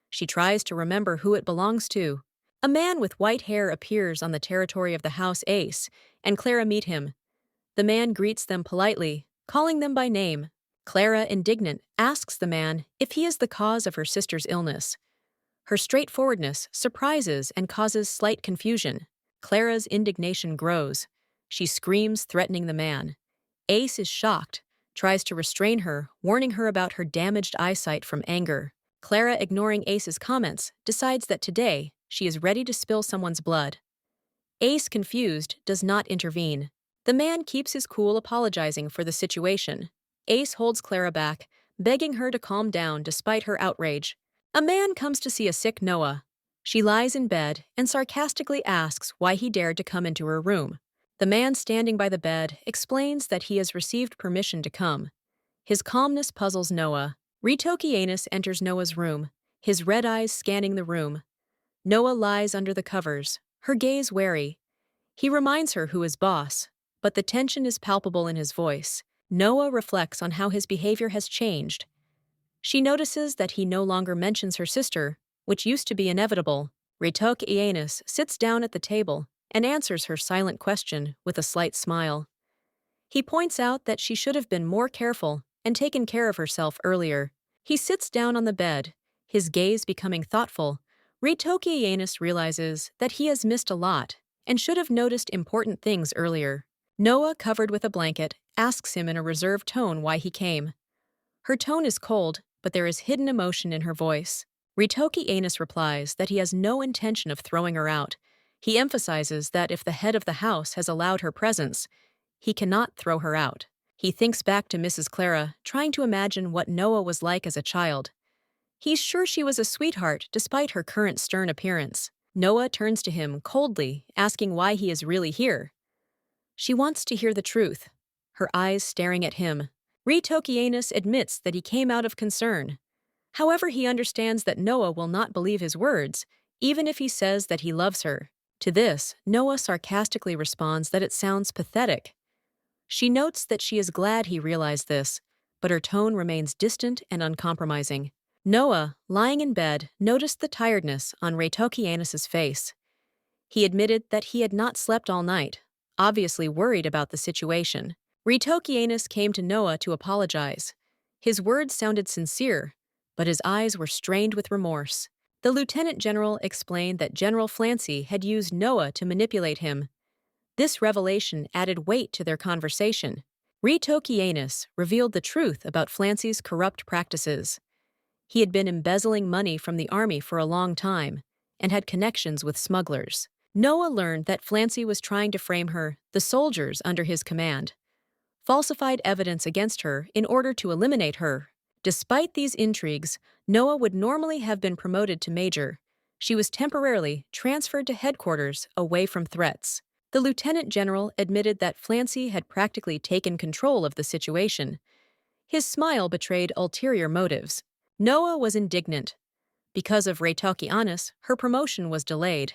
She tries to remember who it belongs to. A man with white hair appears on the territory of the house Ace, and Clara meet him. The man greets them politely, calling them by name. Clara, indignant, asks the man if he is the cause of her sister's illness. Her straightforwardness surprises and causes slight confusion. Clara's indignation grows. She screams, threatening the man. Ace is shocked, tries to restrain her, warning her about her damaged eyesight from anger. Clara, ignoring Ace's comments, decides that today she is ready to spill someone's blood. Ace, confused, does not intervene. The man keeps his cool, apologizing for the situation. Ace holds Clara back, begging her to calm down despite her outrage. A man comes to see a sick Noah. She lies in bed and sarcastically asks why he dared to come into her room. The man standing by the bed explains that he has received permission to come. His calmness puzzles Noah. Ritokianus enters Noah's room, his red eyes scanning the room. Noah lies under the covers, her gaze wary. He reminds her who is boss, but the tension is palpable in his voice. Noah reflects on how his behavior has changed. She notices that he no longer mentions her sister, which used to be inevitable. Ritokianus sits down at the table and answers her silent question with a slight smile. He points out that she should have been more careful and taken care of herself earlier. He sits down on the bed, his gaze becoming thoughtful. Ritokianus realizes that he has missed a lot and should have noticed important things earlier. Noah, covered with a blanket, asks him in a reserved tone why he came. Her tone is cold, but there is hidden emotion in her voice. Ritokianus replies that he has no intention of throwing her out. He emphasizes that if the head of the house has allowed her presence, he cannot throw her out. He thinks back to Mrs. Clara, trying to imagine what Noah was like as a child. He's sure she was a sweetheart despite her current stern appearance. Noah turns to him coldly, asking why he is really here. She wants to hear the truth, her eyes staring at him. Ritokianus admits that he came out of concern. However, he understands that Noah will not believe his words, even if he says that he loves her. To this, Noah sarcastically responds that it sounds pathetic. She notes that she is glad he realized this, but her tone remains distant and uncompromising. Noah, lying in bed, noticed the tiredness on Ritokianus's face. He admitted that he had not slept all night, obviously worried about the situation. Ritokianus came to Noah to apologize. His words sounded sincere, but his eyes were strained with remorse. The lieutenant general explained that General Flancy had used Noah to manipulate him. This revelation added weight to their conversation. Ritokianus revealed the truth about Flancy's corrupt practices. He had been embezzling money from the army for a long time and had connections with smugglers. Noah learned that Flancy was trying to frame her, the soldiers under his command, falsified evidence against her in order to eliminate her. Despite these intrigues, Noah would normally have been promoted to major. She was temporarily transferred to headquarters away from threats. The lieutenant general admitted that Flancy had practically taken control of the situation. His smile betrayed ulterior motives. Noah was indignant. Because of Ritokianus, her promotion was delayed.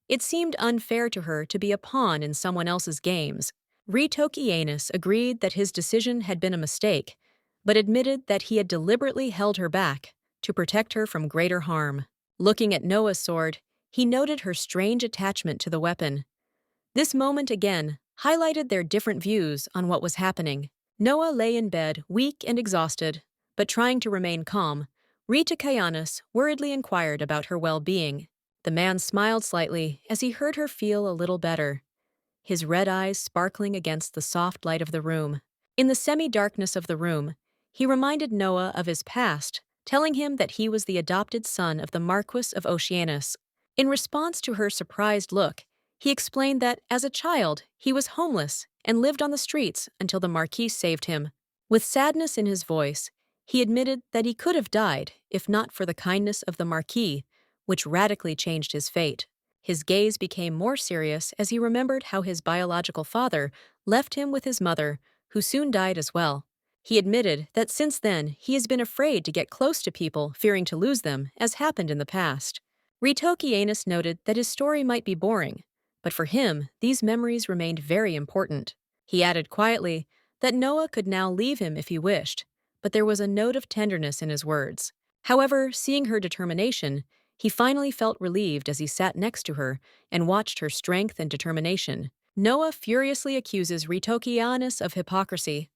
It seemed unfair to her to be a pawn in someone else's games. Ritokianus agreed that his decision had been a mistake, but admitted that he had deliberately held her back to protect her from greater harm. Looking at Noah's sword, he noted her strange attachment to the weapon. This moment again highlighted their different views on what was happening. Noah lay in bed, weak and exhausted, but trying to remain calm. Rita Kayanis worriedly inquired about her well-being. The man smiled slightly as he heard her feel a little better, his red eyes sparkling against the soft light of the room. In the semi-darkness of the room, he reminded Noah of his past, telling him that he was the adopted son of the Marquis of Oceanus. In response to her surprised look, he explained that, as a child, he was homeless and lived on the streets until the Marquis saved him. With sadness in his voice, he admitted that he could have died if not for the kindness of the Marquis, which radically changed his fate. His gaze became more serious as he remembered how his biological father left him with his mother, who soon died as well. He admitted that since then he has been afraid to get close to people, fearing to lose them, as happened in the past. Ritoki Anus noted that his story might be boring, but for him, these memories remained very important. He added quietly that Noah could now leave him if he wished, but there was a note of tenderness in his words. However, seeing her determination, he finally felt relieved as he sat next to her and watched her strength and determination. Noah furiously accuses Ritokianis of hypocrisy.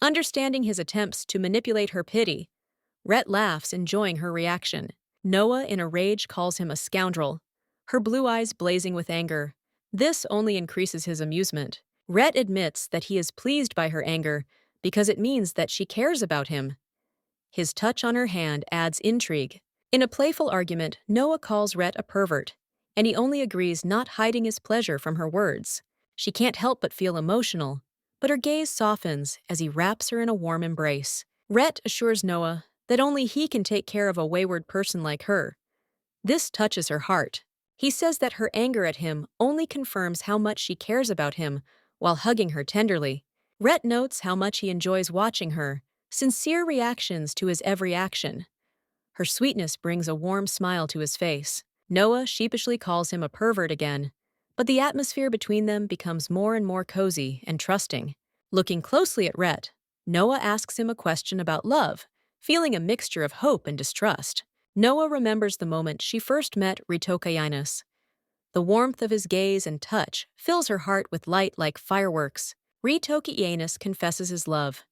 Understanding his attempts to manipulate her pity, Rhett laughs, enjoying her reaction. Noah, in a rage, calls him a scoundrel, her blue eyes blazing with anger. This only increases his amusement. Rhett admits that he is pleased by her anger because it means that she cares about him. His touch on her hand adds intrigue. In a playful argument, Noah calls Rhett a pervert, and he only agrees, not hiding his pleasure from her words. She can't help but feel emotional, but her gaze softens as he wraps her in a warm embrace. Rhett assures Noah that only he can take care of a wayward person like her. This touches her heart. He says that her anger at him only confirms how much she cares about him while hugging her tenderly. Rhett notes how much he enjoys watching her sincere reactions to his every action. Her sweetness brings a warm smile to his face. Noah sheepishly calls him a pervert again, but the atmosphere between them becomes more and more cozy and trusting. Looking closely at Rhett, Noah asks him a question about love, feeling a mixture of hope and distrust. Noah remembers the moment she first met Ritokayanis. The warmth of his gaze and touch fills her heart with light like fireworks. Ritokianis confesses his love.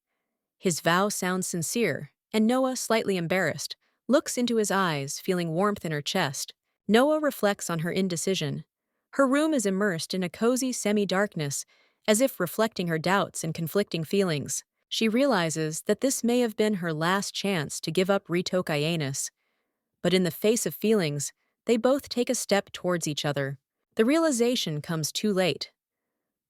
His vow sounds sincere, and Noah, slightly embarrassed, looks into his eyes, feeling warmth in her chest. Noah reflects on her indecision. Her room is immersed in a cozy semi-darkness, as if reflecting her doubts and conflicting feelings. She realizes that this may have been her last chance to give up Ritokayanis. But in the face of feelings, they both take a step towards each other. The realization comes too late.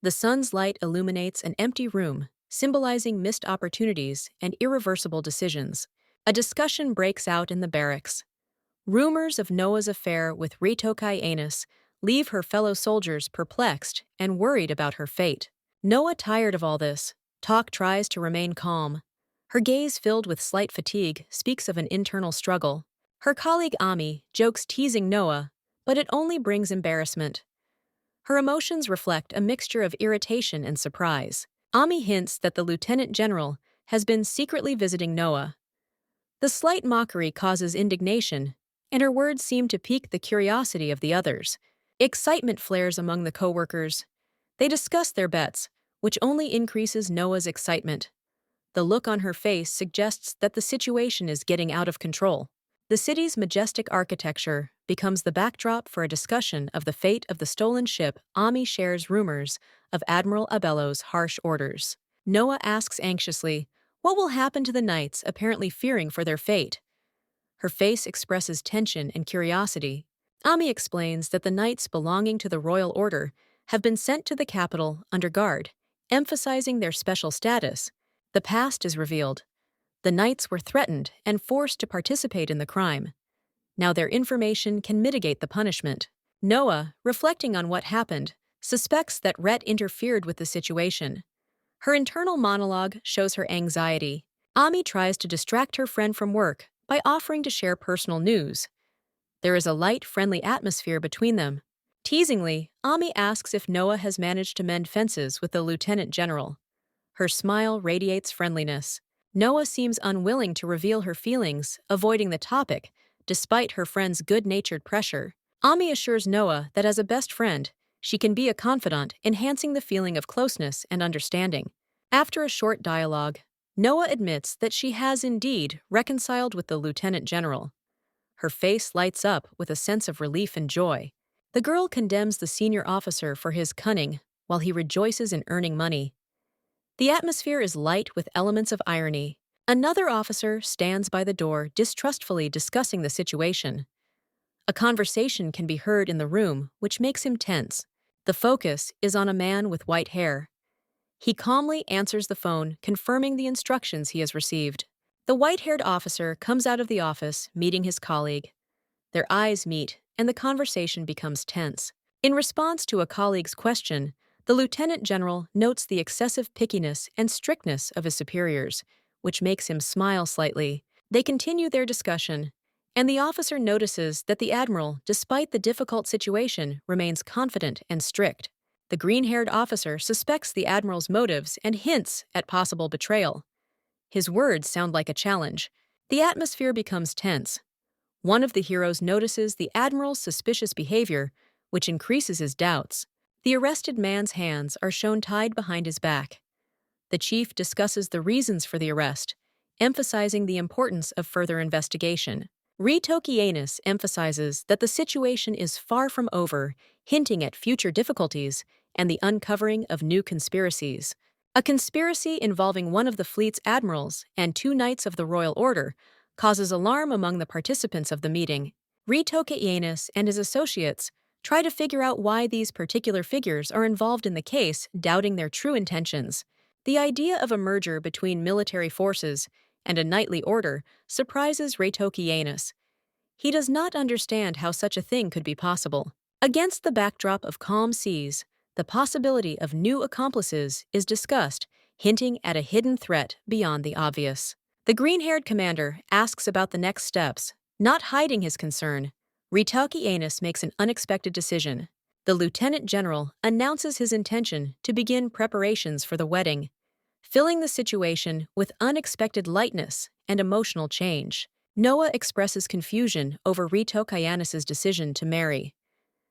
The sun's light illuminates an empty room, symbolizing missed opportunities and irreversible decisions. A discussion breaks out in the barracks. Rumors of Noah's affair with Ritokai Anus leave her fellow soldiers perplexed and worried about her fate. Noah, tired of all this, tries to remain calm. Her gaze, filled with slight fatigue, speaks of an internal struggle. Her colleague Ami jokes, teasing Noah, but it only brings embarrassment. Her emotions reflect a mixture of irritation and surprise. Ami hints that the lieutenant general has been secretly visiting Noah. The slight mockery causes indignation, and her words seem to pique the curiosity of the others. Excitement flares among the co-workers. They discuss their bets, which only increases Noah's excitement. The look on her face suggests that the situation is getting out of control. The city's majestic architecture becomes the backdrop for a discussion of the fate of the stolen ship. Ami shares rumors of Admiral Abello's harsh orders. Noah asks anxiously, what will happen to the knights, apparently fearing for their fate? Her face expresses tension and curiosity. Ami explains that the knights belonging to the royal order have been sent to the capital under guard, emphasizing their special status. The past is revealed. The knights were threatened and forced to participate in the crime. Now their information can mitigate the punishment. Noah, reflecting on what happened, suspects that Rhett interfered with the situation. Her internal monologue shows her anxiety. Ami tries to distract her friend from work by offering to share personal news. There is a light, friendly atmosphere between them. Teasingly, Ami asks if Noah has managed to mend fences with the lieutenant general. Her smile radiates friendliness. Noah seems unwilling to reveal her feelings, avoiding the topic, despite her friend's good-natured pressure. Ami assures Noah that as a best friend, she can be a confidant, enhancing the feeling of closeness and understanding. After a short dialogue, Noah admits that she has indeed reconciled with the lieutenant general. Her face lights up with a sense of relief and joy. The girl condemns the senior officer for his cunning, while he rejoices in earning money. The atmosphere is light with elements of irony. Another officer stands by the door distrustfully discussing the situation. A conversation can be heard in the room, which makes him tense. The focus is on a man with white hair. He calmly answers the phone, confirming the instructions he has received. The white-haired officer comes out of the office, meeting his colleague. Their eyes meet, and the conversation becomes tense. In response to a colleague's question, the lieutenant general notes the excessive pickiness and strictness of his superiors, which makes him smile slightly. They continue their discussion, and the officer notices that the admiral, despite the difficult situation, remains confident and strict. The green-haired officer suspects the admiral's motives and hints at possible betrayal. His words sound like a challenge. The atmosphere becomes tense. One of the heroes notices the admiral's suspicious behavior, which increases his doubts. The arrested man's hands are shown tied behind his back. The chief discusses the reasons for the arrest, emphasizing the importance of further investigation. Ritokianis emphasizes that the situation is far from over, hinting at future difficulties and the uncovering of new conspiracies. A conspiracy involving one of the fleet's admirals and 2 knights of the royal order causes alarm among the participants of the meeting. Ritokianis and his associates try to figure out why these particular figures are involved in the case, doubting their true intentions. The idea of a merger between military forces and a knightly order surprises Retokianus. He does not understand how such a thing could be possible. Against the backdrop of calm seas, the possibility of new accomplices is discussed, hinting at a hidden threat beyond the obvious. The green-haired commander asks about the next steps. Not hiding his concern, Retokianus makes an unexpected decision. The lieutenant general announces his intention to begin preparations for the wedding, filling the situation with unexpected lightness and emotional change. Noah expresses confusion over Retokianus's decision to marry.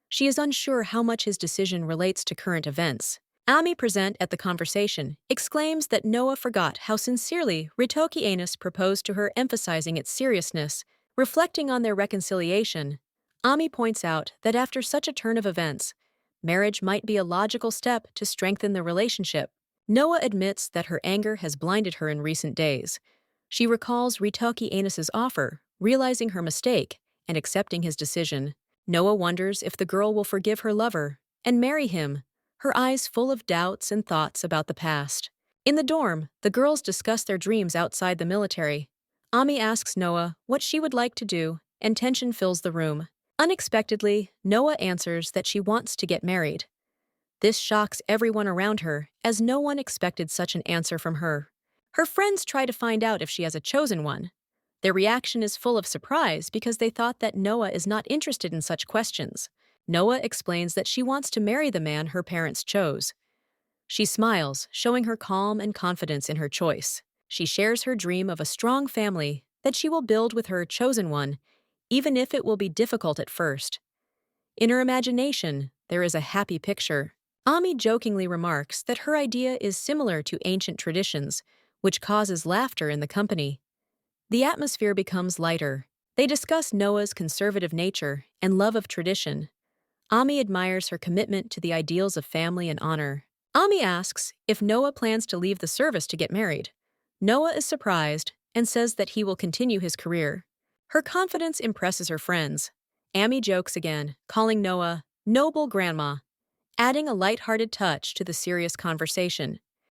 She is unsure how much his decision relates to current events. Ami, present at the conversation, exclaims that Noah forgot how sincerely Retokianus proposed to her, emphasizing its seriousness. Reflecting on their reconciliation, Ami points out that after such a turn of events, marriage might be a logical step to strengthen the relationship. Noah admits that her anger has blinded her in recent days. She recalls Retokianus's offer, realizing her mistake and accepting his decision. Noah wonders if the girl will forgive her lover and marry him, her eyes full of doubts and thoughts about the past. In the dorm, the girls discuss their dreams outside the military. Ami asks Noah what she would like to do, and tension fills the room. Unexpectedly, Noah answers that she wants to get married. This shocks everyone around her, as no one expected such an answer from her. Her friends try to find out if she has a chosen one. Their reaction is full of surprise because they thought that Noah is not interested in such questions. Noah explains that she wants to marry the man her parents chose. She smiles, showing her calm and confidence in her choice. She shares her dream of a strong family that she will build with her chosen one, even if it will be difficult at first. In her imagination, there is a happy picture. Ami jokingly remarks that her idea is similar to ancient traditions, which causes laughter in the company. The atmosphere becomes lighter. They discuss Noah's conservative nature and love of tradition. Ami admires her commitment to the ideals of family and honor. Ami asks if Noah plans to leave the service to get married. Noah is surprised and says that he will continue his career. Her confidence impresses her friends. Ami jokes again, calling Noah "noble grandma," adding a light-hearted touch to the serious conversation.